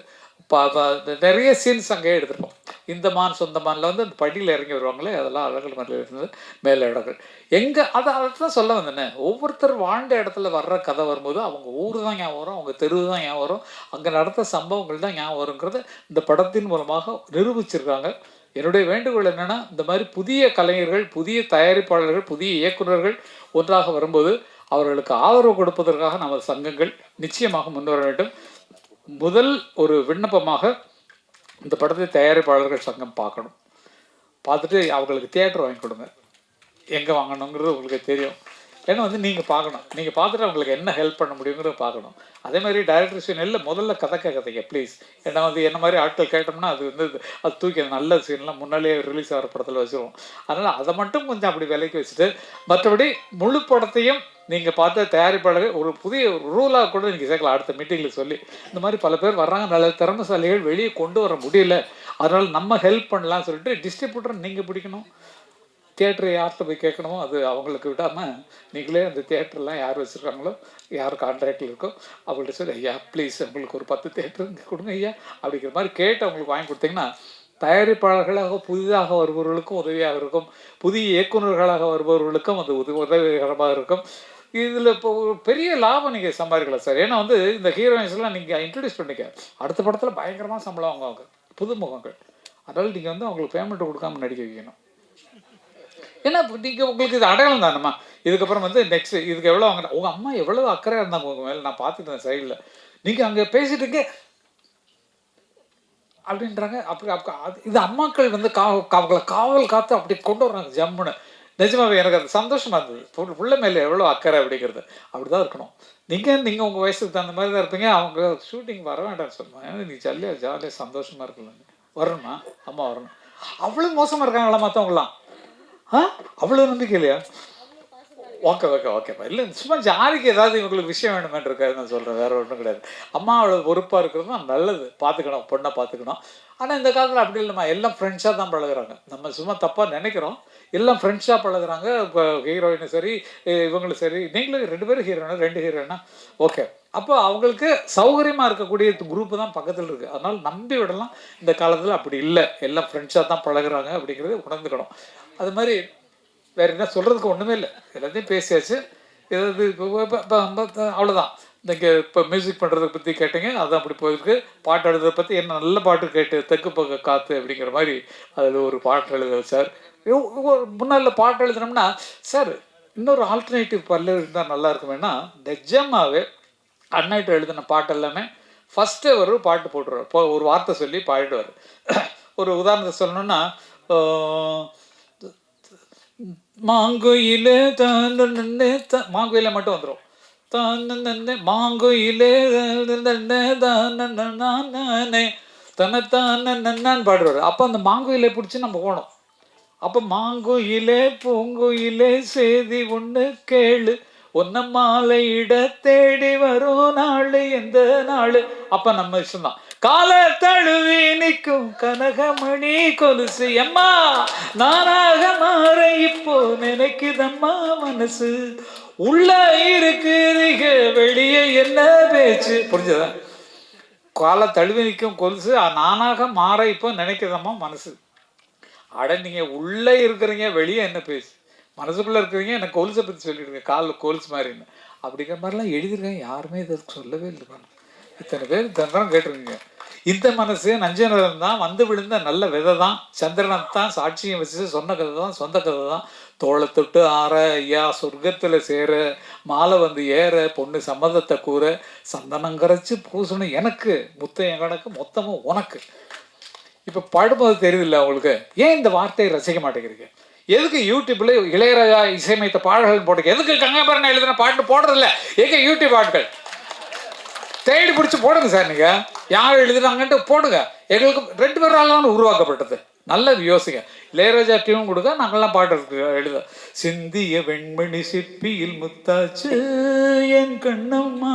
நிறைய சீன்ஸ் அங்கேயே எடுத்துருப்போம். இந்த மான் சொந்த மானில் வந்து அந்த படியில் இறங்கி வருவாங்களே, அதெல்லாம் அழகர் மலையில் இருந்து மேலே இடங்கள் எங்கே அதை தான் சொல்ல வந்தேனே. ஒவ்வொருத்தர் வாழ்ந்த இடத்துல வர்ற கதை வரும்போது அவங்க ஊர் தான் ஞாபகம் வரும், அவங்க தெருவு தான் ஞாபகம் வரும், அங்கே நடந்த சம்பவங்கள் தான் ஞாபகம் வருங்கிறத இந்த படத்தின் மூலமாக நிரூபிச்சிருக்காங்க. என்னுடைய வேண்டுகோள் என்னென்னா, இந்த மாதிரி புதிய கலைஞர்கள், புதிய தயாரிப்பாளர்கள், புதிய இயக்குநர்கள் ஒன்றாக வரும்போது அவர்களுக்கு ஆதரவு கொடுப்பதற்காக நமது சங்கங்கள் நிச்சயமாக முன்வர வேண்டும். முதல் ஒரு விண்ணப்பமாக இந்த படத்தை தயாரிப்பாளர்கள் சங்கம் பார்க்கணும். பார்த்துட்டு அவங்களுக்கு தியேட்டர் வாங்கி கொடுங்க. எங்கே வாங்கணுங்கிறது உங்களுக்கு தெரியும். ஏன்னா வந்து நீங்கள் பார்க்கணும், நீங்கள் பார்த்துட்டு அவங்களுக்கு என்ன ஹெல்ப் பண்ண முடியுங்கிறத பார்க்கணும். அதே மாதிரி டைரக்டர் இல்லை, முதல்ல கதை கேட்காதீங்க ப்ளீஸ். ஏன்னா வந்து என்ன மாதிரி ஆட்கள் கேட்டோம்னா அது வந்து அது தூக்கி நல்ல சீன்லாம் முன்னாலேயே ரிலீஸ் ஆகிற படத்தில் வச்சுருவோம். அதனால் அதை மட்டும் கொஞ்சம் அப்படி விலைக்கு வச்சுட்டு, மற்றபடி முழு படத்தையும் நீங்கள் பார்த்த தயாரிப்பாளர்கள் ஒரு புதிய ரூலாக கூட நீங்கள் சேர்க்கலாம். அடுத்த மீட்டிங்கில் சொல்லி இந்த மாதிரி பல பேர் வர்றாங்க, நல்ல திறமைசாலிகள் வெளியே கொண்டு வர முடியல, அதனால் நம்ம ஹெல்ப் பண்ணலாம்னு சொல்லிட்டு டிஸ்ட்ரிபியூட்டர் நீங்கள் பிடிக்கணும். தியேட்டரை யார்கிட்ட போய் கேட்கணுமோ அது அவங்களுக்கு விடாமல் நீங்களே அந்த தியேட்டர்லாம் யார் வச்சுருக்காங்களோ, யார் கான்ட்ராக்டில் இருக்கோ அவங்கள்ட்ட சொல்லி, ஐயா ப்ளீஸ் உங்களுக்கு ஒரு 10 தியேட்டர் இங்கே கொடுங்க ஐயா அப்படிங்கிற மாதிரி கேட்டு அவங்களுக்கு வாங்கி கொடுத்தீங்கன்னா தயாரிப்பாளர்களாக புதிதாக வருபவர்களுக்கும் உதவியாக இருக்கும், புதிய இயக்குநர்களாக வருபவர்களுக்கும் அது உதவிகரமாக இருக்கும். இதில் இப்போ ஒரு பெரிய லாபம் நீங்கள் சம்பாதிக்கலாம் சார். ஏன்னா வந்து இந்த ஹீரோயின்ஸ்லாம் நீங்கள் இன்ட்ரடியூஸ் பண்ணிக்க, அடுத்த படத்தில் பயங்கரமாக சம்பளம் வாங்குவாங்க புதுமுகங்கள். அதனால் நீங்கள் வந்து அவங்களுக்கு பேமெண்ட்டு கொடுக்காமல் நடிக்க வைக்கணும். ஏன்னா நீங்கள் உங்களுக்கு இது அடையாளம் தானம்மா. இதுக்கப்புறம் வந்து நெக்ஸ்ட் இதுக்கு எவ்வளோ வாங்கினா, உங்கள் அம்மா எவ்வளோ அக்கறையாக இருந்தாங்க உங்கள் மேலே, நான் பார்த்துட்டேன் சைடில். நீங்கள் அங்கே பேசிகிட்டு இருக்கே அப்படின்றாங்க. அப்படி இது அம்மாக்கள் வந்து அவங்கள காவல் காத்து அப்படி கொண்டு வர்றாங்க ஜம்முன்னு. நிஜமாவே எனக்கு அது சந்தோஷமாக இருந்தது. புள்ள மேலே எவ்வளோ அக்கறை அப்படிங்கிறது அப்படி தான் இருக்கணும். நீங்கள் உங்கள் வயசுக்கு தகுந்த மாதிரி தான் இருப்பீங்க. அவங்க ஷூட்டிங் வர வேண்டாம்னு சொல்லுவாங்க. ஏன்னா நீ ஜாலியாக சந்தோஷமாக இருக்கலாம். வரணுமா அம்மா வரணும். அவ்வளோ மோசமாக இருக்காங்களா மற்றவங்களாம்? அவ்வளோ நம்பிக்கை இல்லையா? ஓகே ஓகே ஓகேப்பா. இல்லை சும்மா ஜாலிக்கு ஏதாவது இவங்களுக்கு விஷயம் வேணுமென்று இருக்காது நான் சொல்கிறேன், வேறு ஒன்றும் கிடையாது. அம்மாவோட பொறுப்பாக இருக்கிறது தான் நல்லது, பார்த்துக்கணும், பொண்ணை பார்த்துக்கணும். ஆனால் இந்த காலத்தில் அப்படி இல்லைம்மா, எல்லாம் ஃப்ரெண்ட்ஸாக தான் பழகுறாங்க. நம்ம சும்மா தப்பாக நினைக்கிறோம், எல்லாம் ஃப்ரெண்ட்ஸாக பழகுறாங்க. இப்போ ஹீரோயினும் சரி, இவங்களும் சரி, நீங்களும் 2 பேரும் ஹீரோயினா 2 ஹீரோயினா ஓகே. அப்போ அவங்களுக்கு சௌகரியமாக இருக்கக்கூடிய குரூப்பு தான் பக்கத்தில் இருக்குது. அதனால் நம்பி விடலாம். இந்த காலத்தில் அப்படி இல்லை, எல்லாம் ஃப்ரெண்ட்ஸாக தான் பழகுறாங்க அப்படிங்கிறது உணர்ந்துக்கணும். அது மாதிரி வேறு என்ன சொல்கிறதுக்கு ஒன்றுமே இல்லை, எல்லாத்தையும் பேசியாச்சு. ஏதாவது இப்போ அவ்வளோதான். இன்றைக்கி இப்போ மியூசிக் பண்ணுறதை பற்றி கேட்டீங்க, அதுதான் அப்படி போயிருக்கு. பாட்டு எழுதுறதை பற்றி என்ன நல்ல பாட்டு கேட்டு தெற்கு பக்க காற்று அப்படிங்கிற மாதிரி அதில் ஒரு பாட்டு எழுத சார். முன்னால் பாட்டு எழுதுனோம்னா சார் இன்னொரு ஆல்டர்னேட்டிவ் பல்லு இருந்தால் நல்லா இருக்குமேனா, நிஜமாகவே அண்ணாட்டு எழுதின பாட்டு எல்லாமே ஃபஸ்ட்டே ஒரு பாட்டு போட்டுருவார். இப்போ ஒரு வார்த்தை சொல்லி பாடிடுவார். ஒரு உதாரணத்தை சொல்லணுன்னா, மாங்குயிலே மாங்குயில மட்டும் வந்துடும். மாங்குயிலே தனத்தானே பாடுவார். அப்போ அந்த மாங்குயிலை பிடிச்சி நம்ம போகணும். அப்போ மாங்குயிலே பூங்குயிலே செய்தி ஒன்று கேளு, ஒன்ன மாலையிட தேடி வரும் நாள் எந்த நாள். அப்போ நம்ம இஷ்டம்தான். கால தழுவி நிற்கும் கனகமணி கொலுசு எம்மா நானாக மாற இப்போ நினைக்குதம்மா மனசு, உள்ள இருக்குதுக வெளியே என்ன பேச்சு. புரிஞ்சதா? கால தழுவி நிற்கும் கொலுசு நானாக மாற இப்போ நினைக்குதம்மா மனசு. அட நீங்கள் உள்ளே இருக்கிறீங்க வெளியே என்ன பேசு, மனசுக்குள்ளே இருக்கிறீங்க எனக்கு கொலுசை பற்றி சொல்லிடுங்க, காலில் கொலுசு மாதிரின்னு அப்படிங்கிற மாதிரிலாம் எழுதியிருக்காங்க. யாருமே இதற்கு சொல்லவே இல்லை. இத்தனை பேர் தண்டனம் கேட்டிருக்கீங்க. இந்த மனசு நஞ்சனன் தான் வந்து விழுந்த நல்ல விதை தான், சந்திரனை தான் சாட்சியம் வச்சு சொன்ன கதை தான், சொந்த கதை தான். தோளை தொட்டு ஆற ஐயா சொர்க்கத்தில் சேர, மாலை வந்து ஏற, பொண்ணு சம்மதத்தை கூற, சந்தனம் கரைச்சி பூசணும் எனக்கு, முத்தையன் கணக்கு மொத்தமும் உனக்கு. இப்போ பாடும்போது தெரியுதில்ல அவங்களுக்கு, ஏன் இந்த வார்த்தையை ரசிக்க மாட்டேங்கிறீங்க? எதுக்கு யூடியூப்ல இளையராஜா இசையமைத்த பாடல்கள் போட்டு, எதுக்கு கங்கபரண எழுதின பாட்டு போடுறதில்ல? எங்க யூடியூப் பாட்டுகள் தேடி பிடிச்சி போடுங்க சார். நீங்கள் யார் எழுதுறாங்கன்ட்டு போடுங்க. எங்களுக்கு 2 பேரால் தான் உருவாக்கப்பட்டது. நல்லது யோசிங்க. இளையராஜா டியூன் கொடுக்க நாங்கள்லாம் பாட்டு எழுத. சிந்திய வெண்மணி சிப்பியில் முத்தாச்சு என் கண்ணம்மா,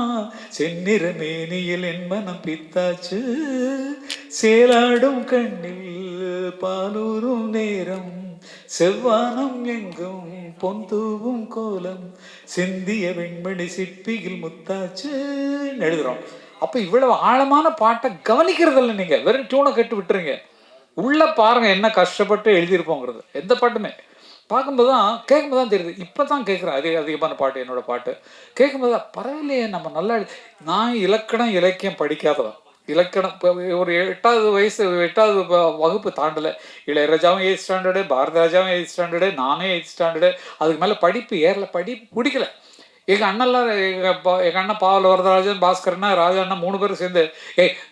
செந்நிற மேனியில் என் மனம் பித்தாச்சு, சேலாடும் கண்ணில் பாலூரும் நேரம், செவ்வானம் எங்கும் பொந்தூவும் கோலம், சிந்திய வெண்மணி சிப்பியில் முத்தாச்சு எழுதுறோம். அப்போ இவ்வளவு ஆழமான பாட்டை கவனிக்கிறதில்ல. நீங்கள் வெறும் டியூனை கட்டு விட்டுறீங்க. உள்ளே பாருங்கள் என்ன கஷ்டப்பட்டு எழுதியிருப்போங்கிறது. எந்த பாட்டுமே பார்க்கும்போது தான் கேட்கும்போது தான் தெரியுது. இப்போ தான் கேட்குறேன் அதிகமான பாட்டு, என்னோடய பாட்டு கேட்கும்போது தான் பரவாயில்லையே நம்ம நல்லா. நான் இலக்கணம் இலக்கியம் படிக்காதவன். இலக்கணம் ஒரு 8வது வகுப்பு தாண்டலை. இளையராஜாவும் 8th ஸ்டாண்டர்டு, பாரதிராஜாவும் 8th ஸ்டாண்டர்டு, நானே 8th ஸ்டாண்டர்டு. அதுக்கு மேலே படிப்பு ஏறல, பிடிக்கல. எங்கள் அண்ணெல்லாம் எங்கள் அண்ணன் பாவல் வரதராஜன், பாஸ்கரனா, ராஜா அண்ணா 3 பேரும் சேர்ந்து,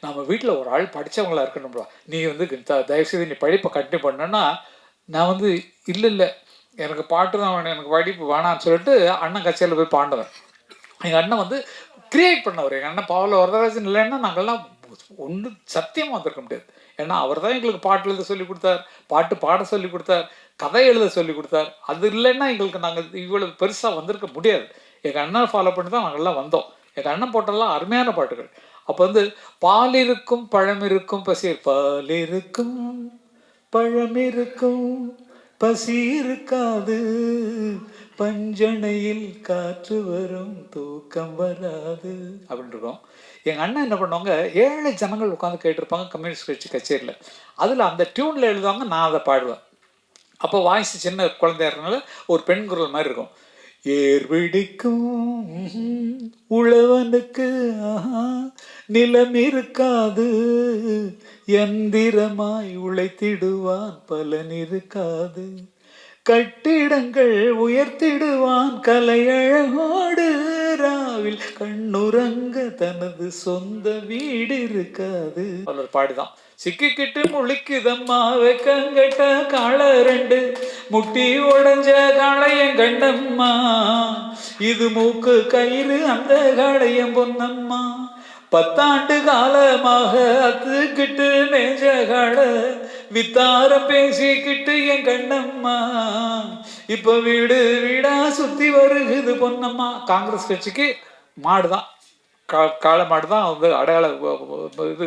நம்ம வீட்டில் ஒரு ஆள் படித்தவங்களா இருக்கணும்ப்பா, நீ வந்து தயவுசெய்து நீ படிப்பை கண்டினியூ பண்ணனா, நான் வந்து இல்லை எனக்கு பாட்டு தான் வேணும், எனக்கு படிப்பு வேணான்னு சொல்லிட்டு அண்ணன் கச்சேரியில் போய் பாண்டவன். எங்கள் அண்ணன் வந்து கிரியேட் பண்ணவர். எங்கள் அண்ணன் பாவல் வரதராஜன் இல்லைன்னா நாங்கள்லாம் ஒன்று சத்தியமாக வந்திருக்க முடியாது. ஏன்னா அவர் தான் எங்களுக்கு பாட்டு எழுத சொல்லி கொடுத்தார், பாட்டு பாட சொல்லி கொடுத்தார், கதை எழுத சொல்லி கொடுத்தார். அது இல்லைன்னா எங்களுக்கு நாங்கள் இவ்வளோ பெருசாக வந்திருக்க முடியாது. எங்கள் அண்ணனை ஃபாலோ பண்ணி தான் நாங்கள்லாம் வந்தோம். எங்கள் அண்ணன் போட்டெல்லாம் அருமையான பாட்டுகள். அப்போ வந்து பால் இருக்கும் பழம் இருக்கும் பசி, பால் இருக்கும் பழம் இருக்கும் பசி இருக்காது, பஞ்சனையில் காற்று வரும் தூக்கம் வராது அப்படின்னு இருக்கோம். எங்கள் அண்ணன் என்ன பண்ணுவாங்க, 7 ஜனங்கள் உட்காந்து கேட்டிருப்பாங்க கம்யூனிஸ்ட் கட்சி கச்சேரியில். அதில் அந்த டியூனில் எழுதுவாங்க, நான் அதை பாடுவேன். அப்போ வாய்ஸ் சின்ன குழந்தையா இருக்கனால ஒரு பெண் குரல் மாதிரி இருக்கும். ஏர் பிடிக்கும் உழவனுக்கு நிலம் இருக்காது, எந்திரமாய் உழைத்திடுவான் பலன் இருக்காது, கட்டிடங்கள் உயர்த்திடுவான் கலையழகோடு, ராவில் கண்ணுறங்க தனது சொந்த வீடு இருக்காது. ஒரு பாடுதான். சிக்கிக்கிட்டு முழிக்குதம்மா வெக்கங்கட்ட காளை 2, முட்டி உடஞ்ச காளையன் கண்ணம்மா, இது மூக்கு கயிறு அந்த காளையன் பொன்னம்மா, 10 ஆண்டு காலமாக அத்துக்கிட்டு மேஞ்ச காளை வித்தாரம் பேசிக்கிட்டு என் கண்ணம்மா இப்போ வீடு வீடா சுத்தி வருகுது பொன்னம்மா. காங்கிரஸ் கட்சிக்கு மாடுதான், காளை மாடு தான் வந்து அடையாள இது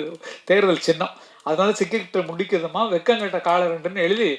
தேர்தல் சின்னம். அதனால சிக்கிக்கிட்ட முடிக்குதுமா வெக்கங்கிட்ட காளை ரெண்டுன்னு எழுதி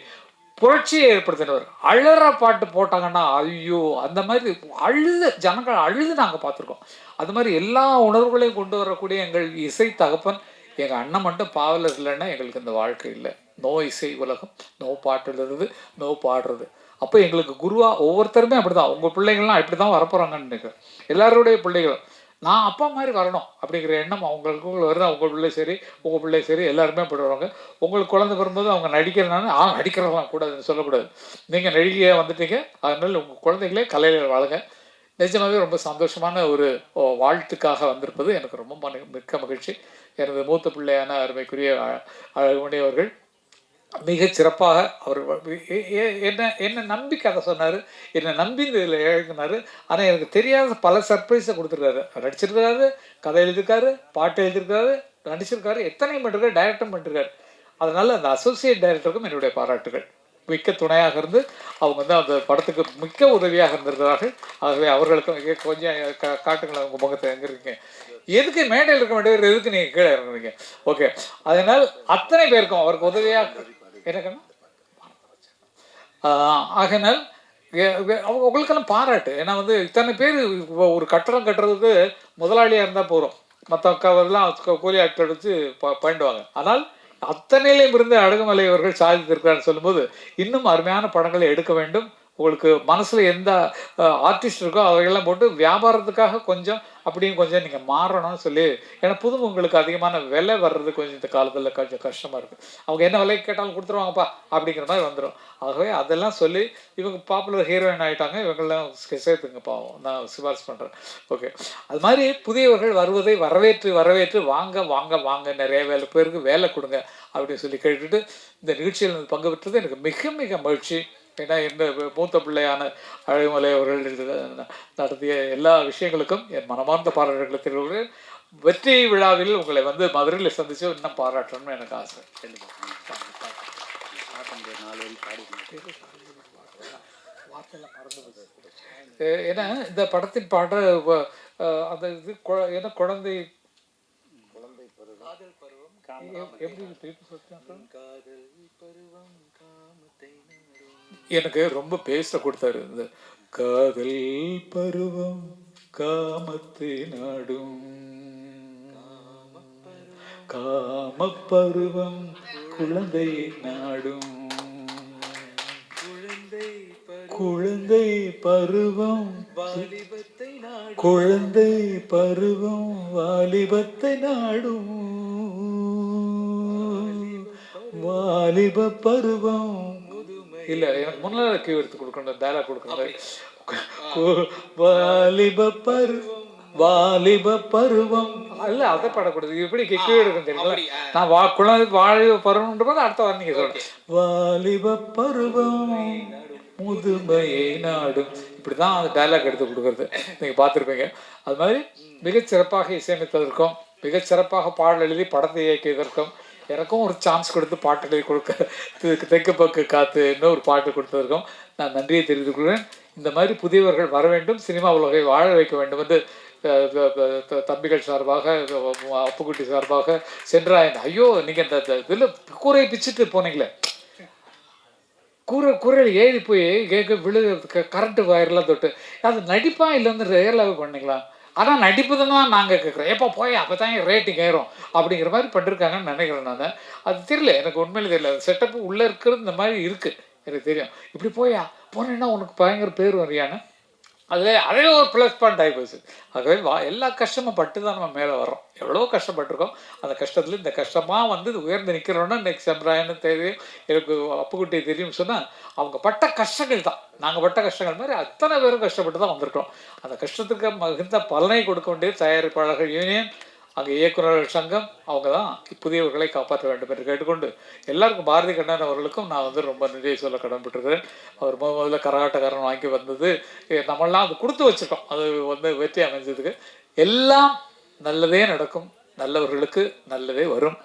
புரட்சியை ஏற்படுத்தினவர். அழற பாட்டு போட்டாங்கன்னா ஐயோ, அந்த மாதிரி அழுது ஜனங்கள் அழுது நாங்கள் பார்த்துருக்கோம். அது மாதிரி எல்லா உணர்வுகளையும் கொண்டு வரக்கூடிய எங்கள் இசை தகப்பன் எங்கள் அண்ணன் மட்டும் பாவலர் இல்லைன்னா எங்களுக்கு இந்த வாழ்க்கை இல்லை. நோ இசை உலகம், நோ பாட்டுலருந்து, நோ பாடுறது. அப்போ எங்களுக்கு குருவா ஒவ்வொருத்தருமே அப்படி தான். உங்கள் பிள்ளைங்கள்லாம் இப்படி தான் வரப்போகிறாங்கன்னு நினைக்கிறேன். எல்லாருடைய பிள்ளைகளும் நான் அப்பா மாதிரி வரணும் அப்படிங்கிற எண்ணம் அவங்களுக்கு வருது. அவங்க பிள்ளை சரி, உங்கள் பிள்ளை சரி, எல்லாருமே அப்படி வருவாங்க. உங்களுக்கு குழந்தை வரும்போது அவங்க நடிக்கிறதுனால நடிக்கிறதெல்லாம் கூடாதுன்னு சொல்லக்கூடாது. நீங்கள் நடிகையாக வந்துட்டீங்க, அதனால உங்கள் குழந்தைகளே கலையில் வளங்க. நிஜமாகவே ரொம்ப சந்தோஷமான ஒரு வாழ்த்துக்காக வந்திருப்பது எனக்கு ரொம்ப மிக்க மகிழ்ச்சி. எனது மூத்த பிள்ளையான அருமைக்குரிய அழகுமணி அவர்கள் மிக சிறப்பாக அவர் என்ன நம்பி கதை சொன்னார், என்னை நம்பி இதில் எழுதினார். ஆனால் எனக்கு தெரியாத பல சர்ப்ரைஸை கொடுத்துருக்காரு. நடிச்சிருக்காரு, கதை எழுதியிருக்காரு, பாட்டு எழுதியிருக்காரு, நடிச்சிருக்காரு, எத்தனையும் பண்ணிருக்காரு, டைரக்டும் பண்ணிருக்காரு. அதனால் அந்த அசோசியேட் டைரக்டருக்கும் என்னுடைய பாராட்டுகள். மிக்க துணையாக இருந்து அவங்க வந்து அந்த படத்துக்கு மிக்க உதவியாக இருந்திருக்கிறார்கள். ஆகவே அவர்களுக்கும் கொஞ்சம் காட்டுங்களேன் உங்கள் முகத்தை எங்கே இருக்கீங்க, எதுக்கு மேடையில் இருக்க வேண்டியவர், எதுக்கு நீங்கள் கீழே இறங்குறீங்க? ஓகே. அதனால் அத்தனை பேருக்கும் அவருக்கு உதவியாக எனக்குன்னா ஆகினால் உங்களுக்கெல்லாம் பாராட்டு. ஏன்னா வந்து இத்தனை பேர் ஒரு கட்டடம் கட்டுறதுக்கு முதலாளியாக இருந்தால் போகிறோம், மற்ற அக்காவெல்லாம் கூலி ஆட்கள் வச்சு பண்ணிடுவாங்க. ஆனால் அத்தனையிலையும் இருந்து அழகுமலை அவர்கள் சாதித்திருக்கிறான்னு சொல்லும்போது இன்னும் அருமையான படங்களை எடுக்க வேண்டும். உங்களுக்கு மனசில் எந்த ஆர்டிஸ்ட் இருக்கோ அவையெல்லாம் போட்டு வியாபாரத்துக்காக கொஞ்சம் அப்படியும் கொஞ்சம் நீங்கள் மாறணும்னு சொல்லி. ஏன்னா புதுமுகங்களுக்கு அதிகமான விலை வர்றது கொஞ்சம் இந்த காலத்தில் கொஞ்சம் கஷ்டமாக இருக்குது. அவங்க என்ன விலைக்கு கேட்டாலும் கொடுத்துருவாங்கப்பா அப்படிங்கிற மாதிரி வந்துடும். ஆகவே அதெல்லாம் சொல்லி இவங்க பாப்புலர் ஹீரோயின் ஆகிட்டாங்க, இவங்கெல்லாம் சேர்த்துங்க பாவம், நான் சிபாரிசு பண்ணுறேன். ஓகே. அது மாதிரி புதியவர்கள் வருவதை வரவேற்று வாங்க வாங்க வாங்க, நிறைய பேருக்கு வேலை கொடுங்க அப்படின்னு சொல்லி கேட்டுட்டு இந்த நிகழ்ச்சியில் பங்கு பெற்றது எனக்கு மிக மிக மகிழ்ச்சி. ஏன்னா இந்த மூத்த பிள்ளையான அழகுமலை அவர்கள் நடத்திய எல்லா விஷயங்களுக்கும் என் மனமார்ந்த பாராட்டுகளை தெரிவிக்கிறேன். வெற்றி விழாவில் உங்களை வந்து மதுரையில் சந்திச்சு இன்னும் பாராட்டணும்னு எனக்கு ஆசை. ஏன்னா இந்த படத்தின் பாட அந்த இது ஏன்னா குழந்தை எனக்கு ரொம்ப பேச கொடுத்தாரு. இந்த காதல் பருவம் காமத்தை நாடும், காம பருவம் குழந்தை நாடும், குழந்தை பருவம் குழந்தை பருவம் வாலிபத்தை நாடும், வாலிப பருவம் இல்லை எனக்கு முன்னால கீ எடுத்து கொடுக்கணும், டயலாக் கொடுக்கணும். வாலிப பருவம் வாலிப பருவம் இல்லை அதை பாடக்கூடாது, எப்படி கீ எடுக்கும் தெரியுங்களா? நான் குழந்தை வாலிப பருவம்ன்ற போது அடுத்த வாரம் நீங்கள் சொல்லுங்க. வாலிப பருவம் முதுமையை நாடும், இப்படி தான் அந்த டைலாக் எடுத்து கொடுக்குறது நீங்கள் பார்த்துருப்பீங்க. அது மாதிரி மிகச்சிறப்பாக இசையமைத்ததற்கும் மிகச்சிறப்பாக பாடல் எழுதி படத்தை இயக்கியதற்கும் எனக்கும் ஒரு சான்ஸ் கொடுத்து பாட்டு எழுதி கொடுக்க தெற்கு பக்கு காத்து இன்னும் ஒரு பாட்டு கொடுத்ததற்கும் நான் நன்றியை தெரிவித்துக் கொள்கிறேன். இந்த மாதிரி புதியவர்கள் வர வேண்டும், சினிமா உலகை வாழ வைக்க வேண்டும் என்று தம்பிகள் சார்பாக, அப்புக்குட்டி சார்பாக சென்றாயன். ஐயோ நீங்கள் இந்த இதில் கூரையை பிச்சுட்டு போனீங்களே, கூரையில் ஏறி போய் கேட்க விழு கரண்ட்டு வயர்லாம் தொட்டு, அது நடிப்பா இல்லைன்னு ரியலாகவே பண்ணிங்களா? ஆனால் நடிப்பு தான் நாங்கள் கேட்குறோம், எப்போ போய் அப்போ தான் ரேட்டிங் ஏறும் அப்படிங்கிற மாதிரி பண்ணிருக்காங்கன்னு நினைக்கிறேன் நான். அது தெரியல, எனக்கு உண்மையிலே தெரியல. செட்டப்பு உள்ளே இருக்கிறது இந்த மாதிரி இருக்குது எனக்கு தெரியும். இப்படி போனேன்னா உனக்கு பயங்கர பேர் வரியான்னு அதே ஒரு ப்ளஸ் பாயிண்ட் ஆகி போச்சு. ஆகவே எல்லா கஷ்டமும் பட்டு தான் நம்ம மேலே வர்றோம். எவ்வளோ கஷ்டப்பட்டிருக்கோம், அந்த கஷ்டத்தில் இந்த கஷ்டமாக வந்து உயர்ந்து நிற்கிறோன்னா நெக்ஸ்ட் செம்ராயன்னு தெரியும், எனக்கு அப்புக்குட்டியை தெரியும்னு சொன்னால் அவங்க பட்ட கஷ்டங்கள் தான் நாங்கள் பட்ட கஷ்டங்கள் மாதிரி அத்தனை பேரும் கஷ்டப்பட்டு தான் வந்திருக்கோம். அந்த கஷ்டத்துக்கு மிகுந்த பலனை கொடுக்க வேண்டியது தயாரிப்பாளர்கள் யூனியன், அங்கே இயக்குநர்கள் சங்கம், அவங்க தான் புதியவர்களை காப்பாற்ற வேண்டும் என்று கேட்டுக்கொண்டு எல்லாருக்கும் பாரதி கண்ணன் அவர்களுக்கும் நான் வந்து ரொம்ப நன்றியை சொல்ல கடன்பட்டுருக்கிறேன். அவர் முதல்ல கரகாட்டக்காரன் வாங்கி வந்தது நம்மளாம் அது கொடுத்து வச்சுருக்கோம், அது வந்து வெற்றி அமைஞ்சதுக்கு. எல்லாம் நல்லதே நடக்கும், நல்லவர்களுக்கு நல்லதே வரும்.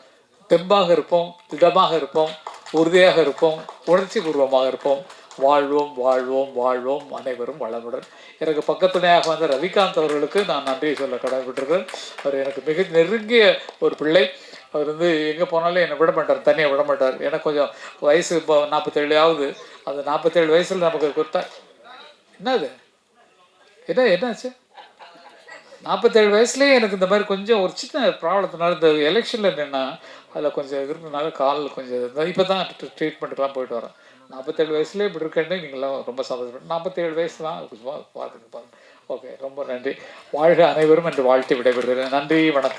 தெம்பாக இருப்போம், திடமாக இருப்போம், உறுதியாக இருப்போம், உணர்ச்சி பூர்வமாக இருப்போம். வாழ்வோம் வாழ்வோம் வாழ்வோம், அனைவரும் வளமுடன். எனக்கு பக்கத்துணையாக வந்த ரவிகாந்த் அவர்களுக்கு நான் நன்றியை சொல்ல கடமைப்பட்டிருக்கிறேன். அவர் எனக்கு மிக நெருங்கிய ஒரு பிள்ளை. அவர் வந்து எங்கே போனாலும் என்னை விட மாட்டார், தனியாக விட மாட்டார். எனக்கு கொஞ்சம் வயசு இப்போ 47 ஆகுது. அந்த 47 வயசில் நமக்கு கொடுத்தா என்னது என்னாச்சு 47 வயசுலேயே எனக்கு இந்த மாதிரி கொஞ்சம் ஒரு சின்ன ப்ராப்ளத்தினால இந்த எலெக்ஷனில் என்னென்னா அதில் கொஞ்சம் இருக்கிறதுனால காலில் கொஞ்சம் இப்போ தான் ட்ரீட்மெண்ட்டுக்கெலாம் போயிட்டு வரேன். 47 வயசுலேயே இப்படி இருக்கேன்னு நீங்களாம் ரொம்ப சந்தோஷப்படும். 47 வயசு தான் பார்த்துங்க. ஓகே, ரொம்ப நன்றி. வாழ்க அனைவரும் என்று வாழ்த்து விடைபெறுகிறேன். நன்றி, வணக்கம்.